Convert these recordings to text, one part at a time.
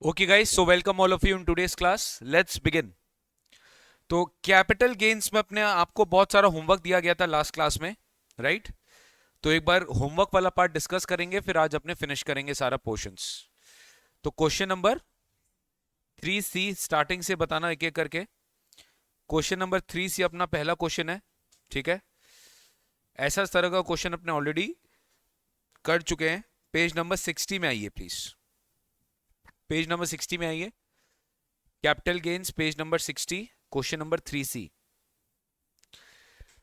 Okay guys, so welcome all of you in today's class. Let's begin. तो capital gains में अपने आपको बहुत सारा होमवर्क दिया गया था लास्ट क्लास में, राइट? तो एक बार होमवर्क वाला पार्ट डिस्कस करेंगे, फिर आज अपने फिनिश करेंगे सारा पोर्शंस। तो क्वेश्चन नंबर 3C स्टार्टिंग से बताना एक एक करके। क्वेश्चन नंबर 3C अपना पहला क्वेश्चन है, ठीक है? ऐसा इस तरह का क्वेश्चन अपने ऑलरेडी कर चुके हैं। पेज नंबर 60 में आइए प्लीज। पेज नंबर 60 में आइए। Capital gains page number 60, question number 3C।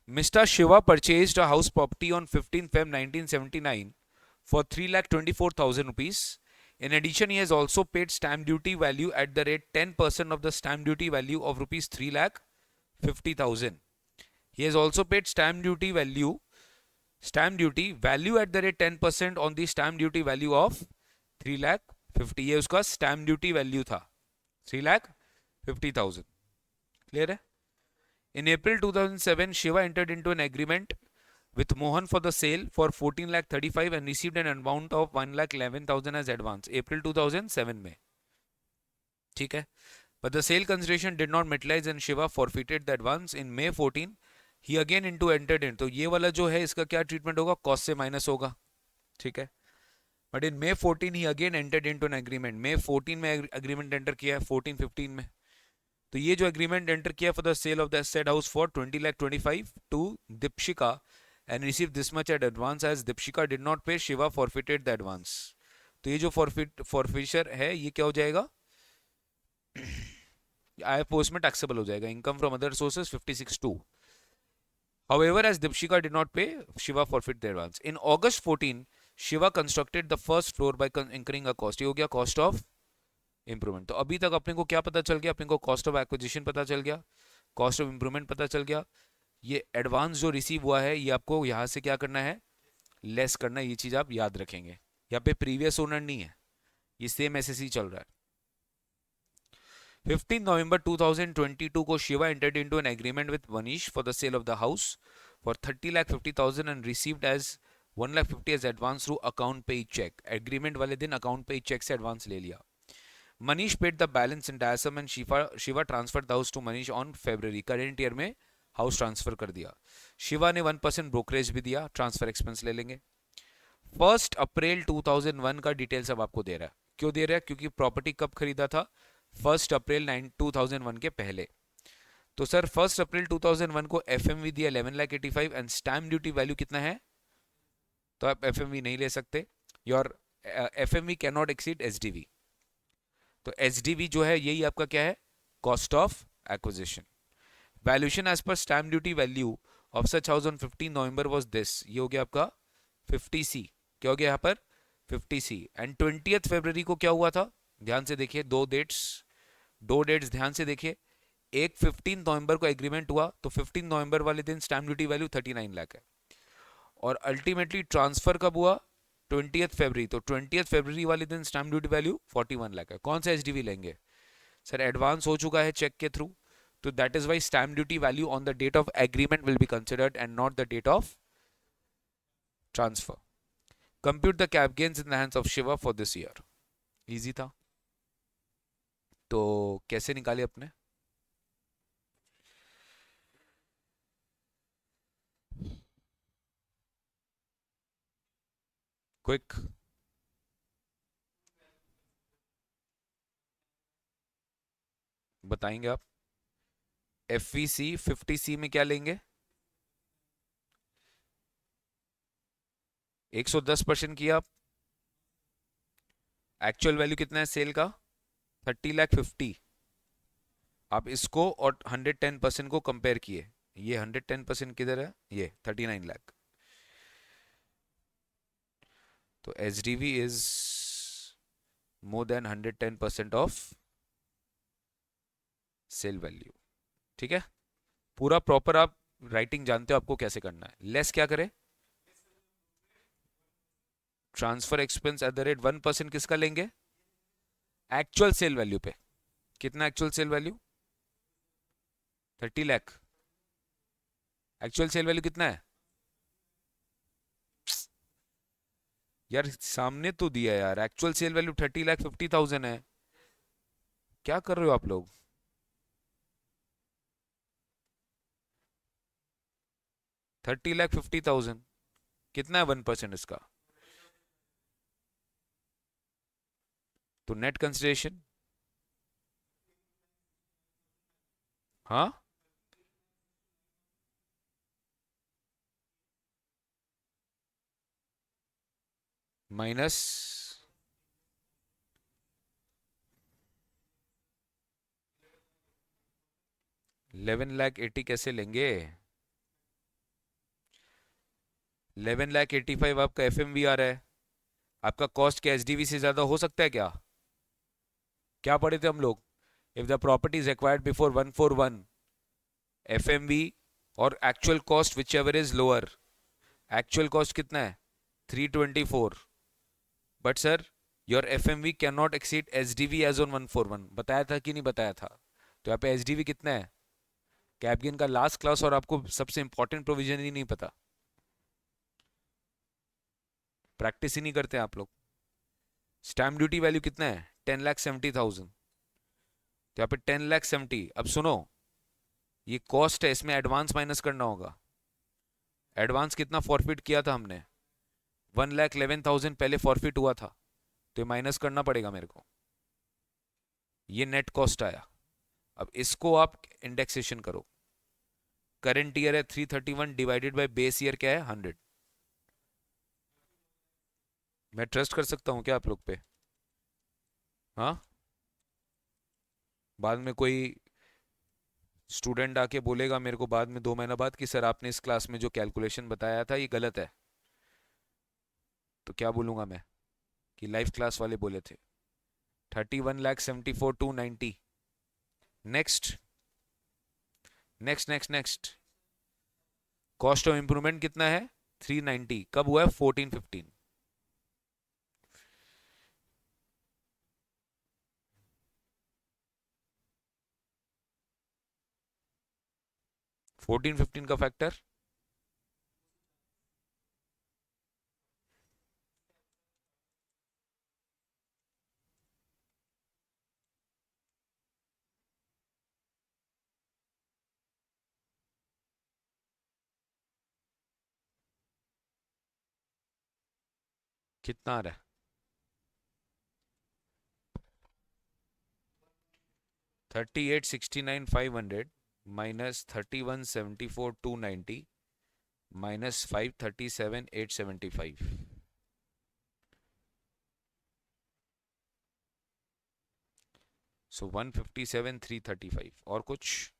Mr. Shiva purchased a house property on 15 Feb 1979 for 3,24,000 rupees. In addition, he has also paid stamp duty value at the rate 10% of the stamp duty value of rupees 3,50,000. He has also paid stamp duty value at the rate 10% on the stamp duty value of 3,50,000. ये उसका stamp duty value था 3,50,000. Clear है? In April 2007, Shiva entered into an agreement with Mohan for the sale for 14,35,000 and received an amount of 1,11,000 as advance. April 2007 में, ठीक है? But the sale consideration did not materialize and Shiva forfeited the advance. In May 14, he again entered in. तो ये वाला जो है इसका क्या ट्रीटमेंट होगा? कॉस्ट से माइनस होगा, ठीक है? But in May 14 he again entered into an agreement. May 14 में agreement enter किया है 14-15 में। तो ये जो एग्रीमेंट एंटर किया for the sale of the said house for 20,25,000 to Deepshika and receive this much at advance as Deepshika did not pay, Shiva forfeited the advance. तो ये जो फॉरफिशर है ये क्या हो जाएगा? आई पोस्ट में टैक्सेबल हो जाएगा। Income from other sources 56(2). However, as Dipshika did not pay, Shiva forfeit the advance. In August 14, Shiva constructed the first floor by incurring a cost. ये हो गया कॉस्ट ऑफ इंप्रूवमेंट। तो अभी तक अपने को क्या पता चल गया? अपने को कॉस्ट ऑफ एक्विजिशन पता चल गया, कॉस्ट ऑफ इंप्रूवमेंट पता चल गया। ये एडवांस जो रिसीव हुआ है ये आपको यहाँ से क्या करना है? लेस करना है। ये चीज आप याद रखेंगे। यहाँ पे प्रीवियस ओनर नहीं है, ये सेम एसएससी चल रहा है। 15 नवंबर 2022 को Shiva entered into an agreement with Manish for the sale of the house for 30,50,000 and received as 1,50,000 as advance through account pay cheque. Agreement वाले दिन अकाउंट पे चेक से एडवांस ले लिया। Manish paid the balance in entire sum and Shiva transferred the house to Manish on February. Current year में house transfer कर दिया। शिवा ने 1% brokerage भी दिया, ट्रांसफर एक्सपेंस ले लेंगे। 1 अप्रैल 2001 का डिटेल्स अब आपको दे रहा है। क्यों दे रहा है? क्योंकि प्रॉपर्टी कब खरीदा था? 1 अप्रैल 2001 के पहले। तो सर 1 अप्रैल 2001 को एफएमवी दिया 11,85,000 एंड स्टैम्प ड्यूटी वैल्यू कितना है? तो आप एफएमवी नहीं ले सकते। Your FMV can not exceed SDV. तो एसडीवी जो है यही आपका क्या है? Cost of acquisition. Valuation as per stamp duty value of such house on 15 November was this. ये हो गया आपका 50C। क्या हो गया यहाँ पर? 50C। एंड 20th फरवरी को क्या हुआ था? ध्यान से देखिए, दो डेट्स ध्यान से देखिए। एक 15 नवंबर को एग्रीमेंट हुआ, तो 15 नवंबर वाले दिन स्टैम्प ड्यूटी वैल्यू 39 लाख है। और अल्टीमेटली ट्रांसफर कब हुआ? 20th फरवरी। तो 20th फरवरी वाले दिन स्टैम्प ड्यूटी वैल्यू 41 लाख है। कौन सा एचडीवी लेंगे? सर एडवांस हो चुका है चेक के थ्रू, तो that is why stamp duty value on the date of agreement will be considered and not the date of transfer. Compute the cap gains in the hands of Shiva for this year. Easy था। तो कैसे निकाले अपने? Quick. बताएंगे आप? एफवीसी 50C में क्या लेंगे? 110% किया आप। एक्चुअल वैल्यू कितना है सेल का? 30,50,000। आप इसको और 110% को कंपेयर किए। ये 110% किधर है? ये 39 लाख। तो HDV is more than 110% of sale value. ठीक है? पूरा प्रॉपर आप राइटिंग जानते हो आपको कैसे करना है। लेस क्या करे? Transfer expense at the rate 1% किसका लेंगे? एक्चुअल सेल वैल्यू पे। कितना actual sale value? 30 lakh. Actual sale value कितना है यार? सामने तो दिया यार, एक्चुअल सेल वैल्यू 30,50,000 है। क्या कर रहे हो आप लोग? 30,50,000 कितना है 1% इसका? तो नेट कंसिडरेशन, हाँ, माइनस 11,80,000 कैसे लेंगे? 11,85,000 आपका एफएमवी आ रहा है, आपका कॉस्ट क्या एसडीवी से ज्यादा हो सकता है क्या? क्या पढ़े थे हम लोग? If the property is acquired before 141, FMV और actual cost whichever is lower. Actual cost कितना है? 324, but sir your FMV can not exceed SDV as on 141, बताया था कि नहीं बताया था? तो यहाँ पे एसडीवी कितना है? कैप्गिन का लास्ट क्लास और आपको सबसे इंपॉर्टेंट प्रोविजन ही नहीं पता, प्रैक्टिस ही नहीं करते आप लोग। स्टैम्प ड्यूटी वैल्यू कितना है? 10,70,000। तो यहाँ पे 10,70,000। अब सुनो, ये कॉस्ट है, इसमें एडवांस माइनस करना होगा। एडवांस कितना फॉरफिट किया था हमने? 1,11,000 पहले फॉरफिट हुआ था, तो ये माइनस करना पड़ेगा मेरे को। ये नेट कॉस्ट आया। अब इसको आप इंडेक्सेशन करो। करंट ईयर है 331 डिवाइडेड बाय बेस ईयर क्या है 100। मैं ट्रस्ट कर सकता हूँ क्या आप लोग पे? हाँ, बाद में कोई स्टूडेंट आके बोलेगा मेरे को बाद में 2 महीना बाद कि सर आपने इस क्लास में जो कैलकुलेशन बताया था ये गलत है, तो क्या बोलूंगा मैं? कि लाइव क्लास वाले बोले थे। 31,74,290। Next next next next. Cost of improvement कितना है? 390। कब हुआ है? 14-15। 14-15 का फैक्टर कितना आ रहा है? 38,69,500 माइनस 31,74,290 माइनस 537,875। सो 157,335। और कुछ?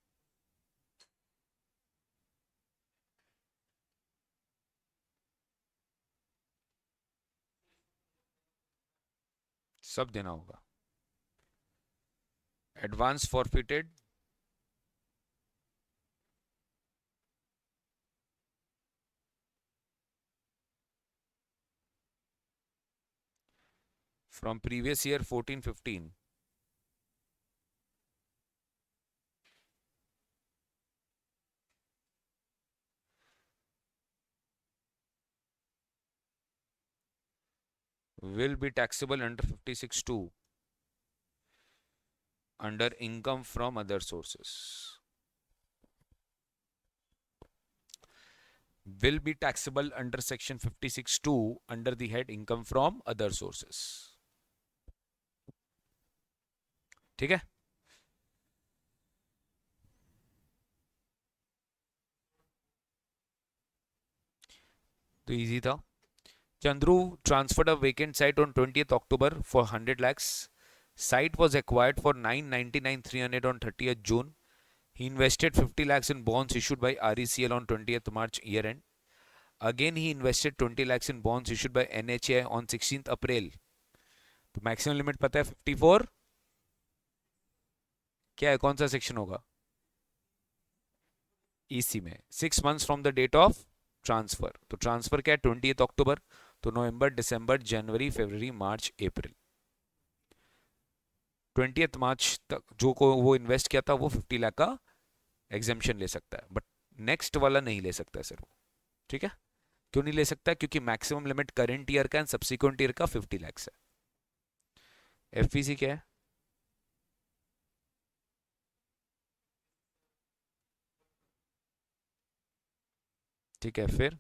सब देना होगा। Advance forfeited from previous year 14-15, will be taxable under 56(2) under income from other sources. Will be taxable under section 56(2) under the head income from other sources. ठीक है? तो इजी था। Chandru transferred a vacant site on 20th October for 100 lakhs. Site was acquired for 999,300 on 30th June. He invested 50 lakhs in bonds issued by RECL on 20th March year end. Again he invested 20 lakhs in bonds issued by NHA on 16th April. तो maximum limit पता है 54। क्या है, कौन सा section होगा? EC में 6 months from the date of transfer. तो ट्रांसफर क्या है? 20th अक्टूबर। तो नवंबर, दिसंबर, जनवरी, फरवरी, मार्च, अप्रैल। 20th मार्च तक जो को वो इन्वेस्ट किया था वो 50 लाख का एग्जेम्पशन ले सकता है, बट नेक्स्ट वाला नहीं ले सकता है सर वो। ठीक है? क्यों नहीं ले सकता? क्योंकि मैक्सिमम लिमिट करंट ईयर का एंड सब्सिक्वेंट ईयर का 50 लाख है। एफवीसी क्या है? ठीक है, फिर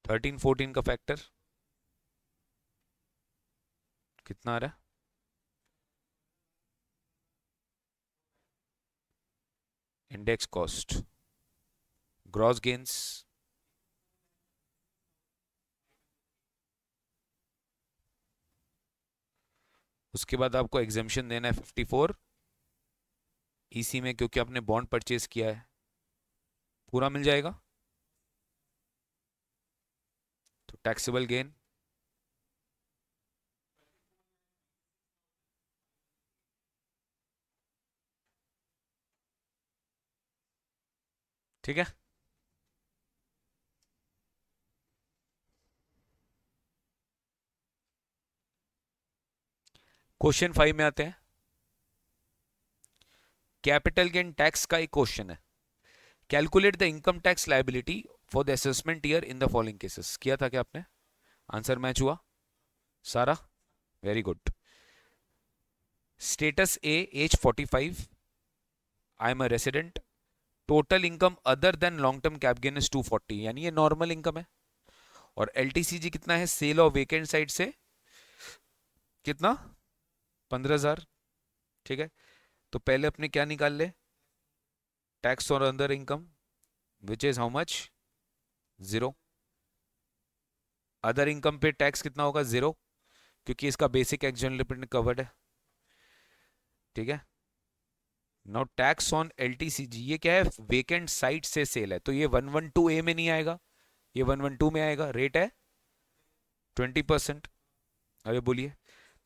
13-14 का फैक्टर कितना आ रहा है? इंडेक्स कॉस्ट, ग्रॉस गेन्स, उसके बाद आपको एग्जेम्पशन देना है 54 ईसी में, क्योंकि आपने बॉन्ड परचेज किया है, पूरा मिल जाएगा। तो टैक्सेबल गेन ठीक है। क्वेश्चन 5 में आते हैं। कैपिटल गेन टैक्स का एक क्वेश्चन है। Calculate the income tax liability for the assessment year in the following cases. किया था क्या आपने? आंसर मैच हुआ सारा? Very good. Status a, age 45, I am a resident, total income other than long term cap gain is 240, यानी ये normal income है। और एलटीसीजी कितना है? सेल ऑफ वेकेंट साइड से कितना? 15,000। ठीक है, तो पहले अपने क्या निकाल ले? टैक्स और other income, which is how much? 0। Other income पे टैक्स कितना होगा? 0, क्योंकि इसका बेसिक एक्सजर्नल लिमिट कवर्ड है। ठीक है, नाउ टैक्स ऑन एलटीसीजी, ये क्या है? वेकेंट साइट से सेल है, तो ये 112A में नहीं आएगा, ये 112 में आएगा। रेट है 20%। अरे बोलिए,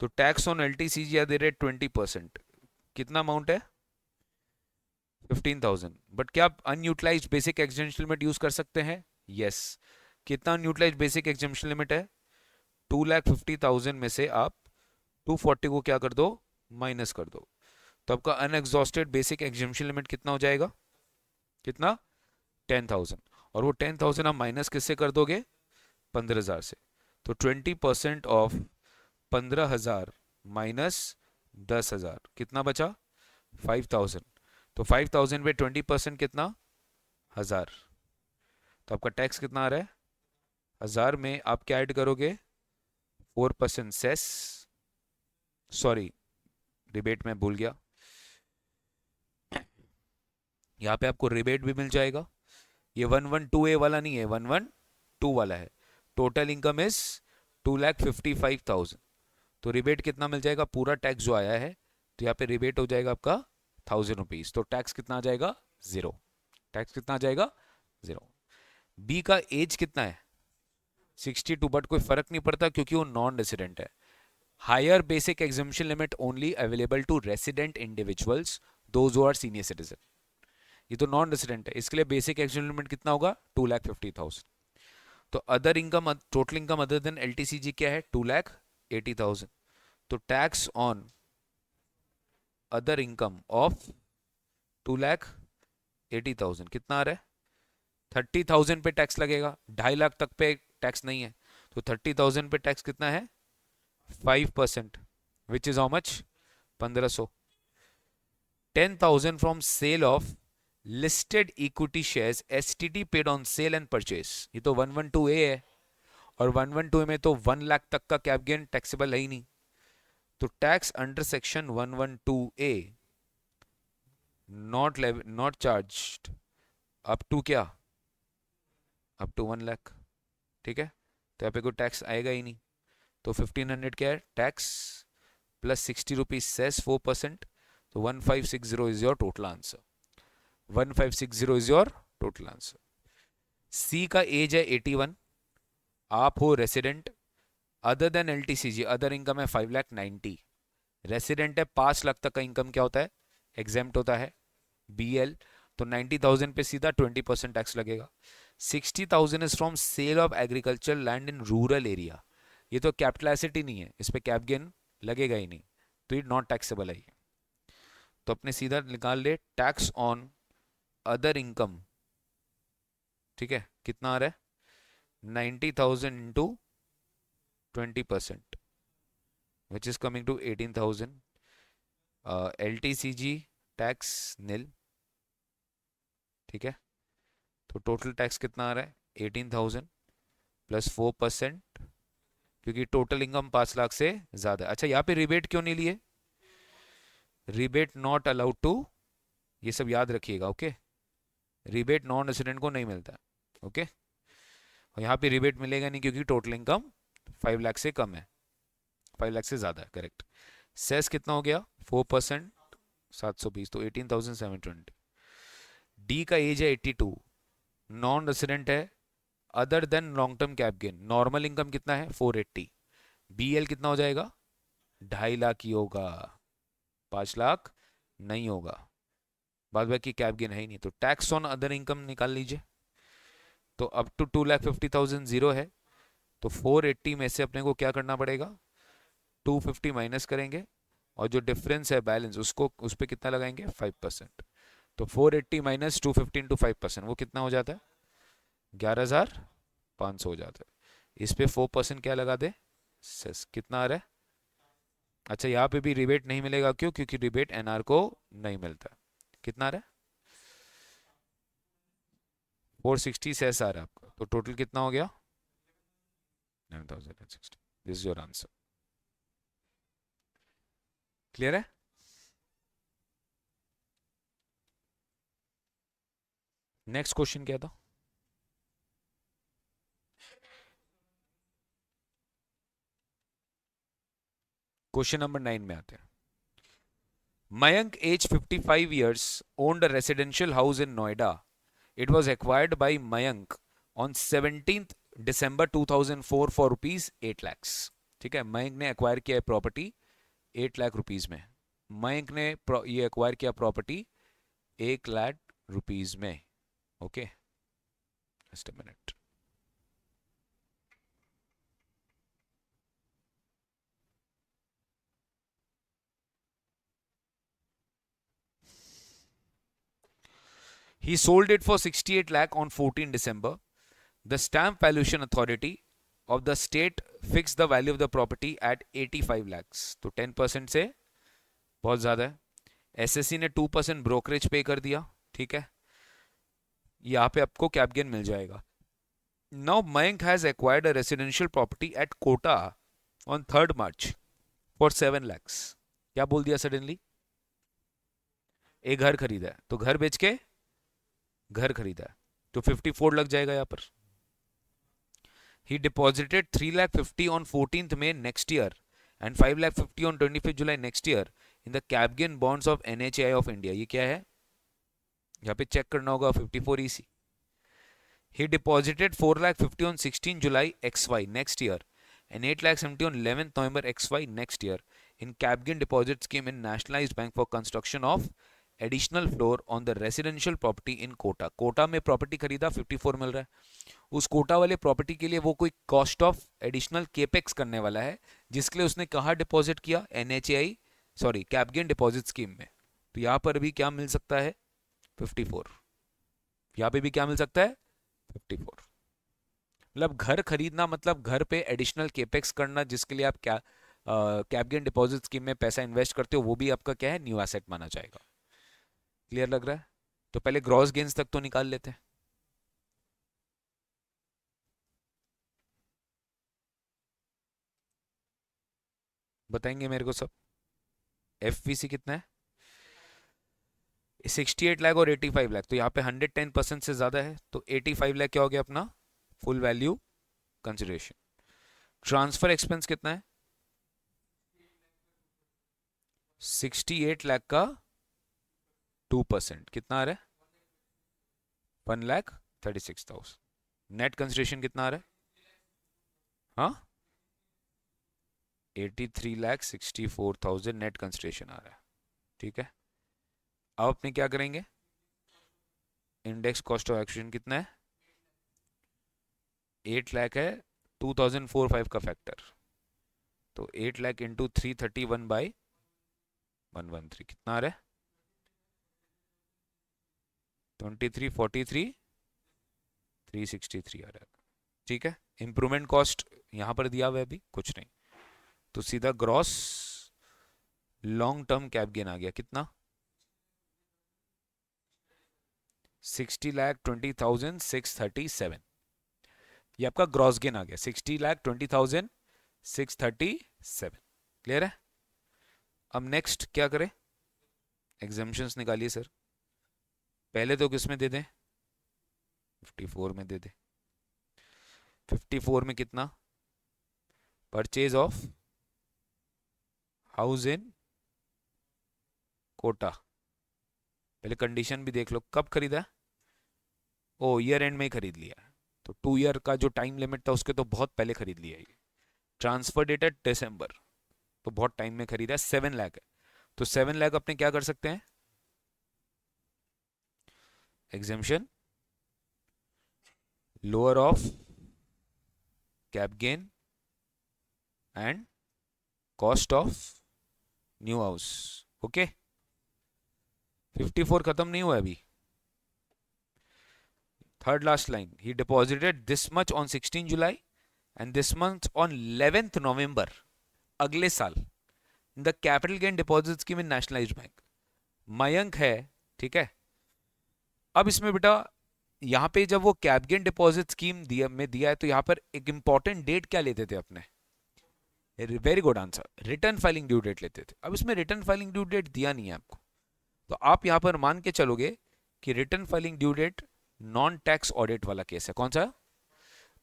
तो टैक्स ऑन एलटीसीजी या दे रहे 20%, कितना अमाउंट है? 15,000। बट क्या आप unutilised basic exemption limit use कर सकते हैं? यस। कितना अनयूटिलाइज्ड बेसिक एग्जेम्पशन लिमिट है? 2,50,000 में से आप 240 को क्या कर दो? माइनस कर दो। तो आपका अनएग्जॉस्टेड बेसिक एग्जेम्पशन लिमिट कितना हो जाएगा? कितना? 10,000। और वो 10,000 आप माइनस किससे कर दोगे? 15,000 से। तो 20% ऑफ 15,000 माइनस 10,000 कितना बचा? 5,000। तो 5,000 पे 20% कितना? 1,000। तो आपका टैक्स कितना आ रहा है? 1,000 में आप क्या ऐड करोगे? 4% सेस, सॉरी रिबेट में भूल गया, यहाँ पे आपको रिबेट भी मिल जाएगा। ये 112A वाला नहीं है, 112 वाला है। Total income is 2,55,000। तो रिबेट कितना मिल जाएगा? पूरा टैक्स जो आया है, तो यहाँ पे रिबेट हो जाएगा आपका 1,000 रुपीज। तो टैक्स कितना आ जाएगा? 0। टैक्स कितना आ जाएगा? 0। बी का एज कितना है? 62, बट कोई फर्क नहीं पड़ता क्योंकि वो नॉन रेसिडेंट है। Higher basic exemption limit only available to resident individuals, those who are senior citizen. ये तो नॉन रेसिडेंट है, इसके लिए बेसिक एग्जम्पशन लिमिट कितना होगा? 2,50,000। तो other income, total income other than LTCG क्या है? 2,80,000। तो tax on other income of 2,80,000 कितना आ रहा है? 30,000 पे टैक्स लगेगा, 2.5 लाख तक पे टैक्स नहीं है। तो 30,000 पे टैक्स कितना है? 5%, which is how much? 1,500। 10,000 from sale of listed equity shares STT paid on sale and purchase. ये तो 112A है, और 112A में तो 1 लाख तक का कैप गेन टैक्सेबल है ही नहीं। तो tax under section 112A not charged up to क्या? Up to 1 lakh. ठीक है, तो यहाँ पे कोई टैक्स आएगा ही नहीं। तो 1,500 क्या है? Tax plus 60 rupees cess 4%। तो 1,560 is your total answer. 1,560 is your total answer. C का एज है 81, आप हो resident, other than LTCG other income है 5,90,000। रेसिडेंट है, 5 लाख तक का इनकम क्या होता है? एग्जेम्प्ट होता है, बीएल। तो 90,000 पे सीधा 20% टैक्स लगेगा। 60,000 is from sale of agriculture land in rural area. ये तो कैपिटल एसेट ही नहीं है, इस पे कैप गेन लगेगा ही नहीं, तो ये नॉट टैक्सेबल है। तो अपने सीधा निकाल ले टैक्स ऑन अदर इनकम। ठीक है, कितना आ रहा है? 90,000 into 20%, which is coming to 18,000. LTCG tax nil, ठीक है। तो टोटल टैक्स कितना आ रहा है? 18,000 प्लस 4%, क्योंकि टोटल इनकम 5 लाख से ज्यादा। अच्छा, यहाँ पे रिबेट क्यों नहीं लिए? रिबेट नॉट अलाउड टू, ये सब याद रखिएगा, ओके। रिबेट नॉन रेसिडेंट को नहीं मिलता, ओके। और यहाँ पे रिबेट मिलेगा नहीं क्योंकि टोटल इनकम 5 लाख से कम है, 5 लाख से ज्यादा है, करेक्ट। सेस कितना हो गया? 4%, 720, तो 18,720। डी का एज है 82, नॉन रेसिडेंट है, other than long term cap gain. Normal income कितना है? 480। बीएल कितना हो जाएगा? 2.5 लाख ही होगा, 5 लाख नहीं होगा। बाद बाकी कैप गेन है ही नहीं, तो टैक्स ऑन अदर इनकम निकाल लीजिए। तो अप टू 2,50,000 जीरो है, तो 480 में से अपने को क्या करना पड़ेगा? 250 माइनस करेंगे, और जो डिफरेंस है बैलेंस उसको, उस पर कितना लगाएंगे? 5%। तो 480 माइनस 250 इंटू 5%, वो कितना हो जाता है? 11,500 हो जाता है। इस पे 4% क्या लगा दे? सेस कितना आ रहा है? अच्छा, यहाँ पे भी रिबेट नहीं मिलेगा, क्यों? क्योंकि रिबेट एनआर को नहीं मिलता। कितना आ रहा है? 460 सेस आ रहा है आपका, तो टोटल कितना हो गया? 9,060। This is your answer. Clear है? नेक्स्ट क्वेश्चन क्या था? क्वेश्चन नंबर 9 में आते हैं। Mayank, age 55 years, owned a residential house in Noida. It was acquired by Mayank on 17th December 2004 for rupees 8 lakhs. ठीक है, मयंक ने एक्वायर किया है प्रॉपर्टी 8 लाख रुपीज में। मयंक ने ये एक्वायर किया प्रॉपर्टी 1 लाख रुपीज में, okay. Just a minute. He sold it for 68 lakh on 14 December. The Stamp Valuation Authority of the state fixed the value of the property at 85 lakhs. तो 10% से बहुत ज़्यादा है। एसएससी ने 2% ब्रोकरेज पे कर दिया, ठीक है। यहाँ पे आपको कैप गेन मिल जाएगा। Now Mayank has acquired a residential property at Kota on 3rd March for 7 lakhs। क्या बोल दिया सडनली? एक घर खरीदा है, तो घर बेच के घर खरीदा है, तो 54 लग जाएगा यहाँ पर। He deposited 3,50,000 on 14th May next year and 5,50,000 on 25th July next year in the cap gain bonds of NHAI of India. ये क्या है? यहाँ पे चेक करना होगा 54 EC. He deposited 4,50,000 on 16th July XY next year and 8,70,000 on 11th November XY next year in cap gain deposit scheme in Nationalized Bank for construction of additional floor on the residential property in Kota. Kota में property खरीदा, 54 मिल रहा है। उस कोटा वाले property के लिए वो कोई कॉस्ट ऑफ एडिशनल केपेक्स करने वाला है, जिसके लिए उसने कहाँ डिपॉजिट किया? NHAI, sorry, cap gain deposit scheme में। तो यहाँ पर भी क्या मिल सकता है? 54। यहाँ पे भी क्या मिल सकता है? 54। मतलब घर खरीदना मतलब घर पे एडिशनल केपेक्स करना, जिसके लिए आप क्या कैप गेन डिपॉजिट स्कीम में पैसा इन्वेस्ट करते हो, वो भी आपका क्या है? न्यू एसेट माना जाएगा। क्लियर लग रहा है? तो पहले ग्रॉस गेन्स तक तो निकाल लेते हैं। बताएंगे मेरे को सब। एफवीसी कितना है? 68 लाख और 85 लाख, तो यहाँ पे 110% से ज्यादा है, तो 85 लाख क्या हो गया अपना? Full value consideration. Transfer expense कितना है? 68 लाख का 2% कितना आ रहा है? 1,36,000। नेट कंसिडरेशन कितना आ रहा है? हाँ, 83,64,000 नेट कंसिडरेशन आ रहा है, ठीक है। अब अपने क्या करेंगे? इंडेक्स कॉस्ट ऑफ एक्विजिशन कितना है? 8 लाख है, 2,045 का फैक्टर, तो 8 लाख इंटू 331 बाई 113 कितना आ रहा है? 2343 363 आ रहा है, ठीक है। इंप्रूवमेंट कॉस्ट यहां पर दिया हुआ है अभी कुछ नहीं, तो सीधा gross long term cap gain आ गया कितना, 60,20,637। ये आपका ग्रॉस गेन आ गया 60,20,637। क्लियर है। अब नेक्स्ट क्या करें, एग्जाम्पशंस निकालिए सर। पहले तो किस में दे दें, 54 में दे दें। 54 में कितना, purchase of house in Kota. पहले कंडीशन भी देख लो, कब खरीदा, ओ ईयर एंड में ही खरीद लिया, तो 2 ईयर का जो टाइम लिमिट था उसके तो बहुत पहले खरीद लिया ये। ट्रांसफर डेट है दिसंबर, तो बहुत टाइम में खरीदा है, 7 लाख है, तो 7 लाख अपने क्या कर सकते हैं, exemption lower of cap gain and cost of new house. Okay, 54 खत्म नहीं हुआ अभी। Third last line, he deposited this much on 16 July and this month on 11th नवंबर अगले साल in the capital gain deposit scheme in nationalised bank. Mayank है, ठीक है। अब इसमें बेटा यहां पे जब वो कैप गेन डिपॉजिट स्कीम दिया है, तो यहां पर एक इंपॉर्टेंट डेट क्या लेते थे अपने, very good answer, return filing due date लेते थे। अब इसमें रिटर्न फाइलिंग ड्यू डेट दिया नहीं है आपको, तो आप यहां पर मान के चलोगे कि return filing due date non tax audit वाला केस है। कौन सा,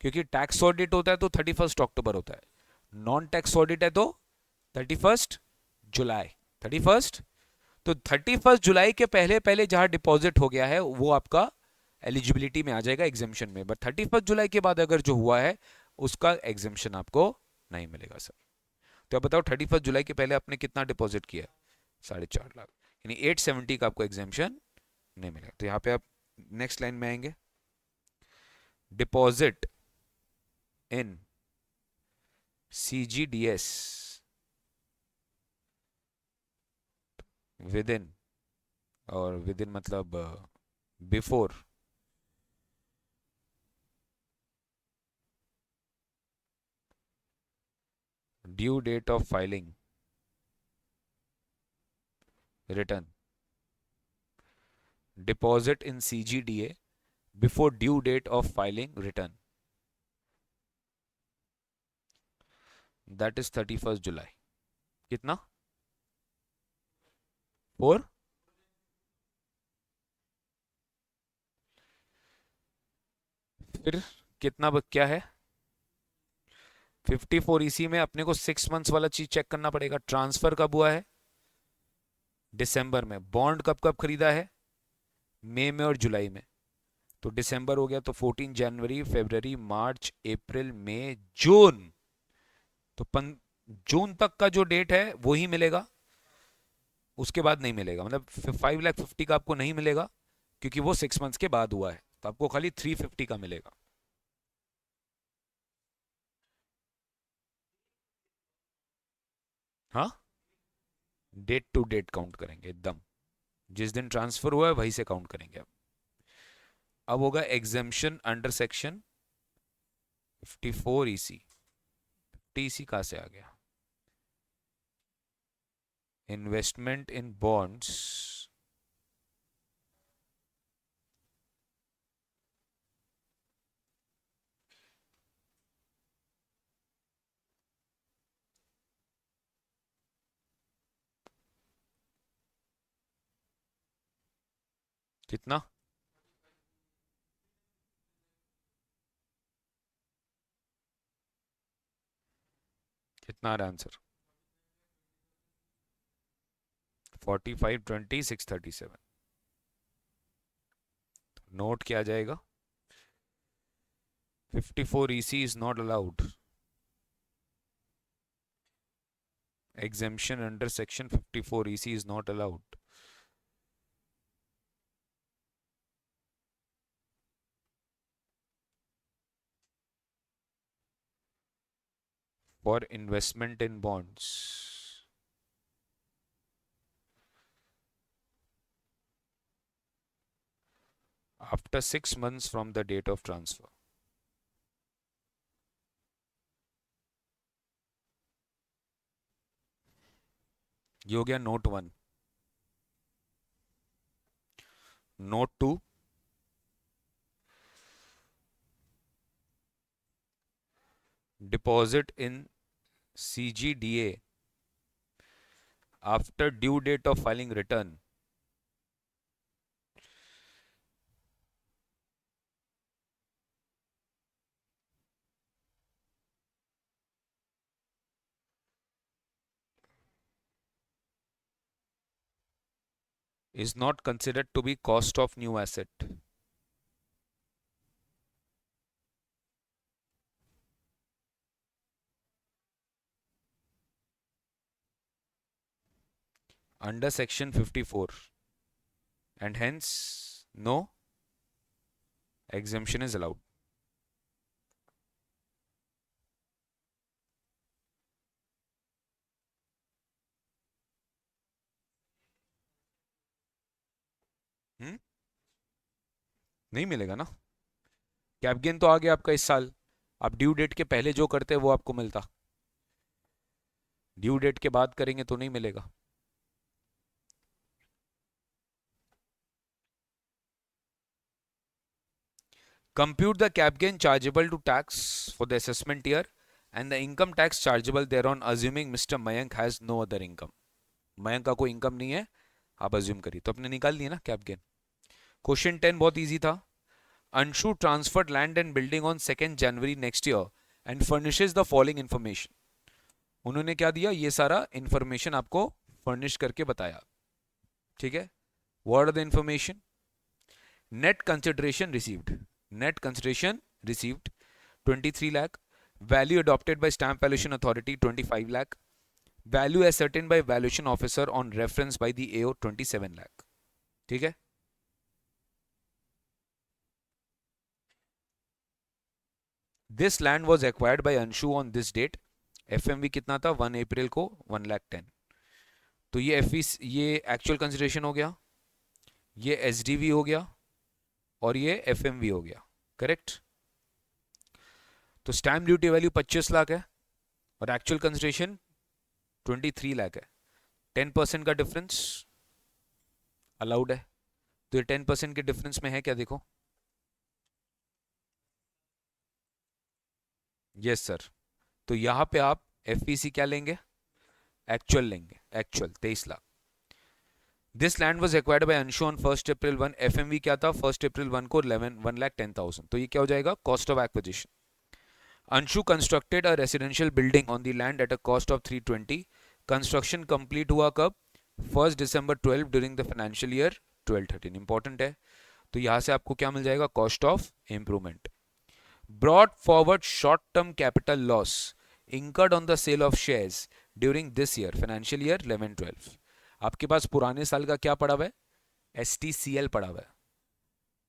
क्योंकि टैक्स ऑडिट होता है तो 31 अक्टूबर होता है, नॉन टैक्स ऑडिट है तो 31 जुलाई, 31, तो 31 जुलाई के पहले पहले जहां डिपॉजिट हो गया है वो आपका एलिजिबिलिटी में आ जाएगा, एग्जाम्शन में। बट 31 जुलाई के बाद अगर जो हुआ है उसका एग्जाम्शन आपको नहीं मिलेगा सर। तो अब बताओ 31 जुलाई के पहले आपने कितना डिपॉजिट किया, 4.5 लाख, यानी 870 का आपको एग्जाम्शन नहीं मिलेगा। तो यहाँ पे आप नेक्स्ट लाइन में आएंगे, deposit in CGDS within, और विद इन मतलब before due date of filing return, deposit in CGDA before due date of filing return, that is 31 July. कितना, 4, फिर कितना क्या है 54 इसी में अपने को 6 मंथ्स वाला चीज चेक करना पड़ेगा। ट्रांसफर कब हुआ है, दिसंबर में। बॉन्ड कब कब खरीदा है, मई में और जुलाई में। तो दिसंबर हो गया, तो 14 जनवरी, फरवरी, मार्च, अप्रैल, मई, जून, तो जून तक का जो डेट है वो ही मिलेगा, उसके बाद नहीं मिलेगा। मतलब 5,50,000 का आपको नहीं मिलेगा क्योंकि वो 6 मंथ्स के बाद हुआ है, तो आपको खाली 350 का मिलेगा। हाँ, डेट टू डेट काउंट करेंगे एकदम, जिस दिन ट्रांसफर हुआ है वहीं से काउंट करेंगे। अब होगा exemption under section 54 EC। TC कहां से आ गया, इन्वेस्टमेंट इन बॉन्ड्स कितना, कितना आ रहा आंसर, 45,20,637। नोट किया जाएगा, 54 EC is not allowed. Exemption under section 54 EC is not allowed. For investment in bonds. After 6 months from the date of transfer. ये हो गया note 1। Note 2, deposit in CGDA after due date of filing return is not considered to be cost of new asset. Under section 54, and hence no exemption is allowed. हम्म, नहीं मिलेगा ना। Cap gain तो आ गया आपका इस साल, आप ड्यू डेट के पहले जो करते हैं वो आपको मिलता, ड्यू डेट के बाद करेंगे तो नहीं मिलेगा। Compute the cap gain chargeable to tax for the assessment year and the income tax chargeable thereon assuming Mr. Mayank has no other income. Mayank का कोई इनकम नहीं है, आप अज्यूम करिए, तो अपने निकाल लिए ना कैप गेन। क्वेश्चन 10 बहुत इजी था। Anshu transferred land and building on 2 January next year and furnishes the following information. उन्होंने क्या दिया, ये सारा इंफॉर्मेशन आपको फर्निश करके बताया, ठीक है। What are the information? Net consideration received, net consideration received 23 lakh, value adopted by stamp valuation authority 25 lakh, value ascertained by valuation officer on reference by the AO 27 lakh, ठीक है। This land was acquired by Anshu on this date, FMV कितना था 1 अप्रैल को 1 लाख 10, तो ये F ये actual consideration हो गया, ये SDV हो गया और ये FMV हो गया, करेक्ट। तो स्टैम्प ड्यूटी वैल्यू 25 लाख है और एक्चुअल कंसिडरेशन 23 लाख है, 10% का डिफरेंस अलाउड है। तो ये 10% के डिफरेंस में है क्या, देखो। यस सर, तो यहां पे आप FPC क्या लेंगे, एक्चुअल लेंगे, actual 23 lakh. This land was acquired by Anshu on 1 April 1, FMV क्या था 1 अप्रैल 1 को 1,10,000, तो ये क्या हो जाएगा, cost of acquisition. Anshu constructed a residential building on the land at a cost of 320, construction complete हुआ कब, 1 दिसंबर 12 during the financial year 12-13, important है। तो यहां से आपको क्या मिल जाएगा, cost of improvement. Brought forward short term capital loss incurred on the sale of shares during this year financial year 11-12, आपके पास पुराने साल का क्या पड़ा हुआ है, STCL पड़ा हुआ है,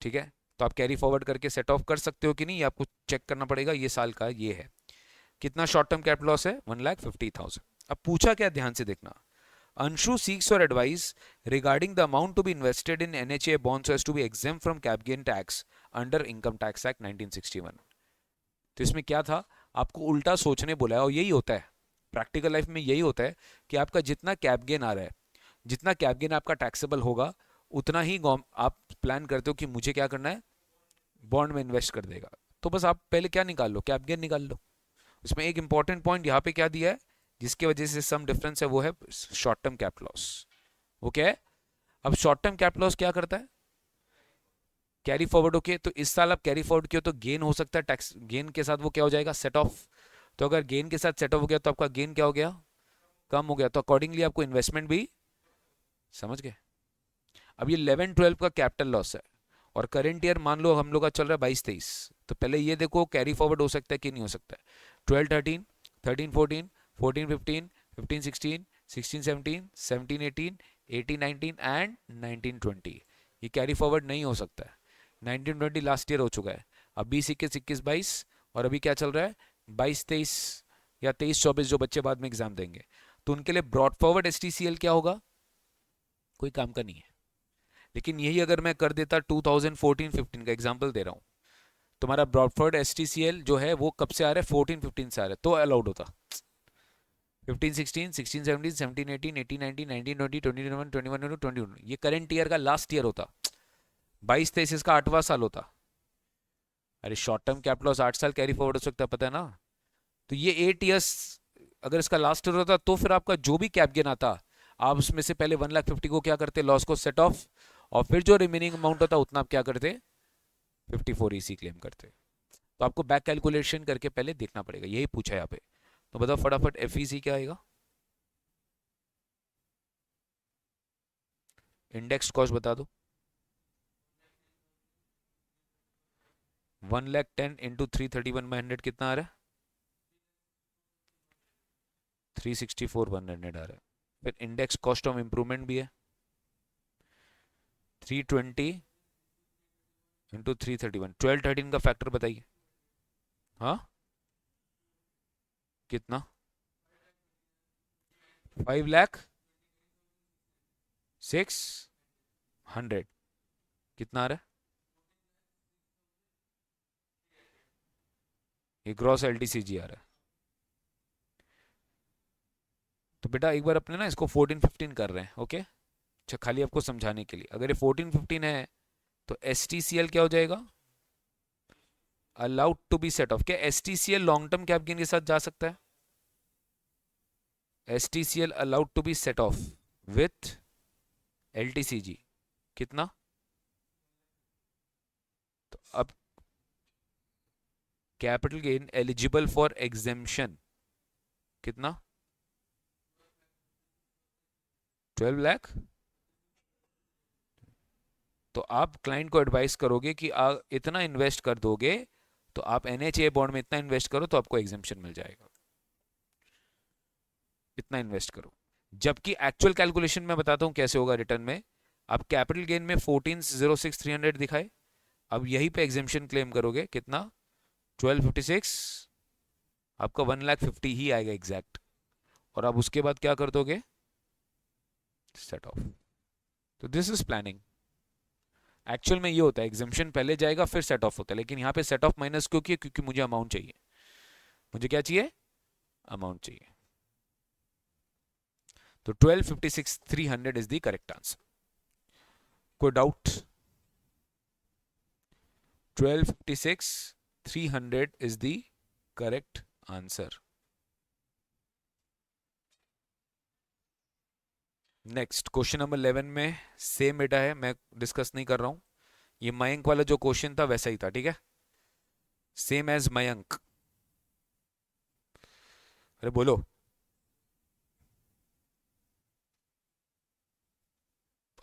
ठीक है। तो आप कैरी फॉरवर्ड करके सेट ऑफ कर सकते हो कि नहीं, आपको चेक करना पड़ेगा, ये साल का ये है। कितना शॉर्ट टर्म कैपिटल लॉस है, 1,50,000। अब पूछा क्या, ध्यान से देखना, Anshu seeks your advice regarding the amount to be invested in NHA bonds so as to be exempt from cap gain tax under Income Tax Act 1961। तो इसमें क्या था, आपको उल्टा सोचने बोला है, और यही होता है प्रैक्टिकल लाइफ में, यही होता है कि आपका जितना कैप गेन आ रहा है, जितना कैप गेन आपका टैक्सेबल होगा, उतना ही आप प्लान करते हो कि मुझे क्या करना है, बॉन्ड में इन्वेस्ट कर देगा। तो बस आप पहले क्या निकाल लो, कैप गेन निकाल लो। उसमें एक इंपॉर्टेंट पॉइंट यहाँ पे क्या दिया है, जिसकी वजह से सम डिफरेंस है, वो है short term cap loss. Okay, अब शॉर्ट टर्म कैप लॉस क्या करता है, कैरी फॉरवर्ड। ओके, तो इस साल आप कैरी फॉरवर्ड किया तो गेन हो सकता है, टैक्स गेन के साथ वो क्या हो जाएगा, सेट ऑफ। तो अगर गेन के साथ सेट ऑफ हो गया तो आपका गेन क्या हो गया, कम हो गया, तो अकॉर्डिंगली आपको इन्वेस्टमेंट भी, समझ गए। अब ये 11-12 का कैपिटल लॉस है और करेंट ईयर मान लो हम लोग का चल रहा है 22-23, तो पहले ये देखो कैरी फॉरवर्ड हो सकता है कि नहीं हो सकता है। 12-13, 13-14, 14-15, 15-16, 16-17, 17-18, 18-19 एंड 19-20, ये कैरी फॉरवर्ड नहीं हो सकता है। 19-20 लास्ट ईयर हो चुका है, अब 20-21, 21-22 और अभी क्या चल रहा है 22-23 या 23-24, जो बच्चे बाद में एग्जाम देंगे, तो उनके लिए ब्रॉड फॉरवर्ड STCL क्या होगा, कोई काम का नहीं है। लेकिन यही अगर मैं कर देता 2014-15 का एग्जाम्पल दे रहा हूँ, तुम्हारा ब्रॉड फॉरवर्ड STCL जो है वो कब से आ रहा है, 14-15 से आ रहा है, तो अलाउड होता। 15 16 16 17 17 18 18 19 19 20 21 21 21 ये करंट ईयर का लास्ट ईयर होता, 22 23 इसका 8वां साल होता। अरे शॉर्ट टर्म कैपिटल लॉस 8 साल कैरी फॉरवर्ड हो सकता है, पता है ना। तो ये 8 ईयर्स अगर इसका लास्ट ईयर होता तो फिर आपका जो भी कैप गेन आता आप उसमें से पहले 1,50,000 को क्या करते, लॉस को सेट ऑफ, और फिर जो रिमेनिंग अमाउंट होता उतना आप क्या करते, 54 ईसी क्लेम करते। तो आपको बैक कैलकुलेशन करके पहले देखना पड़ेगा, यही पूछा है यहाँ पे। तो बताओ फटाफट एफईसी क्या आएगा, इंडेक्स कॉस्ट बता दो। 1,10,000 इंटू 331/100 कितना आ रहा है, 364/100 आ रहा है। फिर इंडेक्स कॉस्ट ऑफ इंप्रूवमेंट भी है, 320 इंटू 331, 12 13 का फैक्टर बताइए। हाँ कितना, 5,06,100 कितना आ रहा है, ये ग्रॉस एलटीसीजी आ रहा है। तो बेटा एक बार अपने ना इसको 14 15 कर रहे हैं, ओके। अच्छा खाली आपको समझाने के लिए, अगर ये 14 15 है तो एसटीसीएल क्या हो जाएगा, allowed to be set off. क्या STCL long term cap gain के साथ जा सकता है, STCL allowed to be set off with LTCG कितना। तो अब capital gain eligible for exemption कितना, 12 लाख। तो आप क्लाइंट को एडवाइस करोगे कि इतना इन्वेस्ट कर दोगे, तो आप एनएचए बॉन्ड में इतना इन्वेस्ट करो तो आपको एग्जेम्पशन मिल जाएगा, इतना इन्वेस्ट करो। जबकि एक्चुअल कैलकुलेशन में बताता हूं कैसे होगा रिटर्न में। आप कैपिटल गेन में 14,06,300 दिखाए, अब यहीं पे एग्जेम्पशन क्लेम करोगे कितना, 1256, आपका 1,50,000 ही आएगा एग्जैक्ट। और आप उसके बाद क्या कर दोगे, सेट ऑफ। तो दिस इज प्लानिंग। एक्चुअल में ये होता है एग्जेम्पशन पहले जाएगा फिर सेट ऑफ होता है, लेकिन यहाँ पे सेट ऑफ माइनस क्यों किया, क्योंकि मुझे अमाउंट चाहिए, मुझे क्या चाहिए, अमाउंट चाहिए। तो 12,56,300 इज द करेक्ट आंसर। कोई doubt, 12,56,300 is the correct answer. Next question number 11 में सेम बेटा है, मैं डिस्कस नहीं कर रहा हूं, ये मयंक वाला जो क्वेश्चन था वैसा ही था, ठीक है, सेम एज मयंक। अरे बोलो,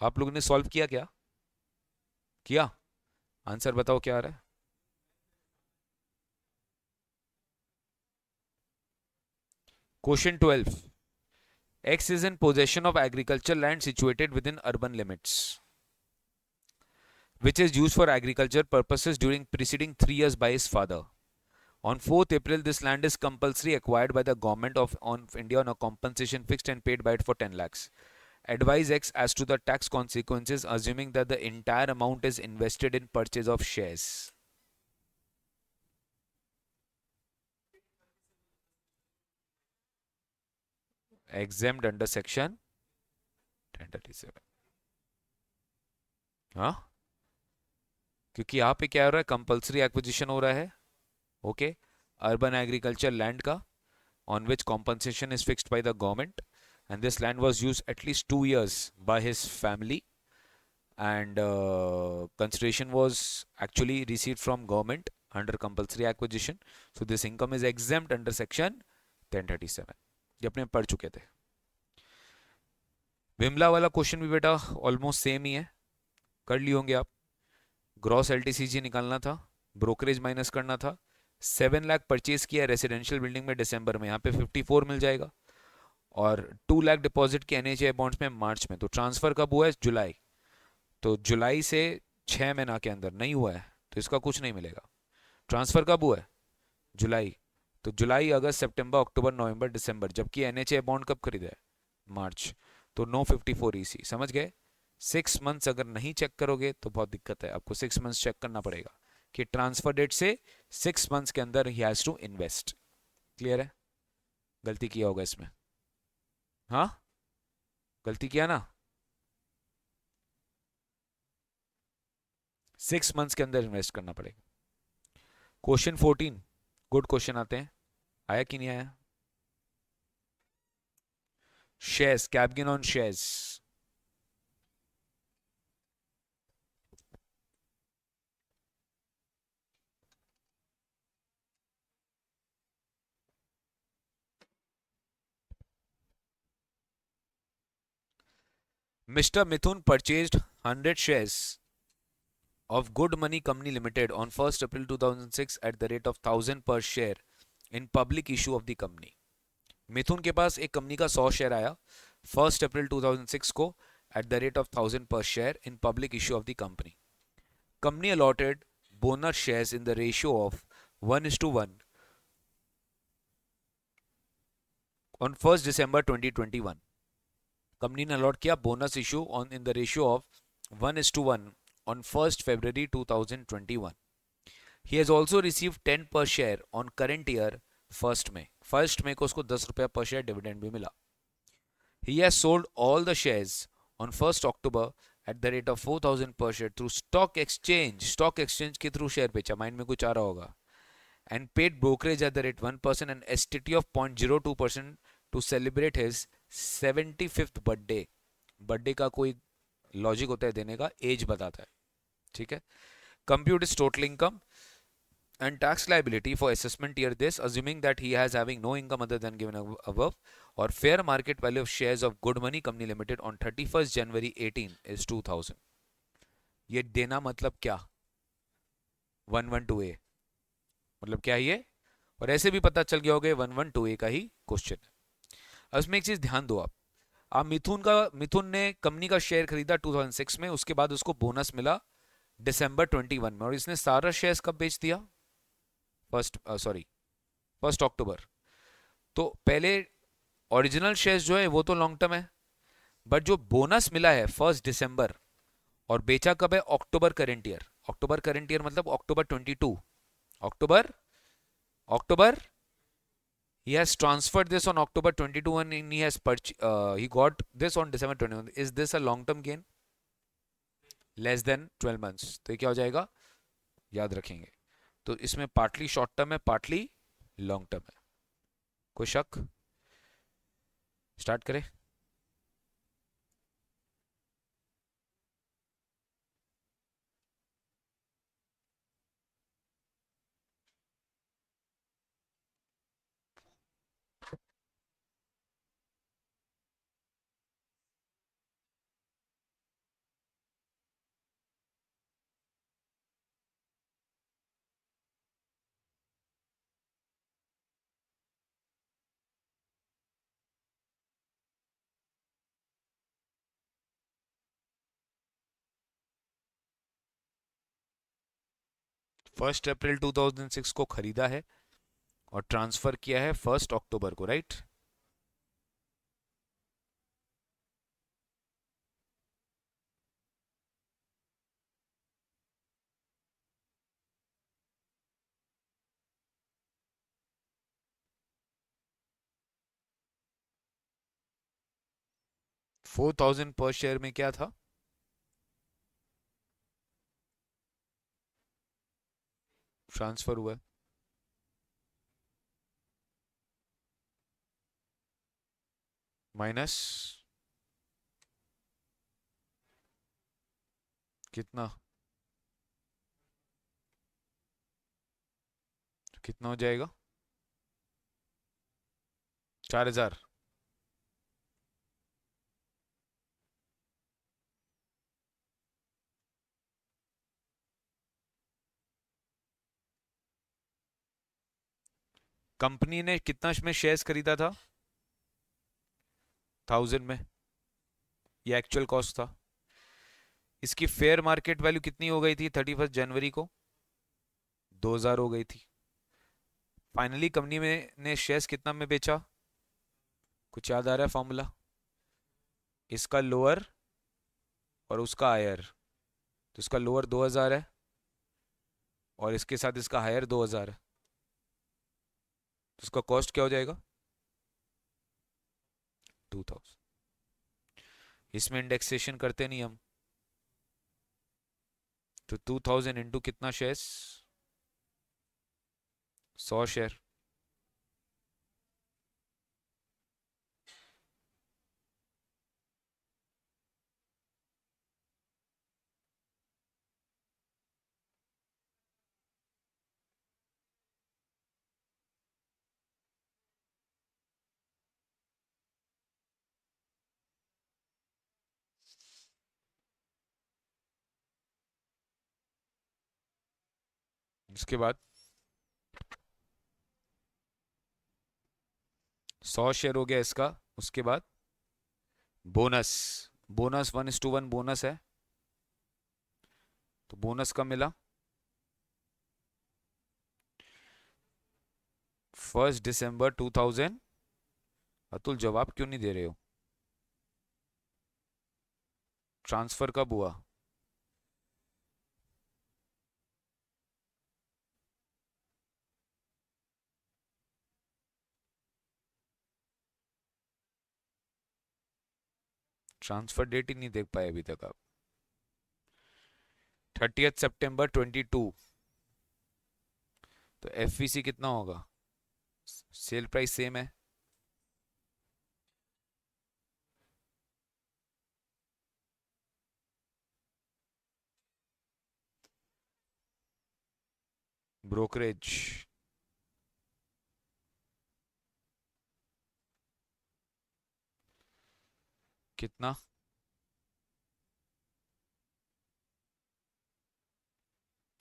आप लोगों ने सॉल्व किया क्या, किया, आंसर बताओ क्या आ रहा है। Question 12, X is in possession of agricultural land situated within urban limits, which is used for agriculture purposes during preceding 3 years by his father. On 4th April, this land is compulsory acquired by the government of India on a compensation fixed and paid by it for 10 lakhs. Advise X as to the tax consequences assuming that the entire amount is invested in purchase of shares. Exempt under section 1037. हाँ, क्योंकि यहाँ पे क्या हो रहा है, compulsory acquisition हो रहा है, ओके, अर्बन एग्रीकल्चर लैंड का, on which compensation is fixed by the government, and this land was used at least 2 years by his family, and consideration was actually received from government under compulsory acquisition, so this income is exempt under section 1037। ये अपने पढ़ चुके थे। विमला वाला question भी बेटा almost same ही है, कर लिए होंगे आप। ग्रॉस एलटीसीजी निकालना था, ब्रोकरेज माइनस करना था, 7 लाख परचेज किया रेसिडेंशियल बिल्डिंग में दिसंबर में, यहाँ पे 54 मिल जाएगा, और 2 लाख डिपॉजिट किया एनएचए बॉन्ड्स में मार्च में। तो ट्रांसफर कब हुआ है, जुलाई, तो जुलाई से 6 महीना के अंदर नहीं हुआ है तो इसका कुछ नहीं मिलेगा। ट्रांसफर कब हुआ है, जुलाई, तो जुलाई अगस्त सितंबर अक्टूबर नवंबर दिसंबर, जबकि एनएचए बॉन्ड कब खरीदा है, मार्च, तो नो 54 ईसी, समझ गए। 6 मंथ्स अगर नहीं चेक करोगे तो बहुत दिक्कत है, आपको 6 मंथ्स चेक करना पड़ेगा कि ट्रांसफर डेट से 6 मंथ्स के अंदर ही हैज टू इन्वेस्ट। क्लियर है, गलती किया होगा इसमें। हाँ, गलती किया ना। 6 मंथ्स के अंदर इन्वेस्ट करना पड़ेगा। क्वेश्चन 14, गुड क्वेश्चन आते हैं। आया कि नहीं आया? Shares, cap gain on shares. Mr. Mithun purchased 100 shares of Good Money Company Limited on 1st April 2006 at the rate of 1000 per share in public issue of the company. मिथुन के पास एक company का 100 share आया 1 अप्रैल 2006 को at the rate of 1000 per share in public issue of the company. Company allotted bonus shares in the ratio of 1:1 on 1st December 2021. Company ने allot किया bonus issue on in the ratio of 1:1 on 1st February 2021. He has also received 10 per share on current year 1st May. 1st May को उसको 10 रुपया पर share dividend भी मिला. He has sold all the shares on 1st October at the rate of 4000 per share through stock exchange. Stock exchange के through share बेचा, mind में कुछ आ रहा होगा. And paid brokerage at the rate 1% and STT of 0.02% to celebrate his 75th birthday. Birthday का कोई logic होता है देने का, एज बताता है. ठीक है. Compute is total income and tax liability for assessment year this, assuming that he has having no income other than given above, or fair market value of shares of Good Money Company Limited on 31st January 18 is 2000. ये देना मतलब क्या? 112A मतलब क्या है ये? और ऐसे भी पता चल गया होगा 112A का ही क्वेश्चन है. अब इसमें एक चीज ध्यान दो आप मिथुन ने कंपनी का शेयर खरीदा 2006 में, उसके बाद उसको बोनस मिला दिसंबर 21 में, और इसने सारा शेयर्स कब बेच दिया? 1 अक्टूबर. तो पहले ओरिजिनल शेयर्स जो है वो तो लॉन्ग टर्म है, बट जो बोनस मिला है 1 दिसंबर और बेचा कब है? अक्टूबर करेंट ईयर. अक्टूबर करेंट ईयर मतलब अक्टूबर 22. अक्टूबर अक्टूबर he has transferred this on October 22 and he got this on December 21. Is this a long term gain? Less than 12 months. तो ये क्या हो जाएगा? याद रखेंगे. तो इसमें पार्टली शॉर्ट टर्म है, पार्टली लॉन्ग टर्म है. कोई शक? स्टार्ट करें. फर्स्ट अप्रैल 2006 को खरीदा है और ट्रांसफर किया है 1 अक्टूबर को, राइट? 4000 पर शेयर में क्या था? ट्रांसफर हुआ है. माइनस कितना? कितना हो जाएगा? 4000. कंपनी ने कितना में शेयर्स खरीदा था? 1000 में. ये एक्चुअल कॉस्ट था. इसकी फेयर मार्केट वैल्यू कितनी हो गई थी 31 जनवरी को? 2000 हो गई थी. फाइनली कंपनी में ने शेयर्स कितना में बेचा? कुछ याद आ रहा है फॉर्मूला? इसका लोअर और उसका हायर. तो इसका लोअर 2000 है और इसके साथ इसका हायर 2000 है. तो इसका कॉस्ट क्या हो जाएगा? 2000, इसमें इंडेक्सेशन करते नहीं हम, तो 2000 इंटू कितना शेयर्स, 100 शेयर। उसके बाद 100 शेयर हो गया इसका। उसके बाद बोनस, बोनस 1:1 बोनस है, तो बोनस कब मिला, 1 दिसंबर 2000। अतुल जवाब क्यों नहीं दे रहे हो, ट्रांसफर कब हुआ, ट्रांसफर डेट ही नहीं देख पाए अभी तक आप। 30 सितंबर 2022, तो एफवीसी कितना होगा, सेल प्राइस सेम है, ब्रोकरेज कितना,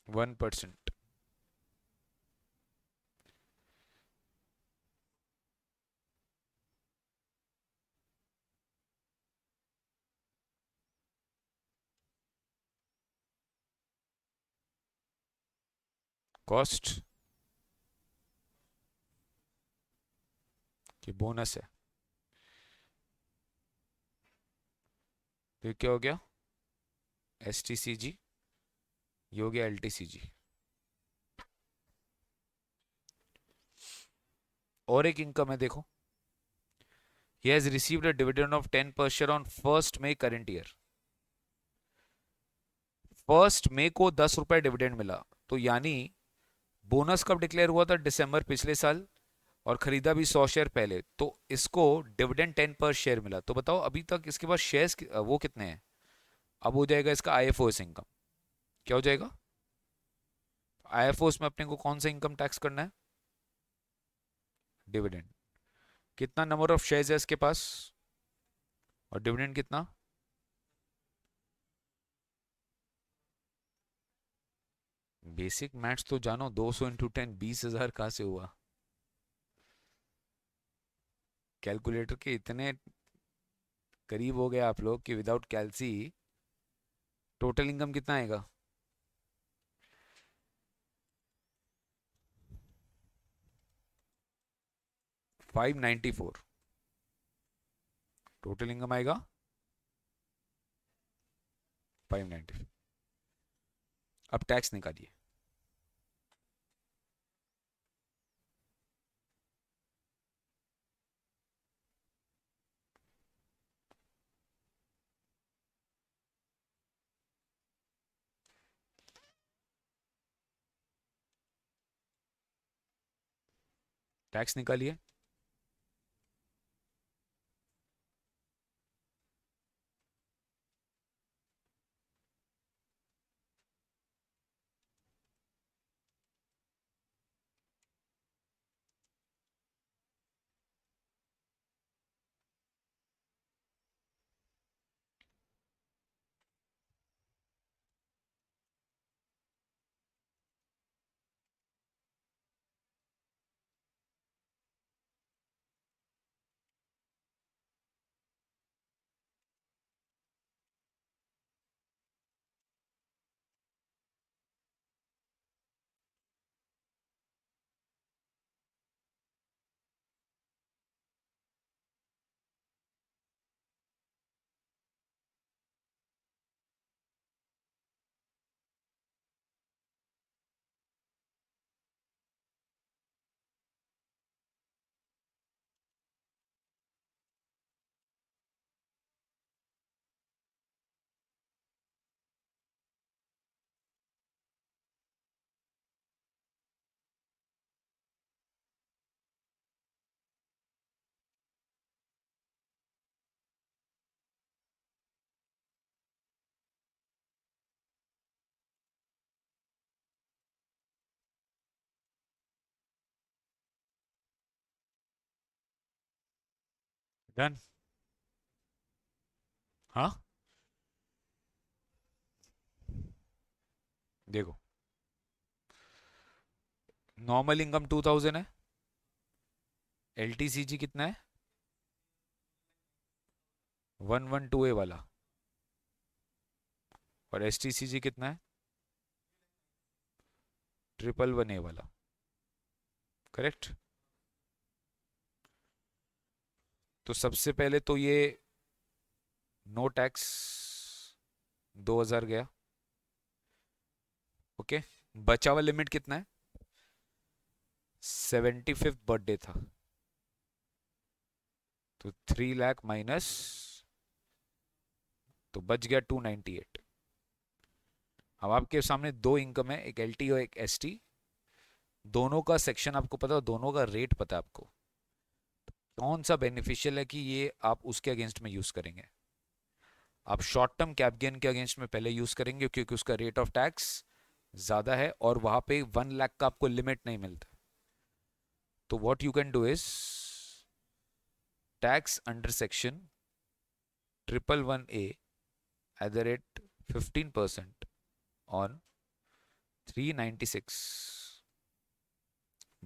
1%। कॉस्ट की बोनस है, तो ये क्या हो गया, एस टी सी जी, ये हो गया एल टी सी जी। और एक इनकम है देखो, he has received a dividend of 10 per share on 1 May current year। 1 May को 10 रुपए डिविडेंड मिला, तो यानी बोनस कब डिक्लेयर हुआ था, दिसंबर पिछले साल, और खरीदा भी 100 शेयर पहले, तो इसको डिविडेंड 10 पर शेयर मिला। तो बताओ अभी तक इसके पास शेयर्स वो कितने हैं, अब हो जाएगा इसका आईएफओएस इनकम। क्या हो जाएगा, आईएफओएस में अपने को कौन सा इनकम टैक्स करना है, डिविडेंड। कितना नंबर ऑफ शेयर्स है इसके पास, और डिविडेंड कितना, बेसिक मैथ्स तो जानो, 200 इंटू 10 20,000 कहाँ से हुआ, कैलकुलेटर के इतने करीब हो गए आप लोग कि विदाउट कैलसी टोटल इनकम कितना आएगा, 594। टोटल इनकम आएगा 594। अब टैक्स निकालिए, टैक्स निकालिए। डन। हाँ, देखो, नॉर्मल इनकम 2000 है, एलटीसीजी कितना है, 112A वाला, और एसटीसीजी कितना है, 111A वाला। करेक्ट। तो सबसे पहले तो ये नो टैक्स 2000 गया। ओके, बचा हुआ लिमिट कितना है, 75th बर्थडे था, तो 3 लाख माइनस, तो बच गया 298। अब आपके सामने दो इनकम है, एक एलटी और एक एसटी, दोनों का सेक्शन आपको पता है, दोनों का रेट पता है आपको, कौन सा बेनिफिशियल है कि ये आप उसके अगेंस्ट में यूज करेंगे। आप शॉर्ट टर्म कैप गेन के अगेंस्ट में पहले यूज करेंगे क्योंकि उसका रेट ऑफ टैक्स ज्यादा है और वहां पे 1 लाख का आपको लिमिट नहीं मिलता। तो what you can do is tax under section 111A at the rate 15% on 396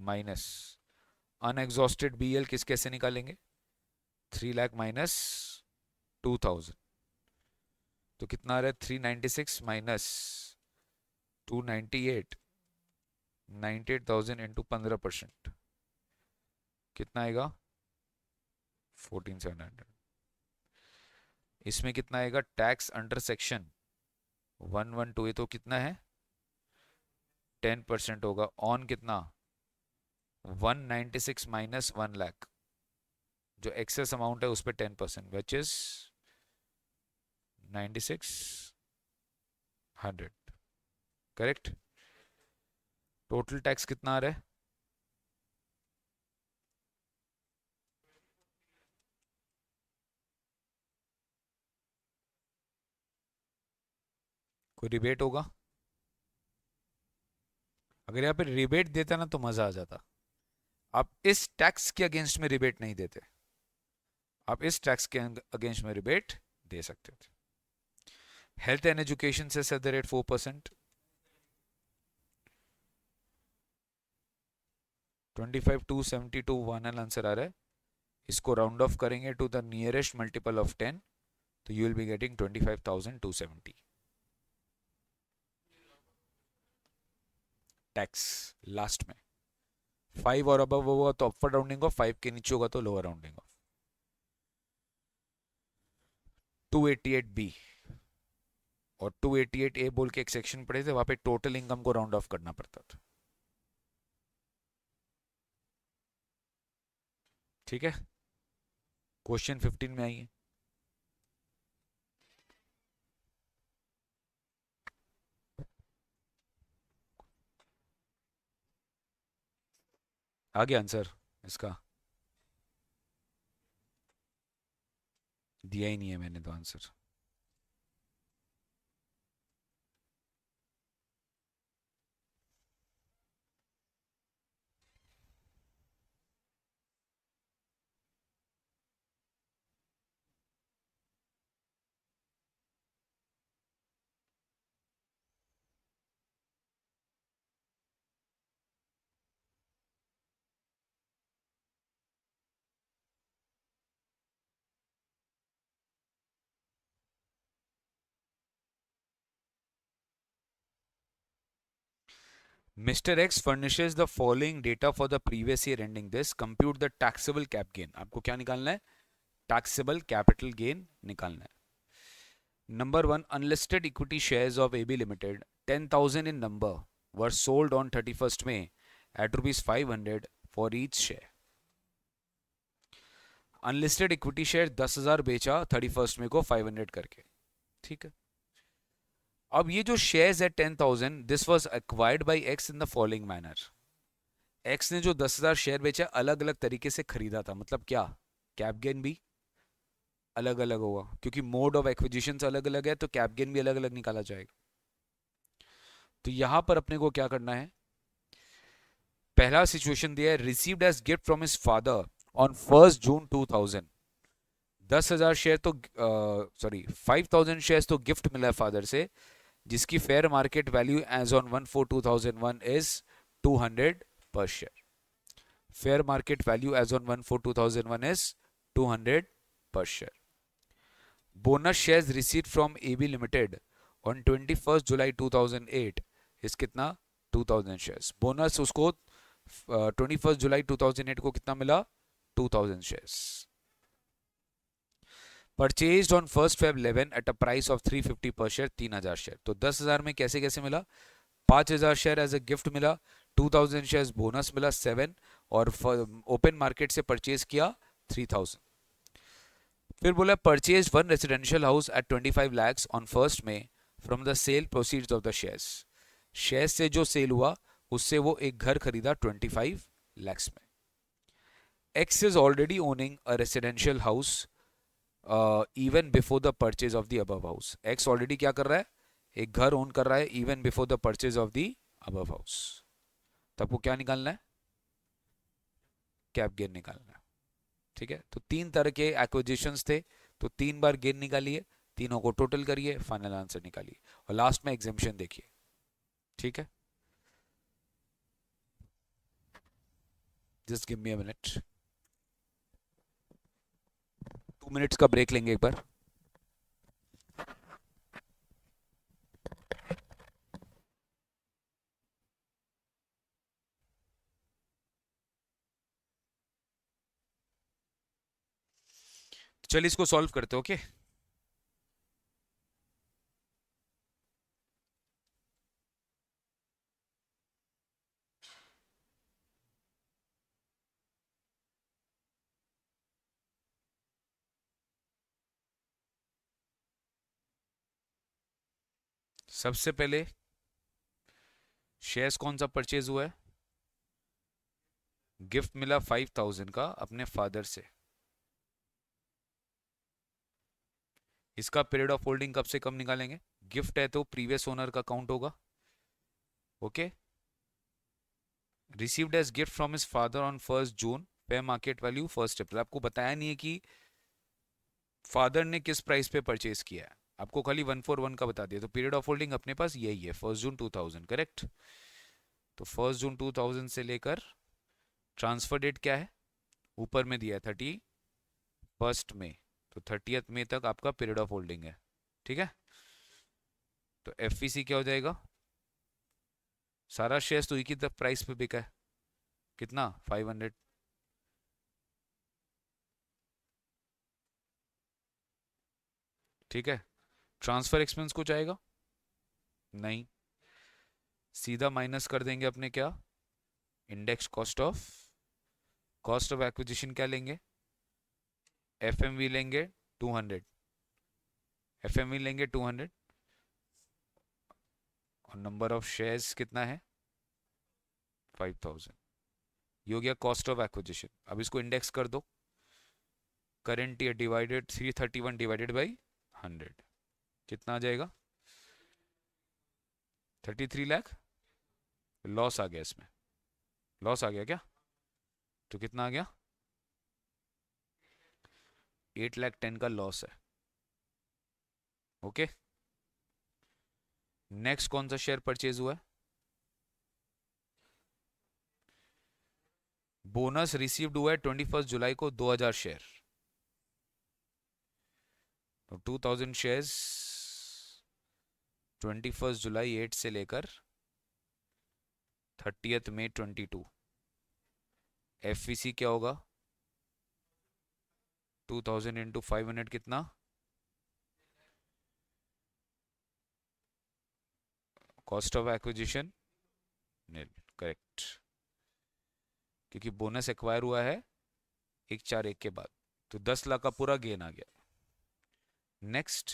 minus unexhausted BL किस कैसे निकालेंगे, 3 लाख माइनस 2000, तो कितना आ रहा है, 396 माइनस 298, 98,000 इंटू 15%, कितना आएगा, 14700। इसमें कितना आएगा टैक्स अंडर सेक्शन 112, ये तो कितना है, 10% होगा ऑन कितना, 196 माइनस 1 लाख, जो एक्सेस अमाउंट है उस पर 10%, which is 9600। Correct. Total tax कितना आ रहा है, कोई रिबेट होगा, अगर यहाँ पे रिबेट देता ना तो मजा आ जाता। आप इस टैक्स के अगेंस्ट में रिबेट नहीं देते, आप इस टैक्स के अगेंस्ट में रिबेट दे सकते थे। Health and education cess at the rate 4%, 25,272 final answer आ रहा है। इसको राउंड ऑफ करेंगे to the nearest multiple of 10, तो you will be getting 25,270 tax last में। 5 और अबव होगा तो अपर राउंडिंग ऑफ, 5 के नीचे होगा तो लोअर राउंडिंग ऑफ। 288B और 288A बोल के एक सेक्शन पढ़े थे, वहां पे टोटल इनकम को राउंड ऑफ करना पड़ता था। ठीक है, क्वेश्चन 15 में आइए। आ गया आंसर इसका, दिया ही नहीं है मैंने तो answer. Mr. X furnishes the following data for the previous year ending this. Compute the taxable cap gain. आपको क्या निकालना है, taxable capital gain निकालना है। Number one, unlisted equity shares of AB Limited, 10,000 in number, were sold on 31st May at rupees 500 for each share. Unlisted equity share 10,000 बेचा 31st में को 500 करके। ठीक है, अब ये जो शेयर्स है 10,000, this was acquired by x in the following manner. X ने जो 10,000 शेयर बेचा अलग अलग तरीके से खरीदा था, मतलब क्या, कैप गेन भी अलग अलग होगा क्योंकि मोड ऑफ एक्विजिशन अलग अलग है, तो कैप गेन भी अलग अलग निकाला जाएगा। तो यहां पर अपने को क्या करना है, पहला सिचुएशन दिया है, received as gift from his father on 1 June 2000, 10,000 share तो 5,000 शेयर्स तो गिफ्ट मिला है फादर से, जिसकी fair market value as on 1/4/2001 is 200 per share. Fair market value as on 1/4/2001 is 200 per share. Bonus shares received from AB Limited on 21st July 2008 is कितना 2000 shares. Bonus उसको 21st July 2008 को कितना मिला 2000 shares. Purchased on 1st Feb 11 at a price of 350 per share 3000 share. तो 10,000 में कैसे कैसे मिला 5,000 शेयर एज ए गिफ्ट मिला, 2000 शेयर्स बोनस मिला 7 और ओपन मार्केट से परचेज किया 3000. फिर बोला purchase one residential house at 25 lakhs on 1st May from the sale proceeds of the shares. Shares से जो सेल हुआ उससे वो एक घर खरीदा 25 lakhs में. X is already owning a residential house even before the purchase of the above house. X already क्या कर रहा है एक घर ओन कर रहा है even before the purchase of the above house. तो आपको क्या निकालना है कैप गेन निकालना है. ठीक है, तो 3 तरह के एक्विजिशंस थे, तो 3 बार गेन निकालिए, तीनों को टोटल करिए, फाइनल आंसर निकालिए और लास्ट में एग्जेम्पशन देखिए. ठीक है, just give me a minute, 2 minutes का ब्रेक लेंगे एक बार. चलिए इसको सॉल्व करते हैं. ओके, सबसे पहले शेयर्स कौन सा परचेज हुआ है, गिफ्ट मिला 5,000 का अपने फादर से. इसका पीरियड ऑफ होल्डिंग कब से कब निकालेंगे, गिफ्ट है तो प्रीवियस ओनर का काउंट होगा. Okay, received as gift from his father on 1st June, fair market value 1st April. आपको बताया नहीं है कि फादर ने किस प्राइस पे परचेज किया है, आपको खाली 141 का बता दिया. तो पीरियड ऑफ होल्डिंग अपने पास यही है 1st June 2000. करेक्ट, तो 1st June 2000 से लेकर ट्रांसफर डेट क्या है ऊपर में दिया है 31st May, तो 30th May तक आपका पीरियड ऑफ होल्डिंग है. ठीक है, तो एफवीसी क्या हो जाएगा, सारा शेयर्स तो एक ही प्राइस पे बिका है, कितना 500. ठीक है, ट्रांसफर एक्सपेंस कुछ आएगा नहीं, सीधा माइनस कर देंगे अपने क्या इंडेक्स कॉस्ट ऑफ एक्विजिशन क्या लेंगे, एफएमवी लेंगे 200, एफएमवी लेंगे 200 और नंबर ऑफ शेयर्स कितना है 5,000. ये हो गया कॉस्ट ऑफ एक्विजिशन. अब इसको इंडेक्स कर दो, current year divided 331 divided by 100, कितना आ जाएगा 33 लाख. लॉस आ गया, इसमें लॉस आ गया क्या, तो कितना आ गया 8,10,000 का लॉस है. ओके, नेक्स्ट कौन सा शेयर परचेज हुआ है, बोनस रिसीव्ड हुआ है 21 जुलाई को 2000 शेयर. तो 2000 शेयर्स 21 जुलाई 8 से लेकर 30th May 22. एफवीसी क्या होगा 2000 इंटू 500 कितना, cost of acquisition nil. Correct, क्योंकि बोनस एक्वायर हुआ है 1/4/1 के बाद, तो 10 लाख का पूरा गेन आ गया. नेक्स्ट,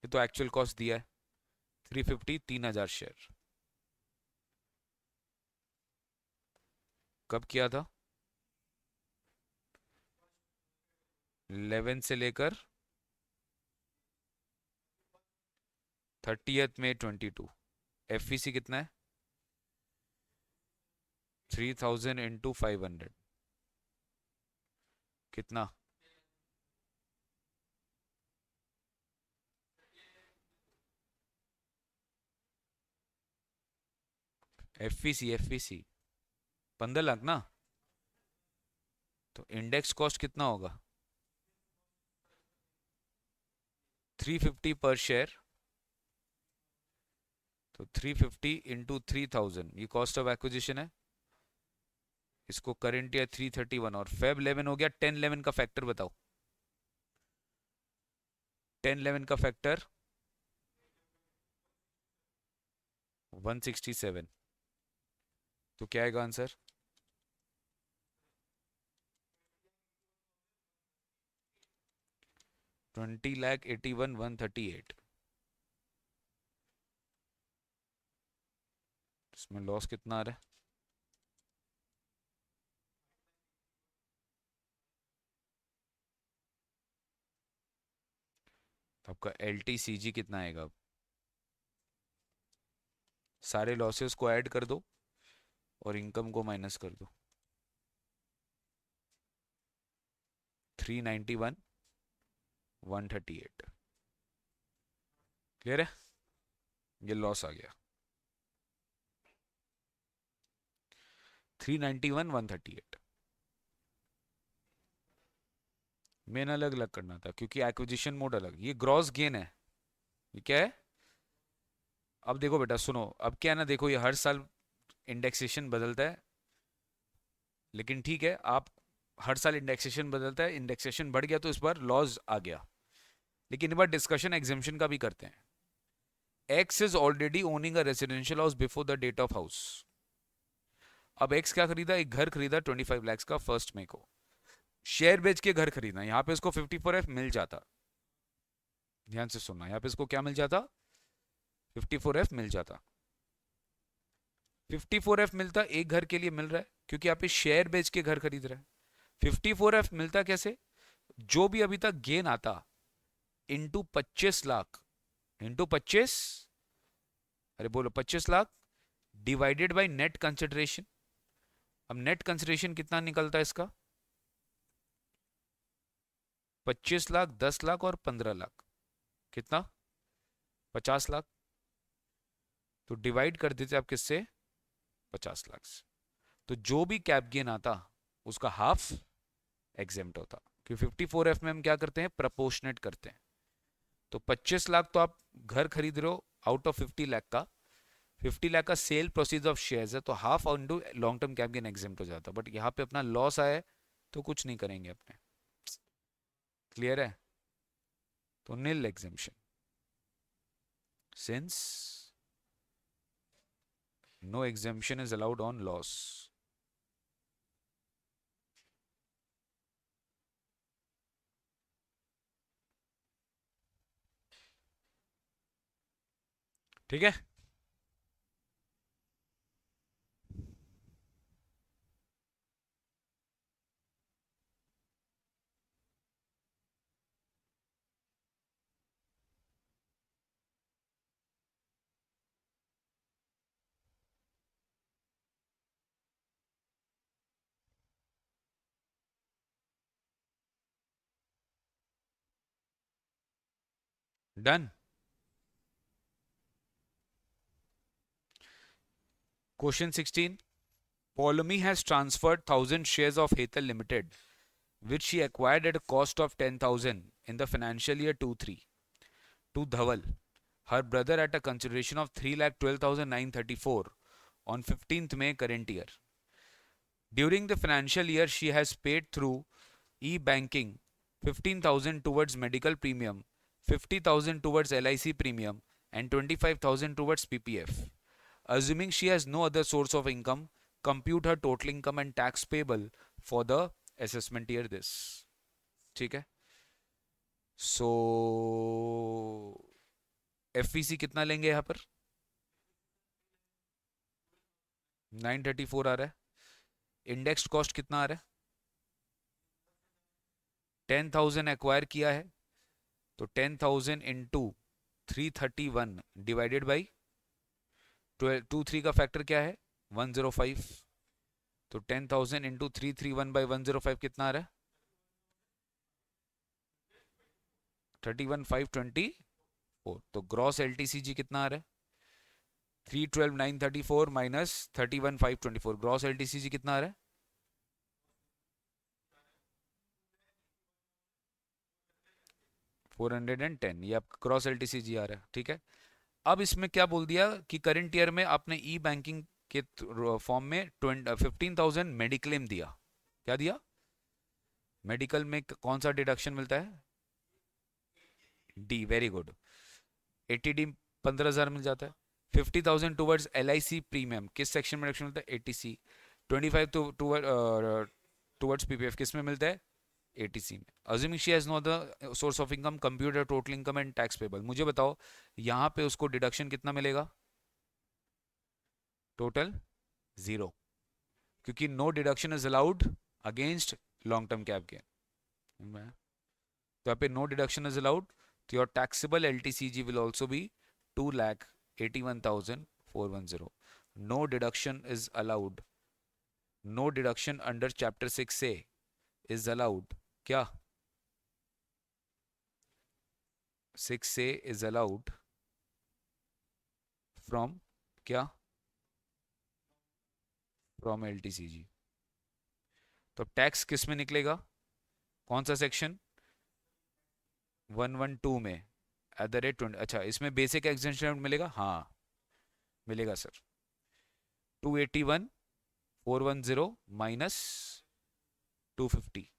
ये तो एक्चुअल कॉस्ट दिया है 350, 3000 शेयर. कब किया था 11 से लेकर 30th May 22. एफवीसी कितना है 3000 इंटू 500, कितना? एफवीसी 15 लाख ना, तो इंडेक्स कॉस्ट कितना होगा? 350 पर शेयर, तो 350 इंटू 3000 ये कॉस्ट ऑफ एक्विजिशन है। इसको करंट ईयर 331 और फेब 11 हो गया। 10-11 का फैक्टर बताओ। 10-11 का फैक्टर 167। तो क्या आएगा आंसर? 20,81,138। इसमें लॉस कितना आ रहा है? तो आपका एल टी सी जी कितना आएगा? अब सारे लॉसेस को ऐड कर दो और इनकम को माइनस कर दो। 391,138। क्लियर है? ये लॉस आ गया 391,138। मेन अलग अलग करना था क्योंकि एक्विजिशन मोड अलग, ये ग्रॉस गेन है। ये क्या है? अब देखो बेटा सुनो, अब क्या है ना, देखो ये हर साल इंडेक्सेशन बदलता है, लेकिन ठीक है, आप हर साल इंडेक्सेशन बदलता है, इंडेक्सेशन बढ़ गया तो इस बार लॉज आ गया। लेकिन इस बार डिस्कशन एग्जेम्पशन का भी करते हैं। X is already owning a residential house before the date of house. अब एक्स क्या खरीदा? एक घर खरीदा 25 लाख का 1 मई को। शेयर बेच के घर खरीदना, यहां पे इसको 54F मिल जाता। ध्यान से सुनना, यहां पे इसको क्या मिल जाता? 54F मिल जाता। 54F मिलता एक घर के लिए मिल रहा है क्योंकि आप इस शेयर बेच के घर खरीद रहे हैं। 54F मिलता कैसे? जो भी अभी तक गेन आता इंटू 25 लाख, इंटू 25, अरे बोलो 25 lakh divided by net consideration. अब नेट कंसिडरेशन कितना निकलता है इसका? 25 लाख, 10 लाख और 15 लाख। कितना? 50 लाख। तो डिवाइड कर देते आप किससे? 50 लाख से। तो जो भी कैप गेन आता उसका हाफ एग्जेम्प्ट होता, क्योंकि 54F में हम क्या करते हैं? प्रपोर्शनेट करते हैं। तो 25 लाख तो आप घर खरीद रहे हो आउट ऑफ 50 लाख का, 50 लाख का सेल प्रोसीज ऑफ शेयर्स है, तो half into long term cap gain exempt हो जाता। बट यहाँ पे अपना लॉस आया है तो कुछ नहीं करेंगे अपने। क्लियर है? तो nil exemption since no exemption is allowed on loss. ठीक है? Done. Question 16, Paulomi has transferred 1,000 shares of Hetal Limited, which she acquired at a cost of 10,000 in the financial year 23, to Dhaval, her brother, at a consideration of 3,12,934 on 15th May current year. During the financial year, she has paid through e-banking 15,000 towards medical premium, 50,000 towards LIC premium, and 25,000 towards PPF. Assuming she has no other source of income, compute her total income and tax payable for the assessment year this. ठीक है? So FVC कितना लेंगे यहाँ पर? 934 आ रहा है। Index cost कितना आ रहा है? 10,000 एक्वायर किया है, तो 10,000 इंटू 331 डिवाइडेड बाई 23 का फैक्टर क्या है? 105। तो 10,000 इंटू 331 बाई 105 कितना आ रहा है? 31,524, तो ग्रॉस एलटीसीजी कितना आ रहा है? 312,934 माइनस 31,524, ग्रॉस एलटीसीजी कितना आ रहा है? 410, ये आपका क्रॉस एलटीसीजी आ रहा है, ठीक है। अब इसमें क्या बोल दिया कि करंट ईयर में आपने ई बैंकिंग के फॉर्म में 15,000 मेडिक्लेम दिया। क्या दिया? मेडिकल में कौन सा डिडक्शन मिलता है? D, very good. 80D 15,000 मिल जाता है। 50,000 टूवर्ड्स LIC प्रीमियम, किस सेक्शन में डिडक्शन मिलता है? 80C। 25 टूवर्ड्स PPF, किस में मिलता है? 80C में। Assuming she has no other source of income, compute total income and tax payable. मुझे बताओ यहाँ पे उसको डिडक्शन कितना मिलेगा? टोटल 0, क्योंकि no deduction is allowed against long term cap gain. तो यहाँ पे नो डिडक्शन इज अलाउड, तो your taxable LTCG will also be 2,81,410। No deduction is allowed, no deduction under chapter 6A is allowed. क्या? 6A is allowed from क्या? From LTCG। तो टैक्स किस में निकलेगा? कौन सा सेक्शन? 112 में @20। अच्छा, इसमें बेसिक एग्जेम्पशन मिलेगा? हाँ मिलेगा सर। 281,410 माइनस 250,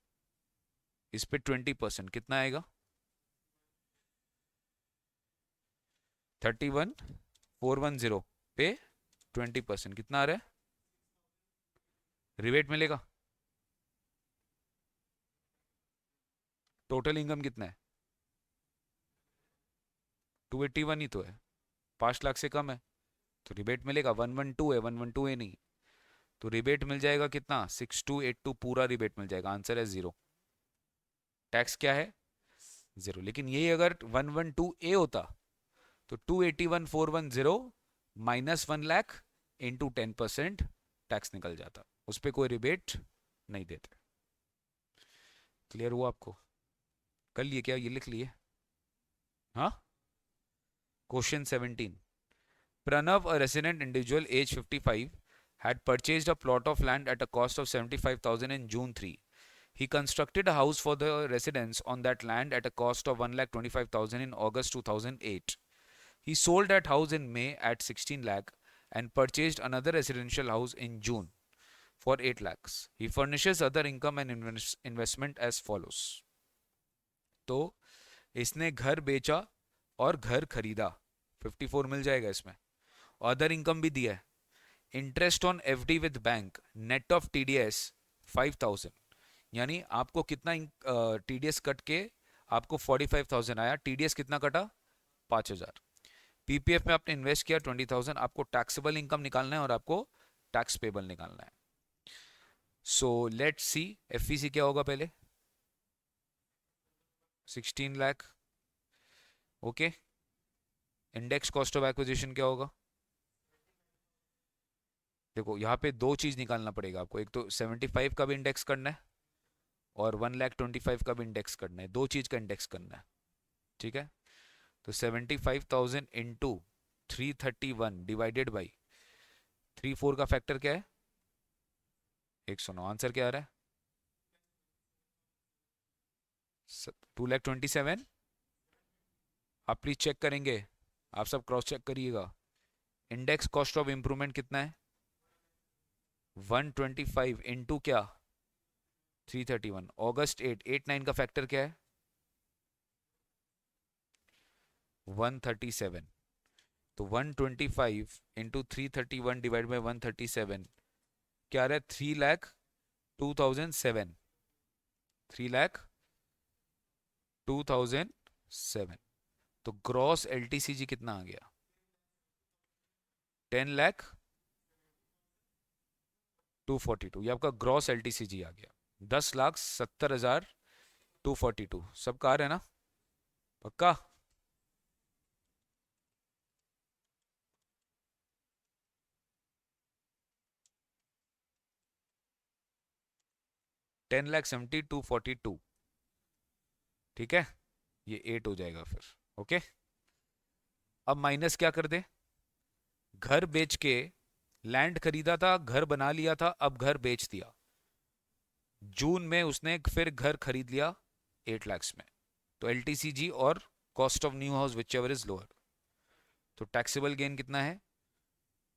इस पे 20% कितना आएगा? 31,410 पे 20% कितना आ रहा है? रिबेट मिलेगा। टोटल इनकम कितना है? 281 ही तो है, 5 लाख से कम है, तो रिबेट मिलेगा। 112 है, 112 है नहीं, तो रिबेट मिल जाएगा कितना? 6282 पूरा रिबेट मिल जाएगा। आंसर है 0। टैक्स क्या है? 0। लेकिन यही अगर 112A होता तो 281,410 माइनस 1 लाख इंटू 10% टैक्स निकल जाता, उस पर कोई रिबेट नहीं देते। क्लियर हुआ आपको? कर लिए क्या? ये लिख लिए? हाँ। Question 17, Pranav, a resident individual age 55, had purchased a plot of land at a cost of 75,000 in June 3. He constructed a house for the residents on that land at a cost of 1,25,000 in August 2008. He sold that house in May at 16 lakh and purchased another residential house in June for 8 lakhs. He furnishes other income and investment as follows. तो इसने घर बेचा और घर खरीदा, 54 मिल जाएगा इसमें। Other income भी दिया है। Interest on FD with bank net of TDS 5,000, यानी आपको कितना TDS कट के आपको 45,000 आया। TDS कितना कटा? 5,000। PPF में आपने इन्वेस्ट किया 20,000। आपको टैक्सेबल इनकम निकालना है और आपको टैक्स पेबल निकालना है। सो लेट्स सी FEC क्या होगा पहले। 16 lakh. Okay, index cost of acquisition क्या होगा? देखो यहाँ पे दो चीज निकालना पड़ेगा आपको, एक तो 75 का भी इंडेक्स करना है और 1,25,000 का भी इंडेक्स करना है। दो चीज का इंडेक्स करना है, ठीक है। तो 75,000 इंटू 331 डिवाइडेड बाई 34 का फैक्टर क्या है? 109। आंसर क्या आ रहा है? 2,27,000। आप प्लीज चेक करेंगे, आप सब क्रॉस चेक करिएगा। इंडेक्स कॉस्ट ऑफ इंप्रूवमेंट कितना है? 125 इंटू क्या? 331। August 8, 89 का फैक्टर क्या है? 137। तो 125 इंटू 331 डिवाइड बाई 137 क्या आ रहा है? 3,02,007। 3,02,007। तो ग्रॉस LTCG कितना आ गया? 10,02,42। ये आपका ग्रॉस LTCG आ गया। 10,70,242। सबका आ रहा है ना? पक्का? $10,70,242, ठीक है। ये 8 हो जाएगा फिर। ओके, अब माइनस क्या कर दे, घर बेच के, लैंड खरीदा था, घर बना लिया था, अब घर बेच दिया, जून में उसने फिर घर खरीद लिया 8 lakhs में, तो एलटीसीजी और cost of new house which ever is lower, तो टैक्सेबल गेन कितना है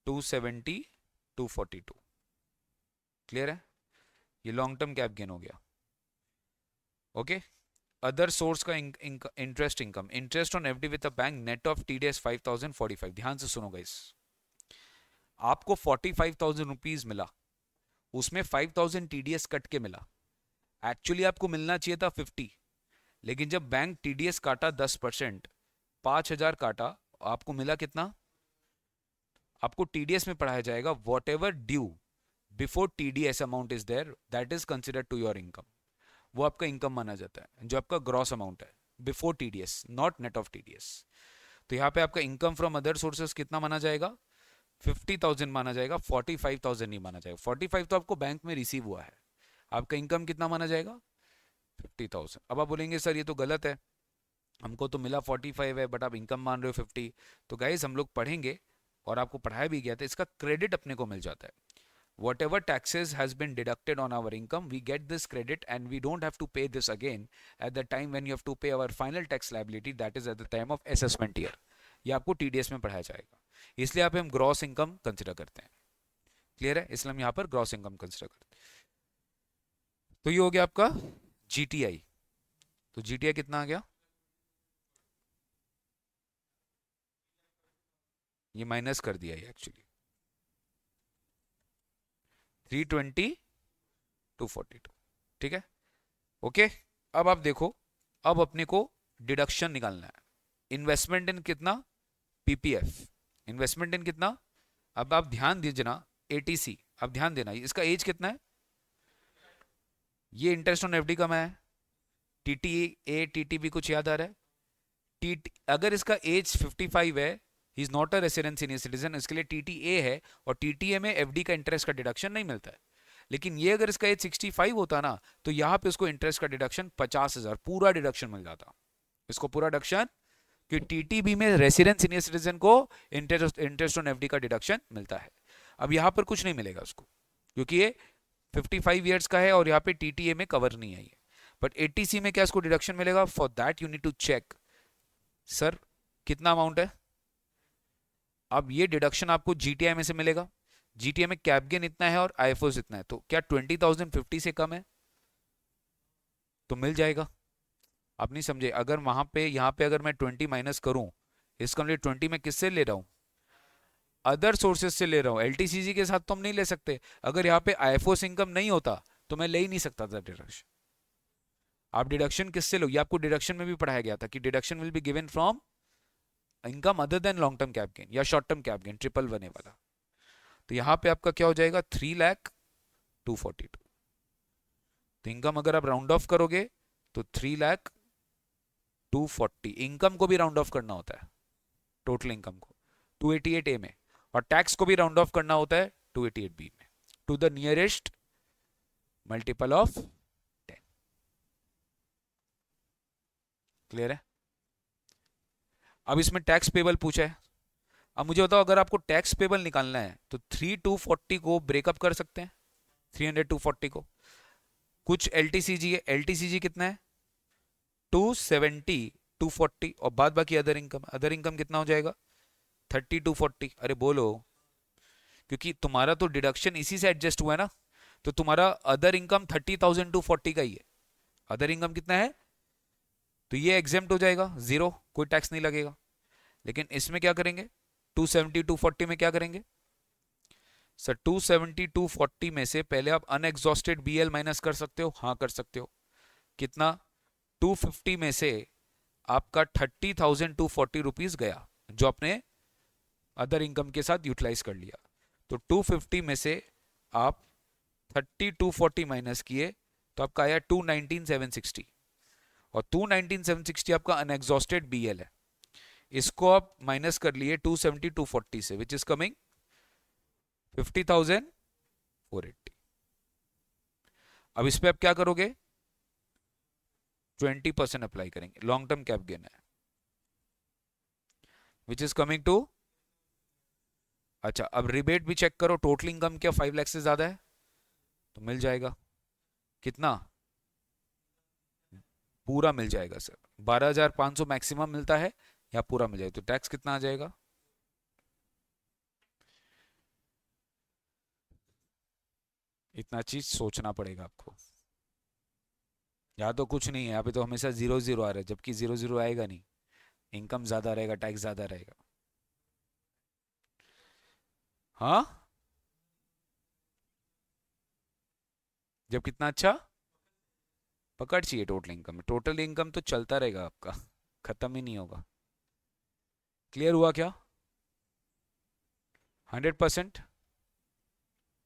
270 242। क्लियर है, ये लॉन्ग टर्म कैप गेन हो गया। ओके, अदर सोर्स का interest income, interest on FD with a bank net of TDS 5045। ध्यान से सुनो गाइस, आपको 45,000 रुपीज मिला, उसमें 5,000 टीडीएस कट के मिला, एक्चुअली आपको मिलना चाहिए था 50, लेकिन जब बैंक टीडीएस काटा 10%, 5,000 काटा, आपको मिला कितना, आपको टीडीएस में पढ़ाया जाएगा whatever due before TDS amount is there that is considered to your income, वो आपका इनकम माना जाता है, जो आपका ग्रॉस अमाउंट है before TDS, not net of TDS. तो यहाँ पे आपका इनकम फ्रॉम अदर सोर्सेस कितना माना जाएगा, 50,000 माना जाएगा, 45,000 नहीं माना जाएगा। 45 तो आपको बैंक में रिसीव हुआ है, आपका इनकम कितना माना जाएगा 50,000। अब आप बोलेंगे सर ये तो गलत है, हमको तो मिला 45 है बट आप इनकम मान रहे हो 50। तो गाइज हम लोग पढ़ेंगे और आपको पढ़ाया भी गया था, इसका क्रेडिट अपने को मिल जाता है। Whatever taxes has been deducted on our income, we get this credit and we don't have to pay this again at the time when you have to pay our final tax liability, that is at the time of assessment year। ये आपको TDS में पढ़ाया जाएगा, इसलिए आप हम gross income consider करते हैं। क्लियर है, इसलिए हम यहाँ पर ग्रॉस इनकम कंसिडर करते हैं। तो ये हो गया आपका जीटीआई। तो जीटीआई कितना आ गया, ये माइनस कर दिया ये एक्चुअली 320 242। ठीक है, ओके। अब आप देखो, अब अपने को डिडक्शन निकालना है, इन्वेस्टमेंट इन कितना, पीपीएफ, इन्वेस्टमेंट इन कितना। अब आप ध्यान दीजिए ना, एटीसी, अब ध्यान देना, इसका एज कितना है, ये इंटरेस्ट ऑन एफडी का मैं है, टीटीए टीटीबी कुछ याद आ रहा है, टी अगर इसका एज 55 है, he is not a resident senior citizen, इसके लिए टीटीए है, और टीटीए में एफडी का इंटरेस्ट का डिडक्शन नहीं मिलता है। लेकिन ये अगर इसका एज 65 होता ना, तो यहाँ पे उसको इंटरेस्ट का डिडक्शन 50,000 पूरा डिडक्शन मिल जाता, इसको पूरा डिडक्शन, कि टीटीबी में रेसिडेंट सीनियर सिटीजन को इंटरेस्ट ऑन एफडी का डिडक्शन मिलता है। अब यहाँ पर कुछ नहीं मिलेगा उसको, क्योंकि ये 55 ईयर्स का है और यहाँ पे टीटीए में कवर नहीं है ये, बट एटीसी में क्या इसको डिडक्शन मिलेगा, for that you need to check sir कितना अमाउंट है। अब ये डिडक्शन आपको जीटीआई में से मिलेगा, जीटीआई में कैप गेन इतना है और आईएफओस इतना है, तो क्या 20,050 से कम है, तो मिल जाएगा। आप नहीं समझे, अगर वहां पे यहाँ पे अगर मैं 20 माइनस करूं, इसका मतलब 20 में किससे ले रहा हूं, अदर सोर्सेज से ले रहा हूं, एलटीसीजी के साथ तो हम नहीं ले सकते। अगर यहाँ पे आईएफओस इनकम नहीं होता तो मैं ले ही नहीं सकता था डिडक्शन। आप डिडक्शन किससे लो, ये आपको डिडक्शन में भी पढ़ाया गया था कि deduction will be given from income other than long term cap gain या short term cap gain, triple बने वाला। तो यहाँ पे आपका क्या हो जाएगा 3,02,42। तो इनकम अगर आप राउंड ऑफ करोगे तो 3,02,40, इनकम को भी राउंड ऑफ करना होता है, टोटल इनकम को 288 ए में, और टैक्स को भी राउंड ऑफ करना होता है 288 बी में, to the nearest multiple of 10। Clear है, अब इसमें टैक्स पेबल पूछा है। अब मुझे बताओ, अगर आपको टैक्स पेबल निकालना है तो 3,240 को ब्रेकअप कर सकते हैं, 300 240 को, कुछ एलटीसीजी है, एलटीसीजी कितना है 270 240, और बाद बाकी अदर इनकम, अदर इनकम कितना हो जाएगा 30 240। अरे बोलो, क्योंकि तुम्हारा तो डिडक्शन इसी से एडजस्ट हुआ है ना, तो तुम्हारा अदर इनकम 30,000 240 का ही है, अदर इनकम कितना है, तो ये एग्जेम्प्ट हो जाएगा, जीरो, कोई टैक्स नहीं लगेगा। लेकिन इसमें क्या करेंगे, 270 240 में क्या करेंगे सर, 270 240 में से पहले आप अनएग्जॉस्टेड बीएल माइनस कर सकते हो, हाँ कर सकते हो, कितना 250 में से आपका 30,240 रुपीज गया, जो आपने अदर इनकम के साथ यूटिलाइज कर लिया, तो 250 में से आप 30,240 माइनस किए तो आपका आया 219,760, और 219,760 आपका अनएग्जॉस्टेड बीएल है, इसको आप माइनस कर लिए 270 240 से, विच इज कमिंग 50,480। अब इस पे आप क्या करोगे, 20% अप्लाई करेंगे, लॉन्ग टर्म कैप गेन है, विच इज कमिंग टू। अच्छा, अब रिबेट भी चेक करो, टोटल इनकम क्या 5 लाख से ज्यादा है तो मिल जाएगा कितना, पूरा मिल जाएगा सर, 12,500 मैक्सिमम मिलता है या पूरा मिल जाएगा, तो टैक्स कितना आ जाएगा, इतना चीज सोचना पड़ेगा आपको। या तो कुछ नहीं है, यहाँ पे तो हमेशा 0 0 आ रहा है, जबकि 0 0 आएगा नहीं, इनकम ज्यादा रहेगा, टैक्स ज्यादा रहेगा। हाँ, जब कितना अच्छा पकड़ चाहिए टोटल इनकम में, टोटल इनकम तो चलता रहेगा आपका, खत्म ही नहीं होगा। क्लियर हुआ क्या? 100%।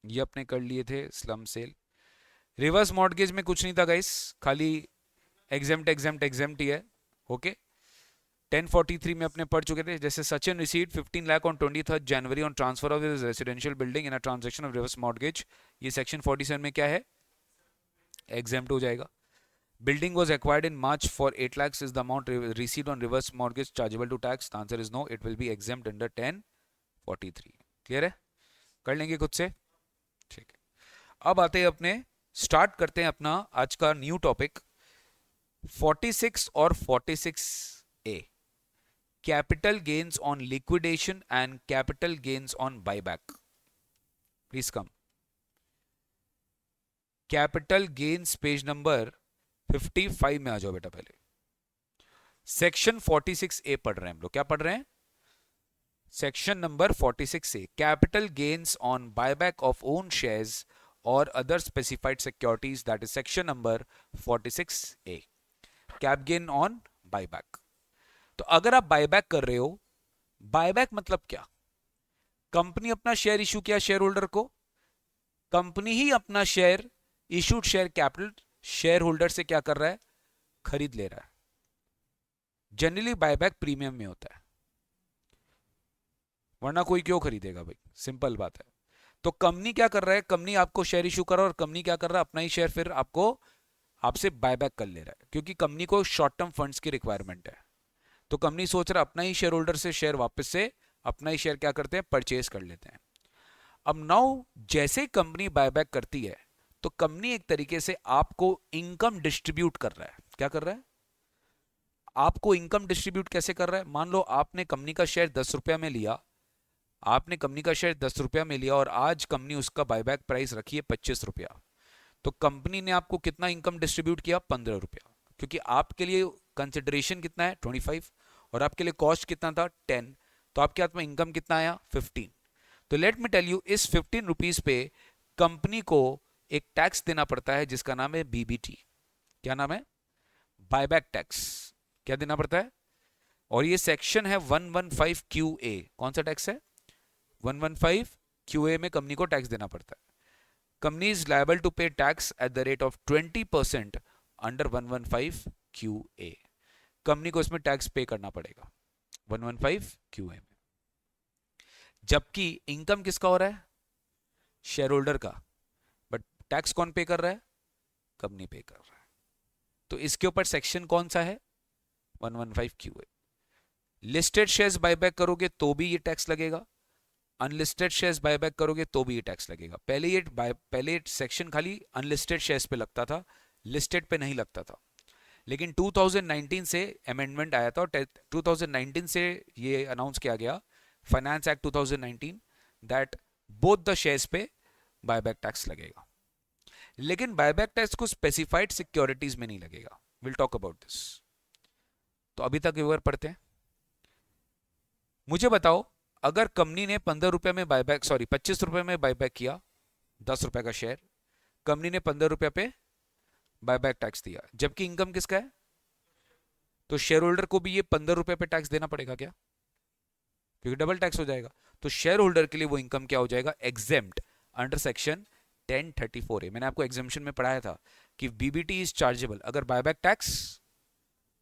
ये अपने कर लिए थे स्लम सेल। रिवर्स मॉर्टगेज में कुछ नहीं था गाइस, खाली एग्जेम्प्ट एग्जेम्प्ट एग्जेम्प्ट ही है। ओके, 1043 में अपने पढ़ चुके थे, जैसे Sachin received 15 lakh on 23 January on transfer of his residential building in a transaction of reverse mortgage, ये सेक्शन 47 में क्या है, एग्जेम्प्ट हो जाएगा। Building was acquired in March for 8 lakhs is the amount received on reverse mortgage chargeable to tax? The answer is no, it will be exempt under 1043। Clear है, कर लेंगे खुद से, ठीक है। अब आते हैं अपने, स्टार्ट करते हैं अपना आज का न्यू टॉपिक 46 और 46A, capital gains on liquidation and capital gains on buyback. Please come, capital gains page number 55 में आ जाओ बेटा। पहले सेक्शन 46A पढ़ रहे हैं हम लोग, क्या पढ़ रहे हैं, section number 46A, capital gains on buyback of own shares और other specified securities, that is section number 46A, cap gain on buyback. तो अगर आप बायबैक कर रहे हो, बायबैक मतलब क्या, कंपनी अपना शेयर इशू किया शेयर होल्डर को, कंपनी ही अपना share, issued share capital share holder से क्या कर रहा है, खरीद ले रहा है। जनरली बायबैक प्रीमियम में होता है, वरना कोई क्यों खरीदेगा भाई, सिंपल बात है। तो कंपनी क्या कर रहा है, कंपनी आपको शेयर इशू कर रहा है और कंपनी क्या कर रहा है, अपना ही शेयर फिर आपको आपसे बायबैक कर ले रहा है, क्योंकि कंपनी को शॉर्ट टर्म फंड्स की रिक्वायरमेंट है। तो कंपनी सोच रहा है अपना ही शेयर होल्डर से शेयर वापस से अपना ही शेयर क्या करते हैं, परचेज कर लेते हैं। अब नाउ जैसे कंपनी बायबैक करती है तो कंपनी एक तरीके से आपको इनकम डिस्ट्रीब्यूट कर रहा है। क्या कर रहा है, आपको इनकम डिस्ट्रीब्यूट कैसे कर रहा है, मान लो आपने कंपनी का शेयर 10 रुपया में लिया, आपने कंपनी का शेयर 10 रुपया में लिया और आज कंपनी उसका बायबैक प्राइस रखी है 25 रुपया, तो कंपनी ने आपको कितना इनकम डिस्ट्रीब्यूट किया, 15 रुपया, क्योंकि आपके लिए कंसिडरेशन कितना है 25 और आपके लिए कॉस्ट कितना था 10, तो आपके हाथ में इनकम कितना आया 15। तो लेट मी टेल यू, इस 15 रुपीज पे कंपनी को एक टैक्स देना पड़ता है जिसका नाम है बीबीटी। क्या नाम है, बायबैक टैक्स। क्या देना पड़ता है, और ये सेक्शन है 115 QA। कौन सा टैक्स है, 115 QA में कंपनी को टैक्स देना पड़ता है। कंपनी इज लायबल टू पे tax at the rate of 20% under 115 QA। Company को इसमें टैक्स पे करना पड़ेगा 115 QA में, जबकि इनकम किसका हो रहा है, शेयर होल्डर का, बट टैक्स कौन पे कर रहा है, कंपनी पे कर रहा है। तो इसके ऊपर सेक्शन कौन सा है, 115 QA। लिस्टेड शेयर्स बायबैक करोगे तो भी ये टैक्स लगेगा, अनलिस्टेड शेयर्स बायबैक करोगे तो भी ये टैक्स लगेगा। पहले सेक्शन खाली अनलिस्टेड शेयर्स पे लगता था, लिस्टेड पे नहीं लगता था, लेकिन 2019 से अमेंडमेंट आया था और 2019 से ये अनाउंस किया गया, finance act 2019, that both the shares पे बायबैक टैक्स लगेगा। लेकिन बायबैक टैक्स को स्पेसिफाइड सिक्योरिटीज में नहीं लगेगा, विल टॉक अबाउट दिस। तो अभी तक व्यूअर पढ़ते हैं, मुझे बताओ, अगर कंपनी ने 15 रुपए में बायबैक, सॉरी 25 रुपए में बायबैक किया 10 रुपए का शेयर, कंपनी ने 15 रुपए पे बायबैक टैक्स दिया, जबकि इनकम किसका है, तो शेयर होल्डर को भी ये 15 रुपए पे टैक्स देना पड़ेगा क्या, क्योंकि डबल टैक्स हो जाएगा। तो शेयर होल्डर के लिए वो इनकम क्या हो जाएगा, एग्जेम्प्ट अंडर सेक्शन 1034A। मैंने आपको एग्जेम्पशन में पढ़ाया था कि बीबीटी इज चार्जेबल, अगर बायबैक टैक्स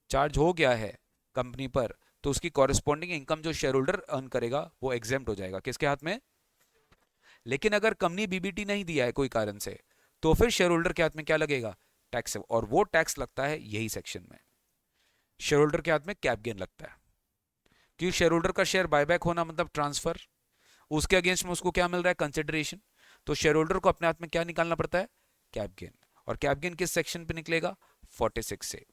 चार्ज हो गया है कंपनी पर तो उसकी कॉरेस्पॉन्डिंग इनकम जो शेयर होल्डर अर्न करेगा वो एग्जेम्प्ट हो जाएगा, किसके हाथ में। लेकिन अगर कंपनी बीबीटी नहीं दिया है कोई कारण से, तो फिर शेयर होल्डर के हाथ में क्या लगेगा, टैक्स है, और वो टैक्स लगता है यही सेक्शन में। शेयर होल्डर के हाथ में कैप गेन लगता है, क्योंकि शेयर होल्डर का शेयर बायबैक होना मतलब ट्रांसफर, उसके अगेंस्ट में उसको क्या मिल रहा है, कंसिडरेशन। तो शेयर होल्डर को अपने हाथ में क्या निकालना पड़ता है, कैप गेन। और कैप गेन किस सेक्शन पे निकलेगा, 46 से।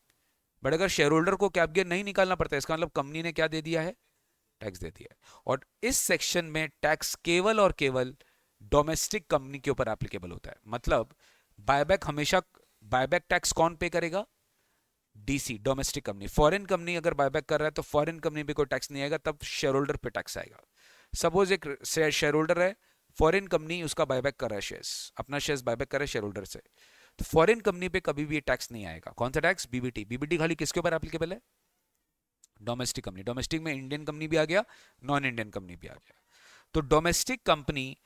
बट अगर शेयर होल्डर को कैप गेन नहीं निकालना पड़ता है, इसका मतलब कंपनी ने क्या दे दिया है, टैक्स दे दिया है। और इस सेक्शन में टैक्स केवल और केवल डोमेस्टिक कंपनी के ऊपर एप्लीकेबल होता है। मतलब बायबैक हमेशा, बायबैक टैक्स कौन पे करेगा, DC, domestic company. Foreign company अगर बायबैक कर रहा है तो फॉरेन कंपनी पे कोई टैक्स नहीं आएगा, तब शेयर होल्डर पे टैक्स आएगा। सपोज एक शेयर होल्डर है, फॉरेन कंपनी उसका बायबैक कर रहा है शेयर्स, अपना शेयर्स बायबैक कर रहा है शेयर होल्डर से, तो फॉरेन कंपनी पे कभी भी टैक्स नहीं आएगा। कौन सा टैक्स, बीबीटी। बीबीटी खाली किसके ऊपर एप्लीकेबल है, डोमेस्टिक कंपनी। डोमेस्टिक में इंडियन कंपनी भी आ गया, नॉन इंडियन कंपनी भी आ गया। तो domestic company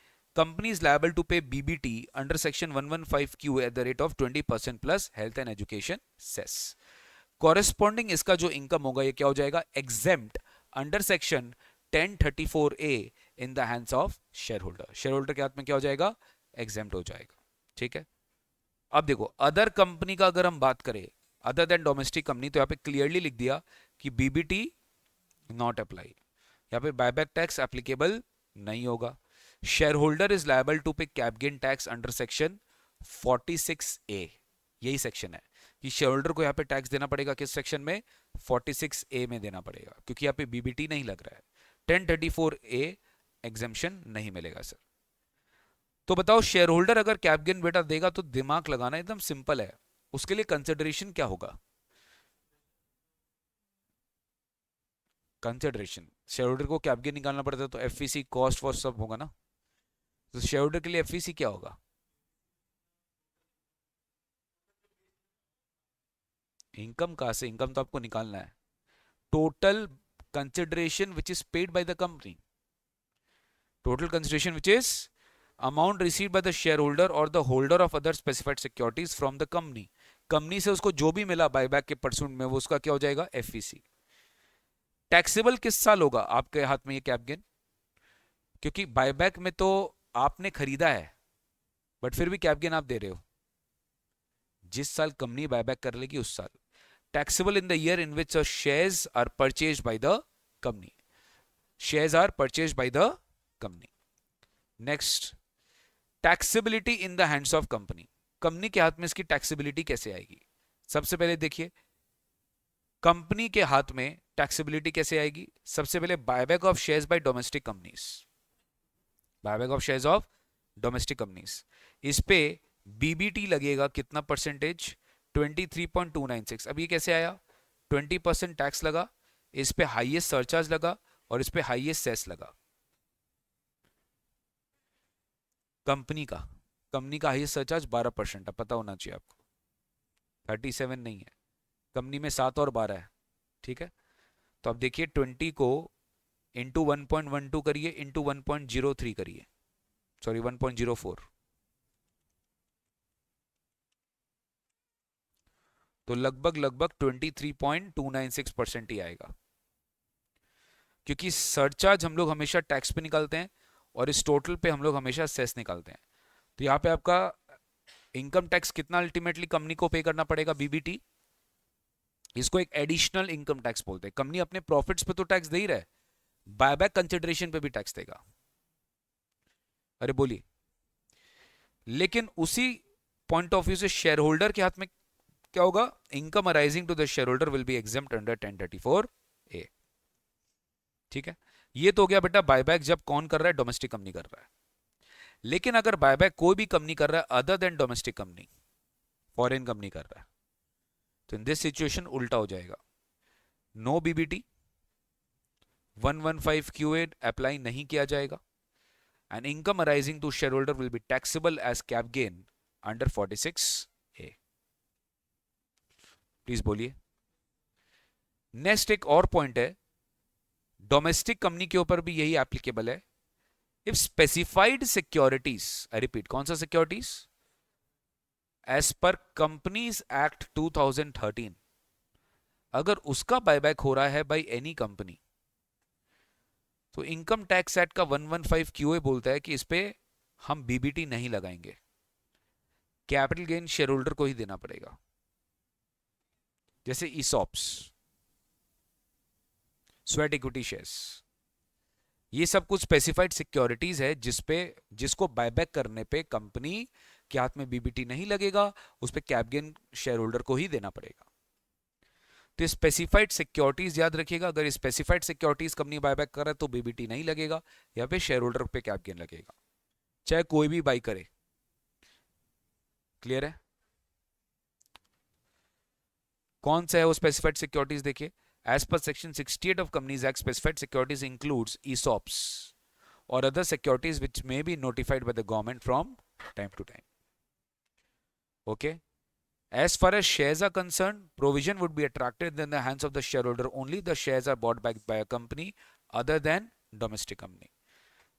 is liable to pay BBT under section 115Q at the rate of 20% plus health and education cess. Corresponding इसका जो इनकम होगा ये क्या हो जाएगा, exempt under section 1034A in the hands of shareholder. Share holder के हाथ में क्या हो जाएगा, एग्जेम्प्ट हो जाएगा। ठीक है। अब देखो अदर कंपनी का अगर हम बात करें, अदर देन डोमेस्टिक कंपनी, तो यहाँ पे क्लियरली लिख दिया कि बीबीटी नॉट अप्लाई, यहाँ पे बायबैक टैक्स एप्लीकेबल नहीं होगा। Shareholder is liable to pay cap gain tax under section 46A, यही सेक्शन है कि शेयर होल्डर को यहाँ पे टैक्स देना पड़ेगा, किस सेक्शन में, 46A में देना पड़ेगा, क्योंकि यहाँ पे बीबीटी नहीं लग रहा है। 1034A एग्जेम्पशन नहीं मिलेगा सर। तो बताओ शेयर होल्डर अगर कैप गेन बेटा देगा तो दिमाग लगाना एकदम सिंपल है, उसके लिए कंसिडरेशन क्या होगा, कंसिडरेशन शेयर होल्डर को कैप गेन निकालना पड़ता है तो एफईसी कॉस्ट वॉस्ट सब होगा ना, तो शेयर होल्डर के लिए एफईसी क्या होगा, इनकम कहां से, इनकम तो आपको निकालना है, total consideration which is paid by the company, total consideration which is amount received by the share holder और the holder of other specified securities from the company. Company से उसको जो भी मिला बायबैक के परसेंट में वो उसका क्या हो जाएगा, एफईसी। टैक्सेबल किस साल होगा आपके हाथ में ये कैप गेन, क्योंकि बायबैक में तो आपने खरीदा है बट फिर भी कैप गेन आप दे रहे हो, जिस साल कंपनी बायबैक कर लेगी उस साल। Taxable in the year in which shares are purchased by the company, shares are purchased by the company. Next, taxability in the hands of company, company के हाथ में इसकी टैक्सेबिलिटी कैसे आएगी। सबसे पहले देखिए कंपनी के हाथ में टैक्सेबिलिटी कैसे आएगी, सबसे पहले buyback of shares bye domestic companies, buyback of shares of domestic companies, इस पे बीबीटी लगेगा कितना परसेंटेज, 23.296। अब ये कैसे आया, 20% टैक्स लगा, इस पे हाईएस्ट सरचार्ज लगा और इस पे हाईएस्ट सेस लगा। कंपनी का हाईएस्ट सरचार्ज 12%, अब पता होना चाहिए आपको, 37 नहीं है, कंपनी में 7 और 12 है। ठीक है, तो अब देखिए 20 को इंटू 1.12 करिए, इंटू 1.03 करिए, सॉरी 1.04, तो लगभग लगभग 23.296% ही आएगा, क्योंकि सरचार्ज हम लोग हमेशा टैक्स पे निकालते हैं और इस टोटल पे हम लोग हमेशा सेस निकालते हैं। तो यहाँ पे आपका इनकम टैक्स कितना अल्टीमेटली कंपनी को पे करना पड़ेगा, बीबीटी, इसको एक एडिशनल इनकम टैक्स बोलते हैं। कंपनी अपने प्रॉफिट्स पे तो टैक्स दे ही रहा है, बायबैक कंसिडरेशन पे भी टैक्स देगा, अरे बोलिए। लेकिन उसी पॉइंट ऑफ व्यू से शेयर होल्डर के हाथ में क्या होगा, income arising to the share holder will be exempt under 1034A। ठीक है, ये तो हो गया बेटा बायबैक जब कौन कर रहा है, डोमेस्टिक कंपनी कर रहा है। लेकिन अगर बायबैक कोई भी कंपनी कर रहा है other than domestic company, foreign company कर रहा है, तो इन दिस सिचुएशन उल्टा हो जाएगा, नो बीबीटी, 115QA अप्लाई नहीं किया जाएगा, and income arising to share holder will be taxable as cap gain under 46A। Please बोलिए। नेक्स्ट एक और पॉइंट है, डोमेस्टिक कंपनी के ऊपर भी यही एप्लीकेबल है। If specified securities, I repeat, कौन सा securities, as per companies act 2013, अगर उसका बायबैक हो रहा है बाय एनी कंपनी, तो इनकम टैक्स एक्ट का 115QA बोलता है कि इस पे हम बीबीटी नहीं लगाएंगे, कैपिटल गेन शेयर होल्डर को ही देना पड़ेगा। जैसे ईसॉप्स, स्वेट इक्विटी शेयर्स, ये सब कुछ स्पेसिफाइड सिक्योरिटीज है जिसको बायबैक करने पे कंपनी के हाथ में बीबीटी नहीं लगेगा, उस पे कैप गेन शेयर होल्डर को ही देना पड़ेगा। तो स्पेसिफाइड सिक्योरिटीज याद रखिएगा, अगर स्पेसिफाइड सिक्योरिटीज कंपनी बायबैक कर रहा है तो बीबीटी नहीं लगेगा, यहाँ पे शेयर होल्डर पे कैप गेन लगेगा, चाहे कोई भी बाई करे। क्लियर है? कौन सा है वो स्पेसिफाइड सिक्योरिटीज? देखिए, as per section 68 of companies act, specified securities includes ESOPs or other securities which may be notified by the government from time to time. Okay? As far as shares are concerned, provision would be attracted in the hands of the shareholder only the shares are bought back by a company other than domestic company.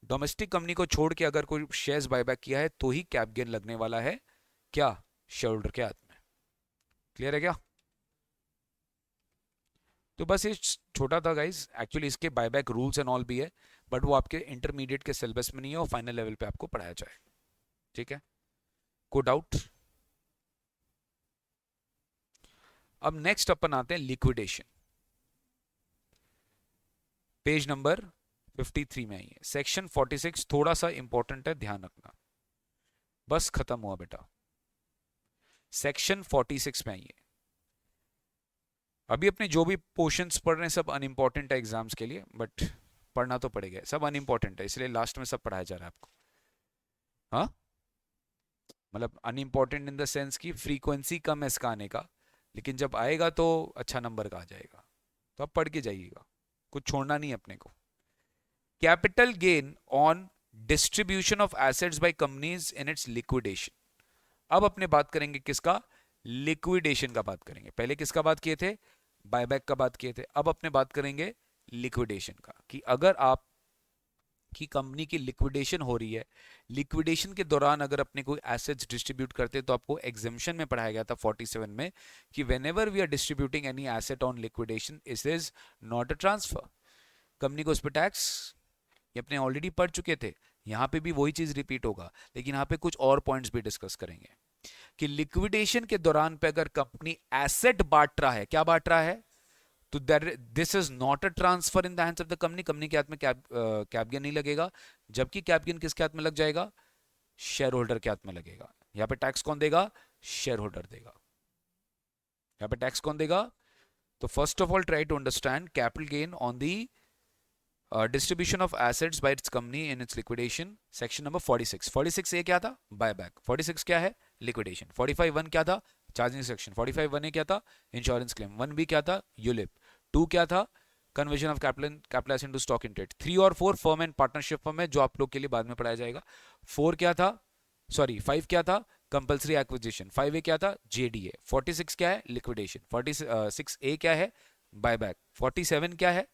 Domestic company को छोड़ के अगर कोई shares buyback किया है तो ही cap gain लगने वाला है, क्या? शेयर होल्डर के हाथ में। क्लियर है क्या? तो बस ये छोटा था गाइस, एक्चुअली इसके बायबैक रूल्स एंड ऑल भी है, बट वो आपके इंटरमीडिएट के सिलेबस में नहीं है, और फाइनल लेवल पे आपको पढ़ाया जाए। ठीक है, कोई डाउट? अब नेक्स्ट अपन आते हैं लिक्विडेशन, पेज नंबर 53 में आइए, सेक्शन 46 थोड़ा सा इंपॉर्टेंट है, ध्यान रखना। बस खत्म हुआ बेटा, सेक्शन 46 में आइए। अभी अपने जो भी पोर्शंस पढ़ रहे हैं सब अनइम्पॉर्टेंट है एग्जाम्स के लिए, बट पढ़ना तो पड़ेगा, सब अनइम्पॉर्टेंट है, इसलिए लास्ट में सब पढ़ाया जा रहा है आपको। हाँ, मतलब अनइम्पॉर्टेंट इन द सेंस की फ्रीक्वेंसी कम है इसका आने का, लेकिन जब आएगा तो अच्छा नंबर का आ जाएगा, तो आप पढ़ के जाइएगा, कुछ छोड़ना नहीं अपने को। Capital gain on distribution of assets by companies in its liquidation. अब अपने बात करेंगे किसका? लिक्विडेशन का बात करेंगे। पहले किसका बात किए थे? बायबैक का बात किए थे। अब अपने बात करेंगे लिक्विडेशन का, कि अगर आप की कंपनी की लिक्विडेशन हो रही है, लिक्विडेशन के दौरान अगर अपने कोई एसेट्स डिस्ट्रीब्यूट करते हैं, तो आपको एग्जेम्पशन में पढ़ाया गया था 47 में कि whenever we are distributing any asset on liquidation it is not a transfer. Company को उस पर टैक्स, ये अपने ऑलरेडी पढ़ चुके थे, यहाँ पे भी वही चीज रिपीट होगा, लेकिन यहाँ पे कुछ और पॉइंट्स भी डिस्कस करेंगे कि लिक्विडेशन के दौरान पे अगर कंपनी एसेट बांट रहा है, क्या बांट रहा है, तो this is not a transfer in the hands of the company, company के हाथ में कैप गेन नहीं लगेगा, जबकि कैप गेन किसके हाथ में लग जाएगा? शेयर होल्डर के हाथ में लगेगा। यहाँ पे टैक्स कौन देगा? शेयर होल्डर देगा। यहाँ पे टैक्स कौन देगा? तो first of all try to understand capital gain on the distribution of assets by its company in its liquidation, section number 46। 46 A क्या था? बायबैक। 46 क्या है? लिक्विडेशन। 45(1) क्या था? Charging section. 45(1) ए क्या था? Insurance claim. 1(b) क्या था? यूलिप। 2 क्या था? Conversion of capital asset into stock in trade. 3 और 4 फर्म एंड पार्टनरशिप फर्म है, जो आप लोग के लिए बाद में पढ़ाया जाएगा। 4 क्या था? सॉरी 5 क्या था? Compulsory acquisition. 5(a) क्या था? JDA। 46 क्या है? लिक्विडेशन। 46(a) क्या है? बायबैक। 47 क्या है?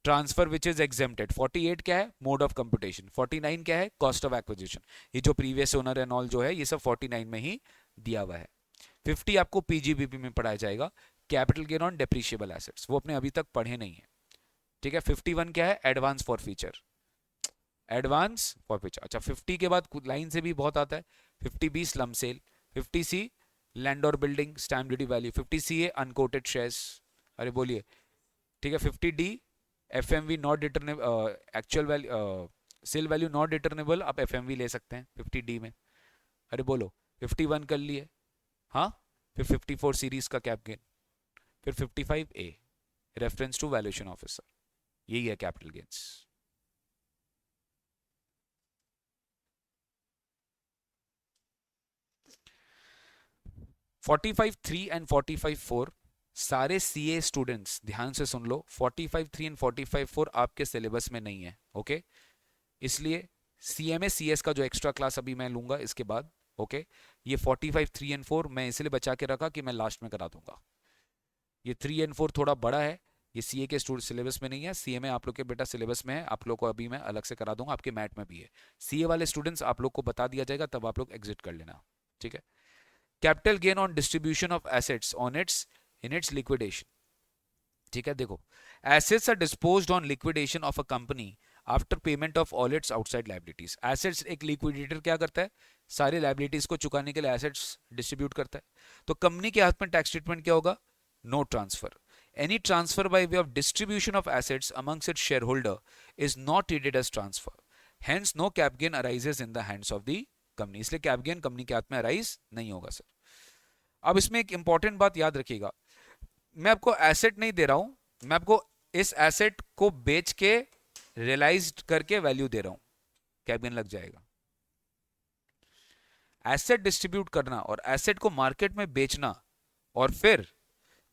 Transfer which is exempted. 48 क्या है? Mode of computation. 49 क्या है? Cost of acquisition. ये जो प्रीवियस ओनर एंड ऑल जो है, ये सब 49 में ही दिया हुआ है। 50 आपको PGBP में पढ़ाया जाएगा, capital gain on depreciable assets, वो अपने अभी तक पढ़े नहीं है। ठीक है। 51 क्या है? Advance for feature. Advance for feature. अच्छा, 50 के बाद लाइन से भी बहुत आता है। 50B slump sale. 50C land और building stamp duty value. 50CA unquoted shares. अरे बोलिए। ठीक है। 50D FMV not determinable, actual value, sale value not determinable, आप FMV ले सकते हैं 50D में। अरे बोलो। 51 कर लिए, हाँ। फिर 54 सीरीज का कैप गेन, फिर 55A reference to valuation officer, यही है कैपिटल गेन्स। (45(3) एंड 45(4) सारे CA स्टूडेंट्स ध्यान से सुन लो, 45(3) एंड 45(4) आपके सिलेबस में नहीं है, ओके। इसलिए CMA CS का जो एक्स्ट्रा क्लास अभी मैं लूंगा इसके बाद, ओके, ये 45(3) एंड 4 मैं इसलिए बचा के रखा कि मैं लास्ट में करा दूंगा। ये 3 एंड 4 थोड़ा बड़ा है, ये CA के स्टूडेंट सिलेबस में नहीं है, CMA आप लोग के बेटा सिलेबस में है, आप लोग को अभी मैं अलग से करा दूंगा, आपके मैट में भी है। CA वाले स्टूडेंट्स आप लोग को बता दिया जाएगा, तब आप लोग एग्जिट कर लेना, ठीक है। Capital gain on distribution of assets on its in its liquidation, ठीक है। देखो, assets are disposed on liquidation of a company after payment of all its outside liabilities. Assets, एक लिक्विडेटर क्या करता है? सारे लायबिलिटीज को चुकाने के लिए एसेट्स डिस्ट्रीब्यूट करता है। तो कंपनी के हाथ में टैक्स ट्रीटमेंट क्या होगा? no transfer. Any transfer by way of distribution of assets amongst its shareholder is not treated as transfer. Hence no cap gain arises in the hands of the company. इसलिए cap gain company के हाथ में arise नहीं होगा sir. अब इसमें एक important बात याद रखिएगा, मैं आपको एसेट नहीं दे रहा हूं, मैं आपको इस एसेट को बेच के रियलाइज करके वैल्यू दे रहा हूं, कैप गेन लग जाएगा. एसेट डिस्ट्रीब्यूट करना और एसेट को मार्केट में बेचना और फिर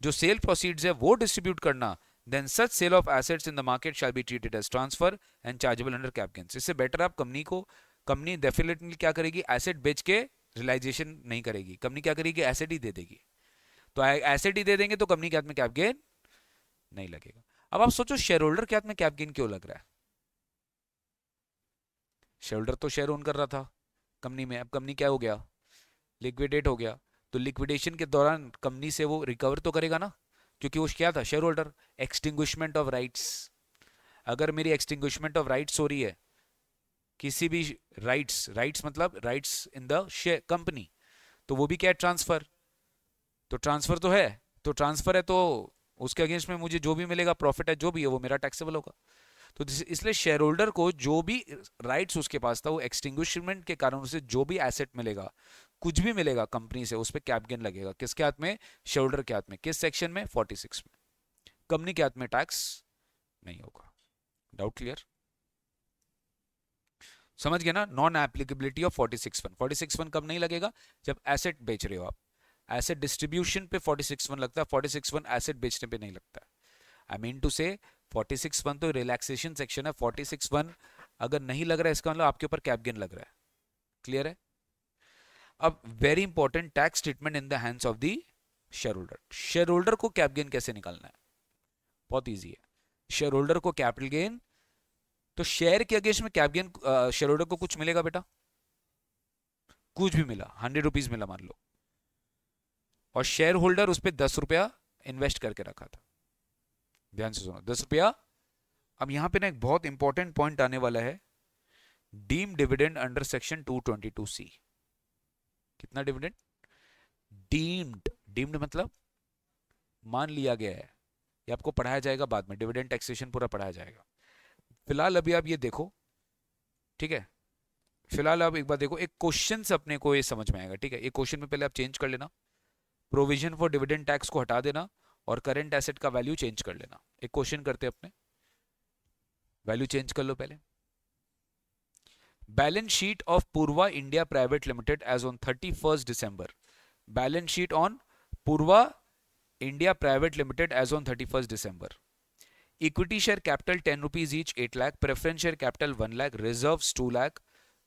जो सेल प्रोसीड्स है वो डिस्ट्रीब्यूट करना, then such sale of assets in the market shall be treated as transfer and chargeable under cap gains. इससे बेटर आप कंपनी डेफिनेटली क्या करेगी, एसेट बेच के रियलाइजेशन नहीं करेगी. कंपनी क्या करेगी, एसेट ही दे देगी. तो एसेट ही दे देंगे तो कंपनी के हाथ में कैप गेन नहीं लगेगा. अब आप सोचो शेयर होल्डर के हाथ में कैप गेन क्यों लग रहा है. शेयर होल्डर तो शेयर ओन कर रहा था कंपनी में, अब कंपनी क्या हो गया, लिक्विडेट हो गया. तो लिक्विडेशन के दौरान कंपनी से वो रिकवर तो करेगा ना, क्योंकि वो क्या था, share holder. Extinguishment of rights, अगर मेरी एक्सटिंग्विशमेंट ऑफ राइट्स हो रही है किसी भी राइट्स मतलब rights in the share company, तो वो भी क्या है, ट्रांसफर. तो ट्रांसफर तो है, तो ट्रांसफर है तो उसके अगेंस्ट में मुझे जो भी मिलेगा, प्रॉफिट है जो भी है, वो मेरा टैक्सेबल होगा. तो इसलिए शेयर होल्डर को जो भी राइट्स उसके पास था, वो एक्सटिंग्विशमेंट के कारण उसे जो भी एसेट मिलेगा, कुछ भी मिलेगा कंपनी से, उस पर कैप गेन लगेगा. किसके हाथ में, शेयर होल्डर के हाथ में. किस सेक्शन में, 46 में. कंपनी के हाथ में टैक्स नहीं होगा. डाउट क्लियर, समझ गए ना. Non applicability of 46(1). 46(1) कब नहीं लगेगा, जब एसेट बेच रहे हो आप. एसेट डिस्ट्रीब्यूशन पे 46(1) लगता है, 46(1) एसेट बेचने पे नहीं लगता. आई मीन टू से 46(1) तो रिलैक्सेशन सेक्शन है. 46(1) अगर नहीं लग रहा है इसका मतलब आपके ऊपर कैप गेन लग रहा है. क्लियर है. अब very important, tax treatment in the hands of the share holder. Share holder को कैप गेन कैसे निकालना है, बहुत इजी है. शेयर होल्डर को कैपिटल गेन, तो शेयर के अगेंस्ट में कैप गेन, शेयर होल्डर को कुछ मिलेगा बेटा, कुछ भी मिला, 100 रुपीज मिला मान लो, और शेयर होल्डर उस पर 10 रुपया इन्वेस्ट करके रखा था. ध्यान से सुनो, 10 रुपया. अब यहां पे ना एक बहुत इंपॉर्टेंट पॉइंट आने वाला है, deem dividend under section 222C. कितना डिविडेंड, डीम्ड मतलब मान लिया गया है. ये आपको पढ़ाया जाएगा बाद में, डिविडेंड टैक्सेशन पूरा पढ़ाया जाएगा. फिलहाल अभी आप ये देखो, ठीक है. फिलहाल आप एक बार देखो, एक क्वेश्चन से अपने को ये समझ में आएगा, ठीक है. एक क्वेश्चन में पहले आप चेंज कर लेना, प्रोविजन फॉर डिविडेंड टैक्स को हटा देना और करंट एसेट का वैल्यू चेंज कर लेना. एक क्वेश्चन करते हैं अपने, वैल्यू चेंज कर लो पहले. Balance sheet of Purva India private limited as on 31st December. Balance sheet on Purva India private limited as on 31st December. Equity share capital 10 rupees each, 8 lakh. Preference share capital 1 lakh. Reserves 2 lakh.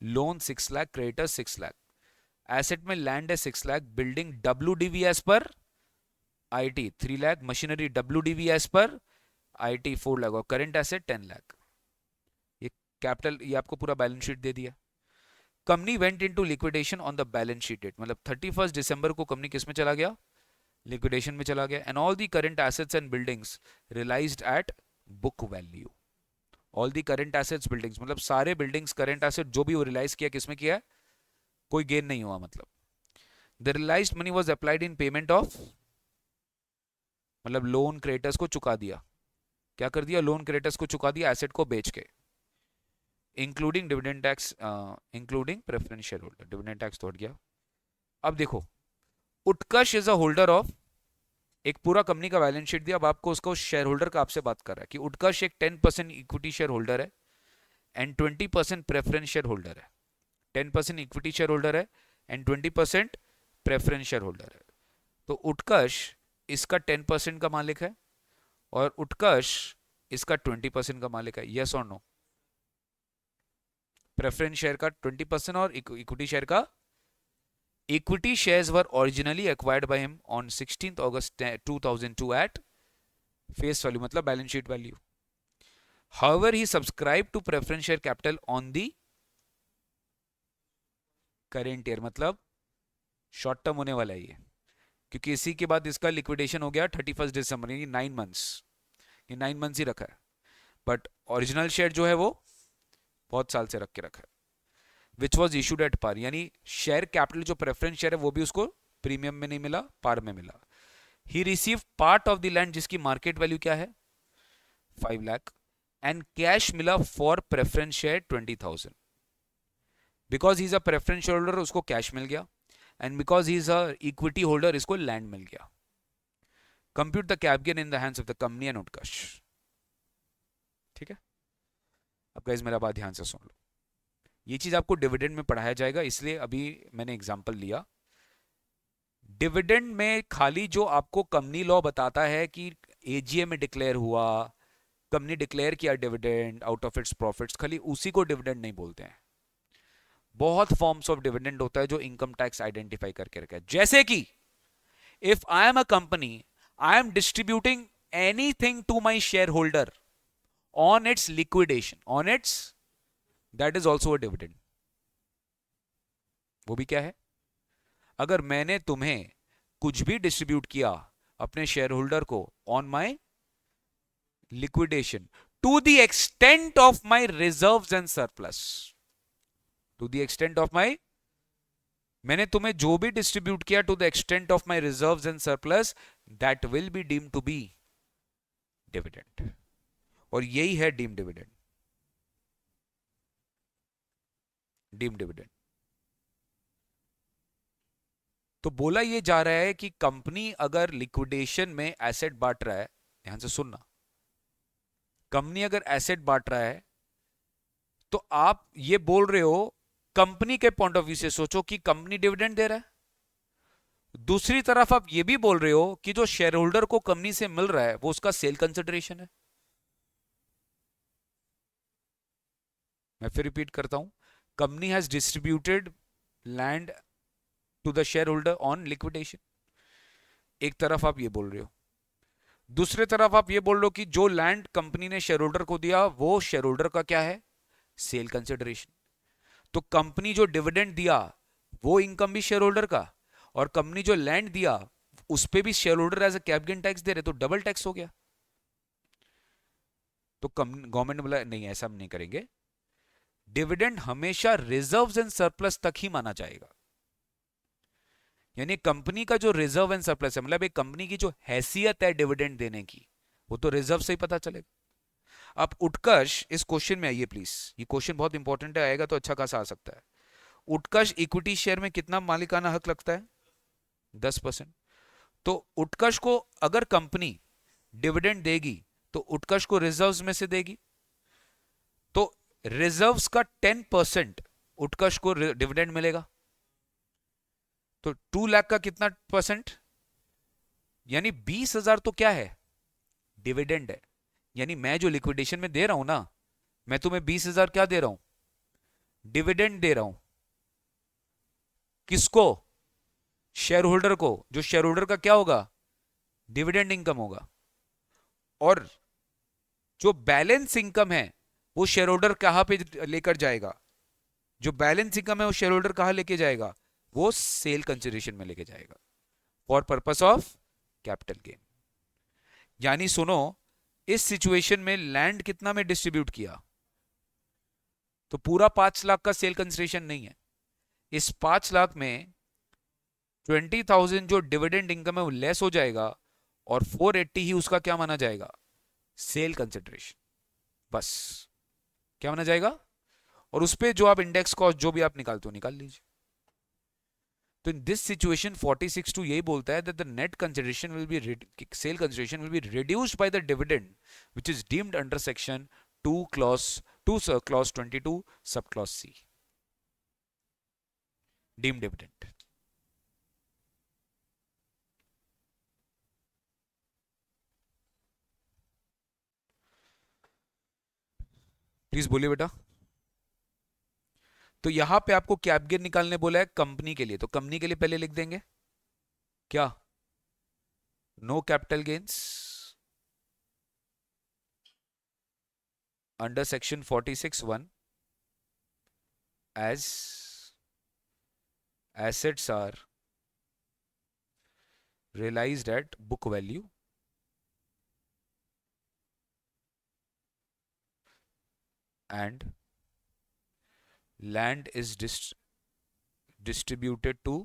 Loan 6 lakh. Creditors 6 lakh. Asset में land है 6 lakh. Building WDV as per IT 3 lakh. Machinery WDV as per IT 4 lakh. और current asset 10 lakh. ये capital, ये आपको पूरा balance sheet दे दिया. Company went into liquidation on the balance sheet date, मतलब 31st December को कंपनी किस में चला गया, लिक्विडेशन में चला गया. And all the current assets and buildings realised at book value. All the current assets buildings मतलब सारे बिल्डिंग्स करंट एसेट जो भी वो रियलाइज किया, किसमें किया, कोई गेन नहीं हुआ. मतलब the realised money was applied in payment of, मतलब लोन क्रेडिटर्स को चुका दिया. क्या कर दिया, लोन क्रेडिटर्स को चुका दिया एसेट को बेच के. Including dividend tax, including preference share holder. Dividend tax तो हट गया. अब देखो, उत्कर्ष इज अ होल्डर ऑफ, एक पूरा कंपनी का बैलेंस शीट दिया. अब आपको उसको शेयर होल्डर का आपसे बात कर रहा है कि उत्कर्ष एक 10% इक्विटी शेयर होल्डर है एंड 20% प्रेफरेंस शेयर होल्डर है. 10% इक्विटी शेयर होल्डर है एंड 20% प्रेफरेंस शेयर होल्डर है. तो उत्कर्ष इसका 10% का मालिक है और उत्कर्ष इसका 20% का मालिक है. यस और नो. प्रेफरेंस शेयर का 20% और इक्विटी शेयर का, equity shares were originally acquired by him on 16th August 2002 at face value, मतलब balance sheet value. However, he subscribed to preference share capital on the current year, मतलब short term होने वाला है ये, क्योंकि इसी के बाद इसका liquidation हो गया 31st December, यानी 9 months. ये 9 months ही रखा है, बट ओरिजिनल शेयर जो है वो बहुत साल से रख के रखा है. Which was issued at par, यानी शेयर कैपिटल जो प्रेफरेंस शेयर है वो भी उसको प्रीमियम में नहीं मिला, पार में मिला. He receive part of the land जिसकी मार्केट वैल्यू क्या है 5 लाख, एंड कैश मिला for preference share 20,000। Because he is a preference share holder उसको कैश मिल गया, and because he is a equity holder इसको लैंड मिल गया। Compute the cap gain in the hands of the company and Utkarsh. ठीक है, अब गाइस मेरा बात ध्यान से सुन लो। ये चीज आपको डिविडेंड में पढ़ाया जाएगा, इसलिए अभी मैंने एग्जांपल लिया। डिविडेंड में खाली जो आपको कंपनी लॉ बताता है कि एजीए में डिक्लेयर हुआ, कंपनी डिक्लेयर किया dividend out of its profits, खाली उसी को डिविडेंड नहीं बोलते हैं। बहुत फॉर्म्स ऑफ डिविडेंड होता है जो इनकम टैक्स आइडेंटिफाई करके रखा है। जैसे कि if I am a company, I am distributing anything to my share holder on its liquidation, on its, that is also a dividend. वो भी क्या है, अगर मैंने तुम्हें कुछ भी डिस्ट्रीब्यूट किया अपने शेयर होल्डर को on my liquidation to the extent of my reserves and surplus, to the extent of my, मैंने तुम्हें जो भी डिस्ट्रीब्यूट किया to the extent of my reserves and surplus, that will be deemed to be dividend. और यही है deem dividend, deem dividend. तो बोला ये जा रहा है कि कंपनी अगर लिक्विडेशन में एसेट बांट रहा है, ध्यान से सुनना, कंपनी अगर एसेट बांट रहा है तो आप ये बोल रहे हो, कंपनी के पॉइंट ऑफ व्यू से सोचो कि कंपनी डिविडेंड दे रहा है। दूसरी तरफ आप ये भी बोल रहे हो कि जो शेयर होल्डर को कंपनी से मिल रहा है वो उसका सेल कंसिडरेशन है। मैं फिर रिपीट करता हूं, company has distributed land to the share holder on liquidation, एक तरफ आप ये बोल रहे हो। दूसरे तरफ आप ये बोल रहे हो कि जो लैंड कंपनी ने शेयर होल्डर को दिया वो शेयर होल्डर का क्या है, सेल कंसिडरेशन। तो कंपनी जो डिविडेंड दिया वो इनकम भी शेयर होल्डर का, और कंपनी जो लैंड दिया उस पे भी shareholder as a capital gain tax दे रहे, तो डबल टैक्स हो गया। तो गवर्नमेंट बोला नहीं, ऐसा हम नहीं करेंगे, डिविडेंड हमेशा रिजर्व्स एंड सरप्लस तक ही माना जाएगा। यानी कंपनी का जो रिजर्व एंड सरप्लस है, मतलब एक कंपनी की जो हैसियत है डिविडेंड देने की, वो तो रिजर्व से ही पता चलेगा। अब उत्कर्ष इस क्वेश्चन में आइए प्लीज, ये क्वेश्चन बहुत इंपॉर्टेंट है, आएगा तो अच्छा खासा आ सकता है। उत्कर्ष इक्विटी शेयर में कितना मालिकाना हक लगता है, 10%। तो उत्कर्ष को अगर कंपनी डिविडेंड देगी तो उत्कर्ष को रिजर्व्स में से देगी, तो रिजर्व्स का 10% उत्कर्ष को डिविडेंड मिलेगा। तो 2 लाख का कितना परसेंट, यानी 20,000 तो क्या है, डिविडेंड है। यानी मैं जो लिक्विडेशन में दे रहा हूं ना, मैं तुम्हें 20,000 क्या दे रहा हूं, डिविडेंड दे रहा हूं। किसको, शेयर होल्डर को, जो शेयर होल्डर का क्या होगा, डिविडेंड इनकम होगा। और जो बैलेंस इनकम है वो शेयर होल्डर कहां पे लेकर जाएगा, जो बैलेंस इनकम है वो शेयर होल्डर कहां लेके जाएगा, वो सेल कंसिडरेशन में लेके जाएगा for purpose of capital gain. यानी सुनो, इस सिचुएशन में लैंड कितना में डिस्ट्रीब्यूट किया, तो पूरा 5 लाख का सेल कंसिडरेशन नहीं है। इस 5 लाख में 20,000 जो डिविडेंड इनकम है वो लेस हो जाएगा, और 480 ही उसका क्या माना जाएगा, सेल कंसिडरेशन। बस क्या माना जाएगा, और उस पे जो आप इंडेक्स कॉस्ट जो भी आप निकालते हो निकाल लीजिए। तो इन दिस सिचुएशन 46(2) यही बोलता है that the net consideration will be, sale consideration will be reduced by the dividend which is deemed under section 2 clause 22 सब clause C, deemed dividend. Please बोलिए बेटा। तो यहां पे आपको कैप गेन निकालने बोला है कंपनी के लिए, तो कंपनी के लिए पहले लिख देंगे क्या, no capital gains under section 46(1) as assets are realized at book value and land is distributed to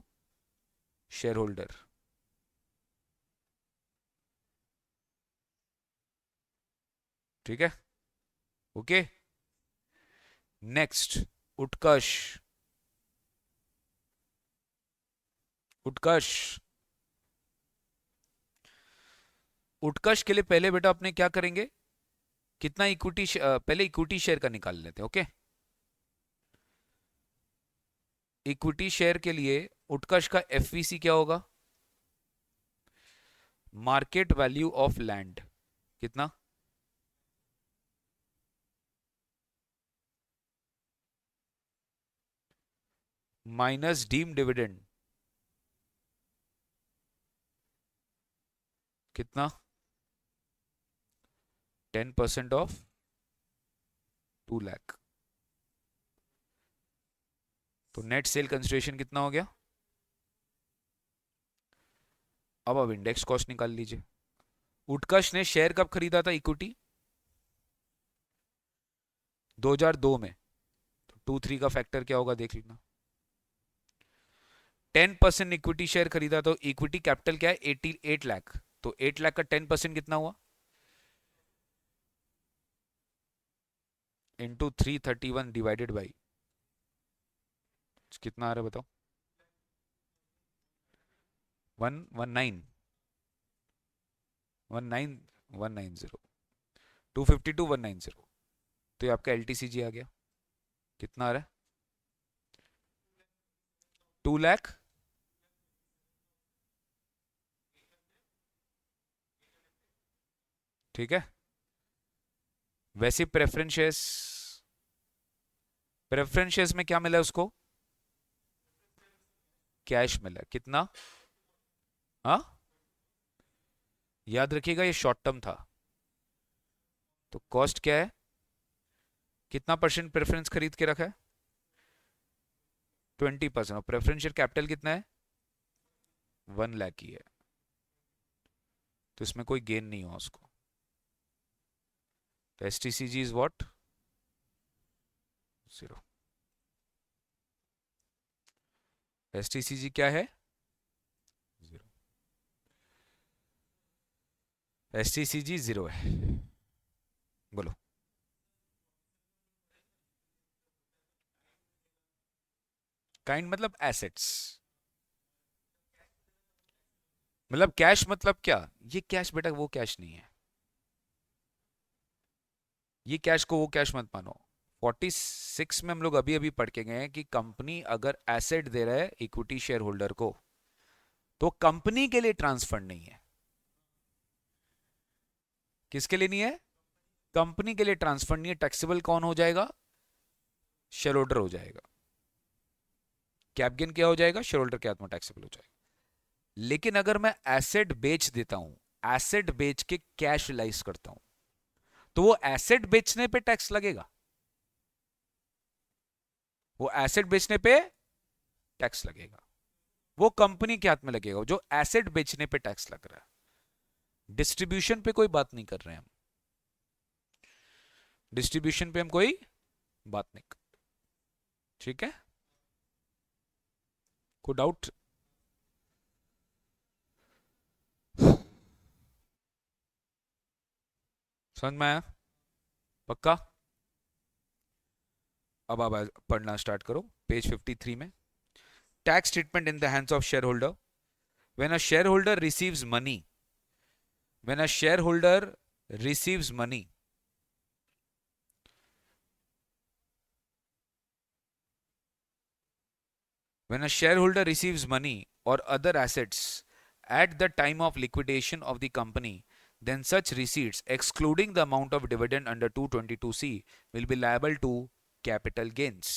shareholder ठीक है, ओके। नेक्स्ट, उत्कर्ष। उत्कर्ष, उत्कर्ष के लिए पहले बेटा अपने क्या करेंगे, कितना इक्विटी, पहले इक्विटी शेयर का निकाल लेते हैं, ओके। इक्विटी शेयर के लिए उत्कर्ष का एफवीसी क्या होगा, मार्केट वैल्यू ऑफ लैंड, कितना, माइनस डीम डिविडेंड, कितना, 10% ऑफ 2 लाख। तो नेट सेल कंसिडरेशन कितना हो गया। अब इंडेक्स कॉस्ट निकाल लीजिए। उत्कर्ष ने शेयर कब खरीदा था इक्विटी, 2002 में। तो 2-3 का फैक्टर क्या होगा देख लेना। 10% इक्विटी शेयर खरीदा, तो इक्विटी कैपिटल क्या है, 88 लाख। तो 8 लाख का 10% कितना हुआ, इंटू 331 डिवाइडेड बाई, कितना आ रहा है बताओ, 119 19190 252 190। तो ये आपका LTCG आ गया, कितना आ रहा है, 2 लाख, ठीक है। वैसे प्रेफरेंस शेयर्स में क्या मिला उसको, कैश मिला, कितना, हाँ याद रखिएगा ये शॉर्ट टर्म था। तो कॉस्ट क्या है, कितना परसेंट प्रेफरेंस खरीद के रखा है, 20%। और प्रेफरेंशियल कैपिटल कितना है, 1 लाख ही है। तो इसमें कोई गेन नहीं हुआ उसको। तो STCG इज व्हाट, 0। STCG क्या है, 0। STCG 0 है, बोलो। काइंड मतलब एसेट्स, मतलब कैश मतलब क्या, ये कैश बेटा वो कैश नहीं है, ये कैश को वो कैश मत मानो। 46 में हम लोग अभी अभी पढ़ के गए हैं कि कंपनी अगर एसेट दे रहा है इक्विटी शेयर होल्डर को, तो कंपनी के लिए ट्रांसफर नहीं है। किसके लिए नहीं है, कंपनी के लिए ट्रांसफर नहीं है। टैक्सेबल कौन हो जाएगा, शेयर होल्डर हो जाएगा। कैप गेन क्या हो जाएगा, शेयर होल्डर के हाथ में टैक्सेबल हो जाएगा। लेकिन अगर मैं एसेट बेच देता हूं, एसेट बेच के कैश रिलाइज करता हूं, तो वो एसेट बेचने पे टैक्स लगेगा, वो एसेट बेचने पे टैक्स लगेगा। वो कंपनी के हाथ में लगेगा जो एसेट बेचने पे टैक्स लग रहा है। डिस्ट्रीब्यूशन पे कोई बात नहीं कर रहे हैं हम, डिस्ट्रीब्यूशन पे हम कोई बात नहीं कर, ठीक है। कोई डाउट, समझ में आया, पक्का। अब आप पढ़ना स्टार्ट करो पेज 53 में। Tax treatment in the hands of share holder. When a share holder receives money, when a share holder receives money, when a shareholder receives money or other assets at the time of liquidation of the company, then such receipts, excluding the amount of dividend under 222C, will be liable to capital gains।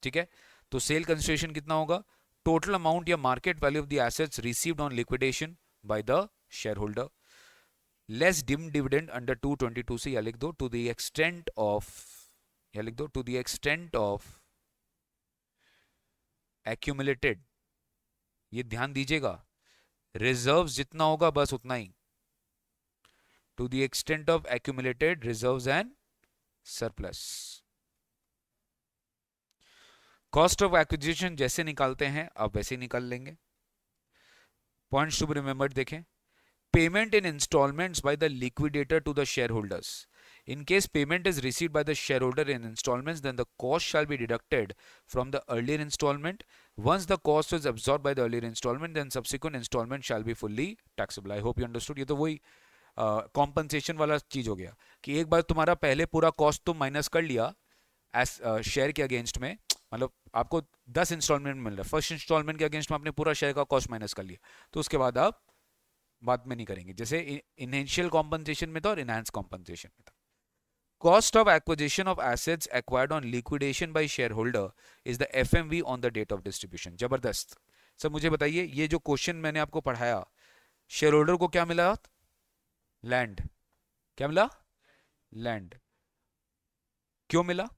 ठीक है, तो sale consideration कितना होगा, total amount या market value of the assets received on liquidation bye the share holder less dim dividend under 222C, या लिख दो to the extent of, या लिख दो to the extent of accumulated. ये ध्यान दीजिएगा, रिजर्व्स जितना होगा बस उतना ही, to the extent of accumulated reserves and surplus. Cost of acquisition जैसे निकालते हैं आप वैसे ही निकाल लेंगे। पॉइंट्स टू बी रिमेंबर्ड देखें, payment in instalments by the liquidator to the shareholders. In case payment is received by the shareholder in installments, then the cost shall be deducted from the earlier installment. Once the cost is absorbed by the earlier installment, then subsequent installment shall be fully taxable. I hope you understood. ये तो वही compensation वाला चीज हो गया कि एक बार तुम्हारा पहले पूरा कॉस्ट तुम माइनस कर लिया एस शेयर के अगेंस्ट में, मतलब आपको 10 इंस्टॉलमेंट मिल रहा है, फर्स्ट इंस्टॉलमेंट के अगेंस्ट में आपने पूरा शेयर का कॉस्ट माइनस कर लिया, तो उसके बाद आप बात में नहीं करेंगे, जैसे इनिशियल कॉम्पनसेशन में था और इनहैंस कॉम्पनसेशन में था. Cost of acquisition of assets acquired on liquidation by shareholder is the FMV on the date of distribution. जबरदस्त. सब मुझे बताइए, ये जो क्वेश्चन मैंने आपको पढ़ाया, शेयर होल्डर को क्या मिला? लैंड. क्या मिला? लैंड. क्यों मिला?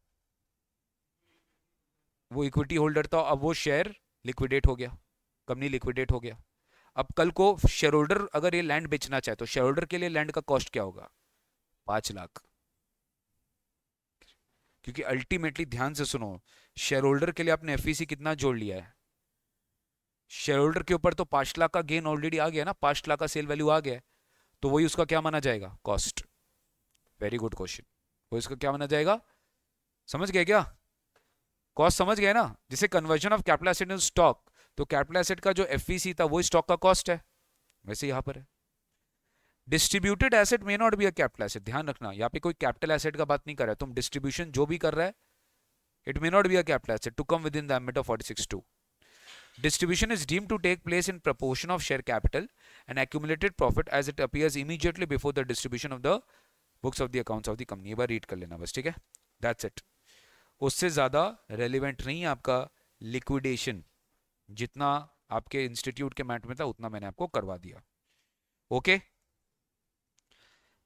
वो इक्विटी होल्डर था, अब वो शेयर लिक्विडेट हो गया, कंपनी लिक्विडेट हो गया. अब कल को शेयर होल्डर अगर ये लैंड बेचना चाहे तो शेयर होल्डर के लिए लैंड का कॉस्ट क्या होगा? 5 लाख. क्योंकि अल्टीमेटली ध्यान से सुनो, शेयर होल्डर के लिए आपने एफईसी कितना जोड़ लिया है? शेयर होल्डर के ऊपर तो 5 लाख का गेन ऑलरेडी आ गया ना, 5 लाख का सेल वैल्यू आ गया, तो वही उसका क्या माना जाएगा? कॉस्ट. Very good question. वो इसका क्या माना जाएगा? समझ गए क्या? कॉस्ट समझ गए ना? जैसे conversion of capital asset in stock, तो कैपिटल एसेट का जो एफईसी था वो स्टॉक का कॉस्ट है, वैसे यहां पर है. Distributed asset may not be a capital asset. ध्यान रखना, यहाँ पे कोई कैपिटल एसेट का बात नहीं कर रहा है. तुम डिस्ट्रीब्यूशन जो भी कर रहा है, it may not be a capital asset to come within the ambit of 46(2). Distribution is deemed to take place in proportion of share capital and accumulated profit as it appears immediately before the distribution of the books of the accounts of the company. एक बार read कर लेना बस, ठीक है? That's it. उससे ज्यादा relevant नहीं है आपका लिक्विडेशन. जितना आपके इंस्टीट्यूट के मैट में था उतना मैंने आपको करवा दिया. ओके,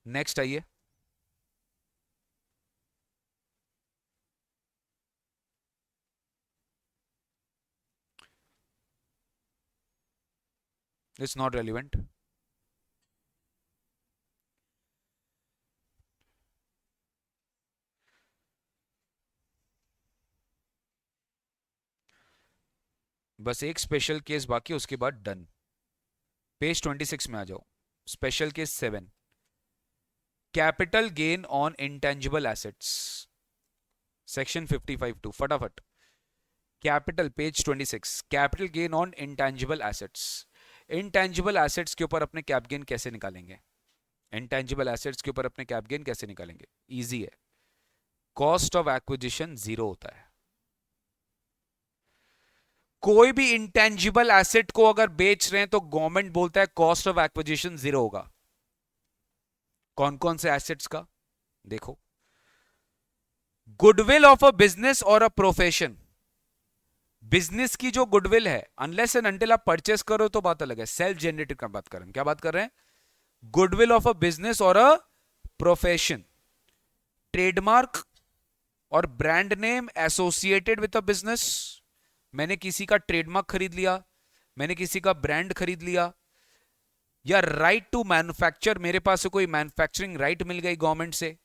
नेक्स्ट आइए. It's not relevant. बस एक स्पेशल केस बाकी, उसके बाद डन. पेज 26 में आ जाओ. Special case 7, capital gain on intangible assets, section 55(2). फटाफट. Capital, page 26, capital gain on intangible assets. Intangible assets के ऊपर अपने कैप गेन कैसे निकालेंगे? इंटेंजिबल एसेट्स के ऊपर अपने कैप गेन कैसे निकालेंगे? इजी है. कॉस्ट ऑफ एक्विजिशन 0 होता है. कोई भी इंटेंजिबल एसेट को अगर बेच रहे हैं तो गवर्नमेंट बोलता है कॉस्ट ऑफ एक्विजिशन 0 होगा. कौन कौन से एसेट्स का? देखो, गुडविल ऑफ अ बिजनेस और अ प्रोफेशन. बिजनेस की जो गुडविल है, अनलेस एंड अनटिल आप परचेस करो तो बात अलग है. सेल्फ जनरेटेड का बात कर रहे हैं. क्या बात कर रहे हैं? गुडविल ऑफ अ बिजनेस और अ प्रोफेशन. ट्रेडमार्क और brand name associated with a business. मैंने किसी का ट्रेडमार्क खरीद लिया, मैंने किसी का ब्रांड खरीद लिया, या राइट टू मैन्युफैक्चर, मेरे पास से कोई मैन्युफैक्चरिंग राइट मिल गई गवर्नमेंट से,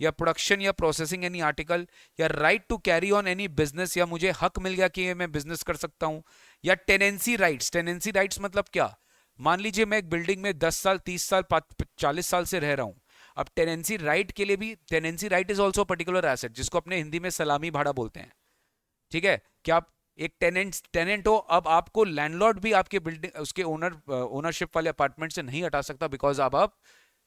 या प्रोडक्शन या प्रोसेसिंग एनी आर्टिकल, या right to carry on any business, या मुझे हक मिल गया कि मैं बिजनेस कर सकता हूं, या टेनेंसी राइट्स. टेनेंसी राइट्स मतलब क्या? मान लीजिए मैं एक बिल्डिंग में 10 साल 30 साल 40 साल से रह रहा हूं. अब टेनेंसी राइट के लिए भी, tenancy right is also particular asset, जिसको अपने हिंदी में सलामी भाड़ा बोलते हैं. ठीक है? क्या आप एक टेनेंट हो, अब आपको लैंडलॉर्ड भी आपके बिल्डिंग उसके ओनरशिप वाले अपार्टमेंट से नहीं हटा सकता, बिकॉज आप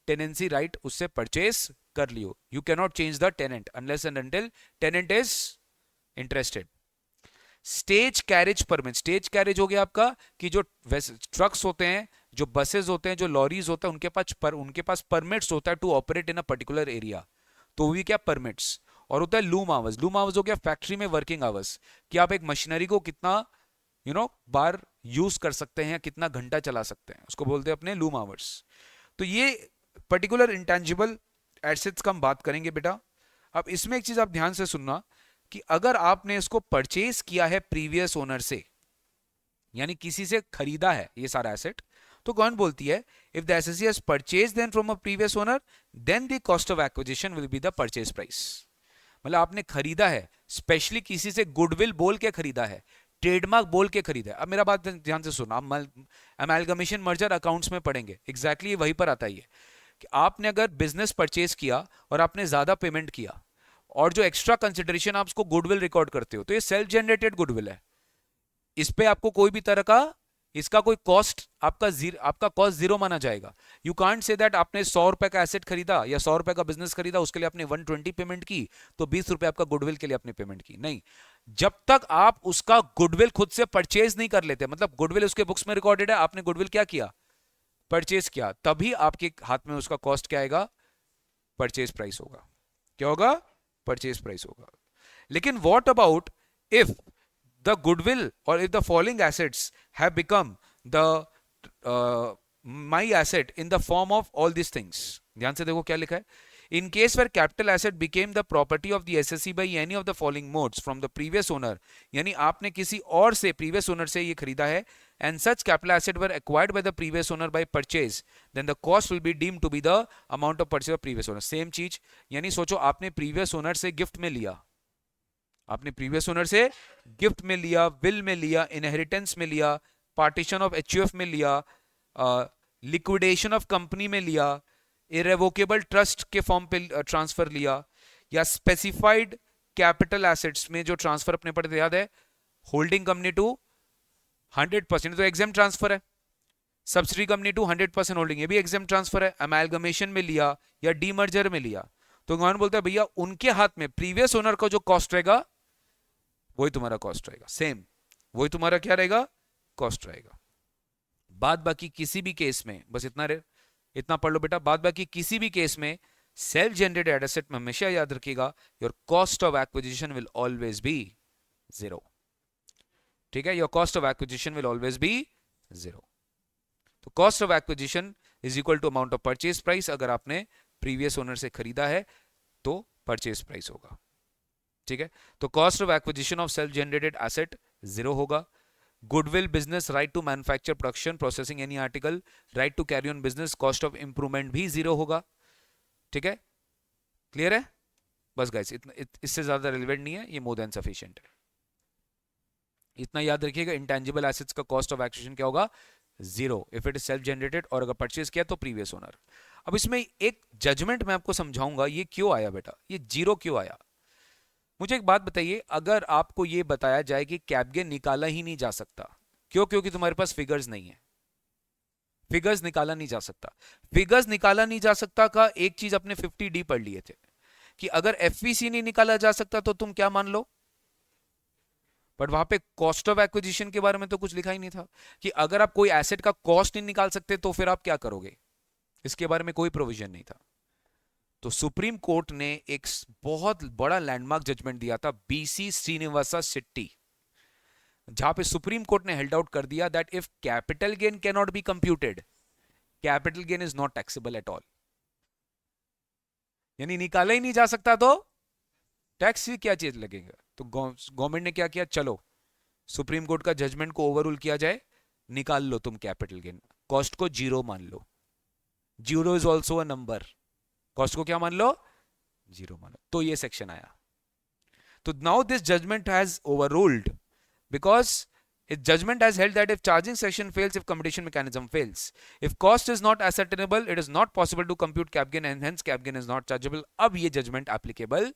टेनेंसी राइट उससे परचेस कर लियो. You can not change the tenant unless and until tenant is interested. Stage carriage permit. Stage carriage हो गया आपका कि जो ट्रक्स होते हैं, जो बसेस होते हैं, जो लॉरीज होते हैं, उनके पास परमिट्स होता है to operate in a particular area, तो भी क्या परमिट्स. और होता है लूम आवर्स. लूम आवर्स हो गया फैक्ट्री में वर्किंग आवर्स, कि आप एक मशीनरी को कितना बार यूज कर सकते हैं, कितना घंटा चला सकते हैं, उसको बोलते हैं अपने लूम आवर्स. तो ये पर्टिकुलर इंटेंजिबल एसेट्स का हम बात करेंगे बेटा. अब इसमें एक चीज आप ध्यान से सुनना कि अगर आपने इसको परचेज किया है प्रीवियस ओनर से, यानी किसी से खरीदा है ये सारा एसेट, तो कौन बोलती है if the asset has purchased then from a previous owner, then the cost of acquisition will be the purchase price. मतलब आपने खरीदा है, स्पेशली किसी से गुडविल बोल के खरीदा है, ट्रेडमार्क बोल के खरीदा है. अब मेरा बात ध्यान से सुनो, आप अमेलगमेशन मर्जर अकाउंट्स में पढ़ेंगे, एग्जैक्टली वहीं पर आता है. कि आपने अगर बिजनेस परचेज किया और आपने ज्यादा पेमेंट किया और जो एक्स्ट्रा कंसिडरेशन आप उसको गुडविल रिकॉर्ड करते हो, तो ये सेल्फ जनरेटेड गुडविल है। इस पे आपको कोई भी तरह का इसका कोई कॉस्ट आपका कॉस्ट जीरो माना जाएगा। यू कांट से दैट आपने 100 रुपए का एसेट खरीदा या 100 रुपए का बिजनेस खरीदा, उसके लिए आपने 120 पेमेंट की, तो 20 रुपए आपका गुडविल के लिए आपने पेमेंट की। नहीं, जब तक आप उसका गुडविल खुद से परचेज नहीं कर लेते, मतलब गुडविल उसके बुक्स में रिकॉर्डेड है, आपने गुडविल क्या किया, परचेज किया, तभी आपके हाथ में उसका कॉस्ट क्या आएगा, परचेज प्राइस होगा। क्या होगा, परचेज प्राइस होगा। लेकिन what about if the goodwill or if the following assets have become the my asset in the form of all these things। ध्यान से देखो क्या लिखा है, in case where capital asset became the property of the SSE by any of the following modes from the previous owner, यानी आपने किसी और से previous owner से ये खरीदा है, and such capital asset were acquired by the previous owner by purchase, then the cost will be deemed to be the amount of purchase of previous owner। Same चीज, यानी सोचो आपने previous owner से gift में लिया, आपने previous owner से gift में लिया, विल में लिया, इनहेरिटेंस में लिया, पार्टीशन ऑफ एचयूएफ में लिया, लिक्विडेशन ऑफ कंपनी में लिया, इरेवोकेबल ट्रस्ट के फॉर्म पे ट्रांसफर लिया, या स्पेसिफाइड कैपिटल एसेट्स में जो ट्रांसफर अपने पढ़े थे, याद है, होल्डिंग कंपनी टू 100%, तो एग्जाम ट्रांसफर है। सब्सिडी कंपनी टू 100% होल्डिंग, ये भी एग्जाम ट्रांसफर है। अमेलगमेशन में लिया या डीमर्जर में लिया, तो गवर्नमेंट बोलता है भैया उनके हाथ में प्रीवियस ओनर का जो कॉस्ट रहेगा वही तुम्हारा कॉस्ट रहेगा, सेम वही तुम्हारा क्या रहेगा, कॉस्ट रहेगा। बाद बाकी किसी भी केस में, बस इतना पढ़ लो बेटा, बाद बाकी किसी भी केस में सेल्फ जनरेटेड एसेट में हमेशा याद रखिएगा your cost of acquisition will always be zero. ठीक है, your cost of acquisition will always be zero. तो cost of acquisition is equal to amount of purchase price, अगर आपने प्रीवियस ओनर से खरीदा है तो परचेज प्राइस होगा। ठीक है, तो cost of acquisition of self generated asset zero होगा। Goodwill, business, right to manufacture, production, processing any article, right to carry on business, cost of improvement भी जीरो होगा। ठीक है, क्लियर है? बस गाइस, इससे ज्यादा रिलेवेंट नहीं है, ये मोर देन सफिशिएंट है। इतना याद रखिएगा, इंटेंजिबल एसेट्स का कॉस्ट ऑफ एक्विजिशन क्या होगा, zero if it is self generated, और अगर परचेज किया तो प्रीवियस ओनर। अब इसमें एक जजमेंट मैं आपको समझाऊंगा, ये क्यों आया बेटा, ये जीरो क्यों आया। मुझे एक बात बताइए, अगर आपको ये बताया जाए कि कैप गेन निकाला ही नहीं जा सकता, क्यों, क्योंकि तुम्हारे पास फिगर्स नहीं है, फिगर्स निकाला नहीं जा सकता। फिगर्स निकाला नहीं जा सकता का एक चीज अपने 50D पढ़ लिए थे कि अगर एफवीसी नहीं निकाला जा सकता तो तुम क्या मान लो, बट वहां पे कॉस्ट ऑफ एक्विजिशन के बारे में तो कुछ लिखा ही नहीं था कि अगर आप कोई एसेट का कॉस्ट नहीं निकाल सकते तो फिर आप क्या करोगे, इसके बारे में कोई प्रोविजन नहीं था। तो सुप्रीम कोर्ट ने एक बहुत बड़ा लैंडमार्क जजमेंट दिया था, बीसी श्रीनिवासा शेट्टी, जहां पे सुप्रीम कोर्ट ने हेल्ड आउट कर दिया that if capital gain can not be computed, capital gain is not taxable at all. यानी निकाला ही नहीं जा सकता तो टैक्स भी क्या चीज लगेगा। तो गवर्नमेंट ने क्या किया, चलो सुप्रीम कोर्ट का जजमेंट को ओवररूल किया जाए, निकाल लो तुम कैपिटल गेन, कॉस्ट को जीरो मान लो, zero is also a number, cost को क्या मान लो, जीरो मानो। तो ये सेक्शन आया। तो now this judgment has overruled because its judgment has held that if charging section fails, if competition mechanism fails, if cost is not ascertainable, it is not possible to compute cap gain and hence cap gain is not chargeable। अब ये judgment applicable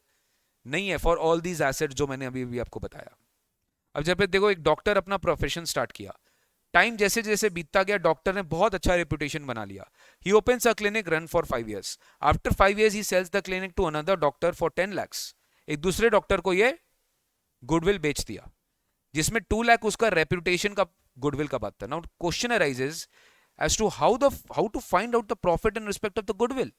नहीं है for all these asset जो मैंने अभी भी आपको बताया। अब जब देखो, एक डॉक्टर अपना प्रोफेशन स्टार्ट किया, टाइम जैसे जैसे बीतता गया, डॉक्टर ने बहुत अच्छा रेपुटेशन बना लिया। He opens a clinic, run for 5 years, after 5 years he sells the clinic to another doctor for 10 lakhs। एक दूसरे डॉक्टर को ये गुडविल बेच दिया जिसमें 2 लाख उसका रेपुटेशन का गुडविल का बात था। Now question arises as to how to find out the profit in respect of the goodwill.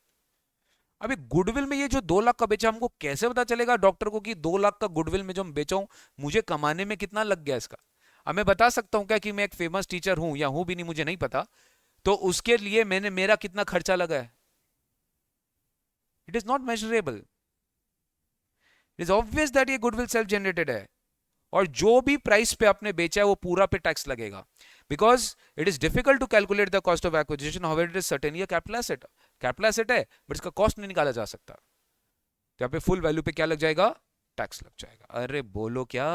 अभी गुडविल में ये जो 2 लाख का बेचा, हमको कैसे पता चलेगा डॉक्टर को कि 2 लाख का गुडविल में जो मैं बेचा हूं, मुझे कमाने में कितना लग गया इसका। अब मैं बता सकता हूं क्या कि मैं एक फेमस टीचर हूं या हूं भी नहीं, मुझे नहीं पता, तो उसके लिए मेरा कितना खर्चा लगा है, it is not measurable. It is obvious that ये गुडविल सेल्फ जनरेटेड है, और जो भी प्राइस पे आपने बेचा है वो पूरा पे टैक्स लगेगा, because it is difficult to calculate the cost of acquisition, however it is certainly a capital asset. Capital asset है बट इसका कॉस्ट नहीं निकाला जा सकता, तो यहाँ पे फुल वैल्यू पे क्या लग जाएगा, टैक्स लग जाएगा। अरे बोलो क्या,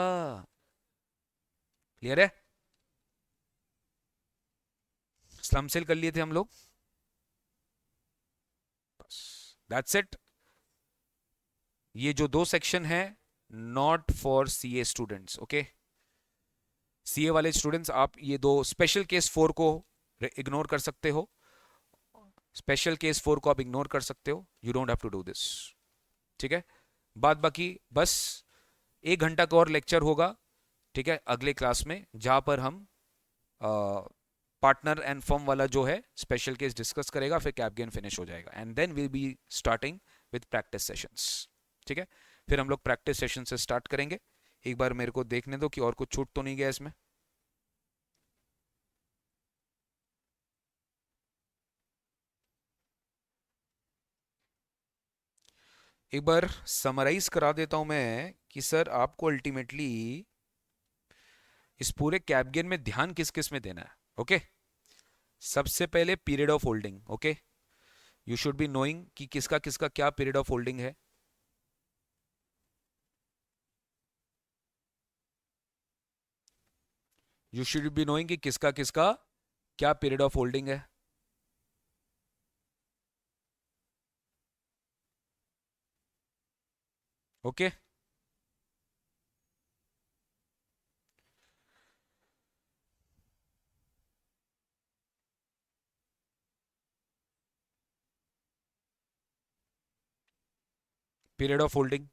क्लियर है? स्लम सेल कर लिए थे हम लोग, दैट्स इट। ये जो दो सेक्शन है not for CA students, okay. CA वाले स्टूडेंट्स आप ये दो स्पेशल केस 4 को इग्नोर कर सकते हो, स्पेशल केस 4 को आप इग्नोर कर सकते हो, you don't have to do this, ठीक है। बाद बाकी बस 1 घंटा का और लेक्चर होगा, ठीक है, अगले क्लास में, जहां पर हम पार्टनर एंड फर्म वाला जो है स्पेशल केस डिस्कस करेगा, फिर कैप गेन फिनिश हो जाएगा and then will be starting with practice sessions, ठीक है। फिर हम लोग प्रैक्टिस सेशन से स्टार्ट करेंगे। एक बार मेरे को देखने दो कि और कुछ छूट तो नहीं गया इसमें। एक बार समराइज करा देता हूं मैं कि सर आपको अल्टीमेटली इस पूरे कैप गेन में ध्यान किस किस में देना है, ओके। सबसे पहले period of holding, okay. You should be knowing कि किसका किसका क्या पीरियड ऑफ होल्डिंग है। यू शुड बी नोइंग कि किसका किसका क्या पीरियड ऑफ होल्डिंग है, ओके। पीरियड ऑफ होल्डिंग,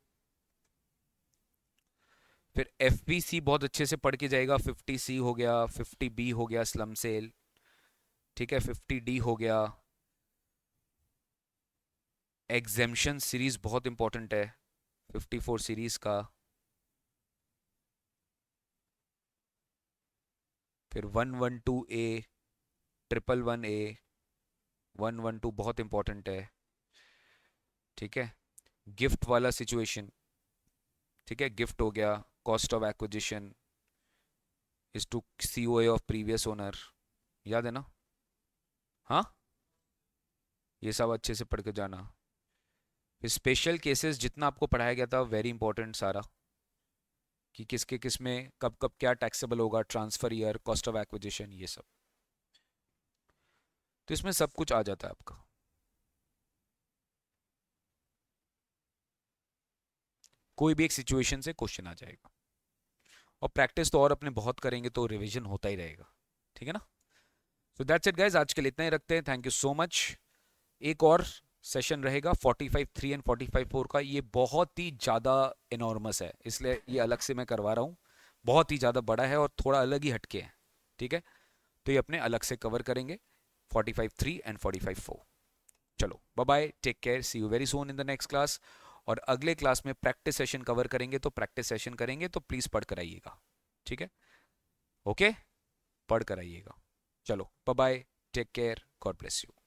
फिर एफपीसी बहुत अच्छे से पढ़ के जाएगा। 50 सी हो गया, 50 बी हो गया स्लम सेल, ठीक है, 50 डी हो गया। एग्जेम्पशन सीरीज बहुत इंपॉर्टेंट है, 54 सीरीज का। फिर 112 ए, 111 ए, 112 बहुत इंपॉर्टेंट है, ठीक है। गिफ्ट वाला सिचुएशन, ठीक है, गिफ्ट हो गया। Cost of acquisition is to COA of previous owner, याद है ना। हाँ, ये सब अच्छे से पढ़ के जाना। फिर स्पेशल केसेस जितना आपको पढ़ाया गया था वेरी इंपॉर्टेंट सारा, कि किसके किस में कब कब क्या टैक्सेबल होगा, transfer year, cost of acquisition, ये सब। तो इसमें सब कुछ आ जाता है आपका। कोई भी एक सिचुएशन से क्वेश्चन आ जाएगा, और प्रैक्टिस तो और अपने बहुत करेंगे तो रिवीजन होता ही रहेगा, ठीक है ना। सो दैट्स इट गाइस, आज के लिए इतना ही रखते हैं। Thank you so much. एक और सेशन रहेगा 45 3 एंड 45 4 का, ये बहुत ही ज़्यादा इनॉर्मस है, इसलिए ये अलग से मैं करवा रहा हूँ। बहुत ही ज़्यादा बड़ा है और थोड़ा अलग ही हटके है, ठीक है। तो ये अपने अलग से कवर करेंगे 45 3 एंड 45 4। चलो bye bye, take care, see you very soon in the next class. और अगले क्लास में प्रैक्टिस सेशन कवर करेंगे, तो प्रैक्टिस सेशन करेंगे तो प्लीज़ पढ़ कर आइएगा, ठीक है, ओके। पढ़ कर आइएगा। चलो bye bye, take care, God bless you.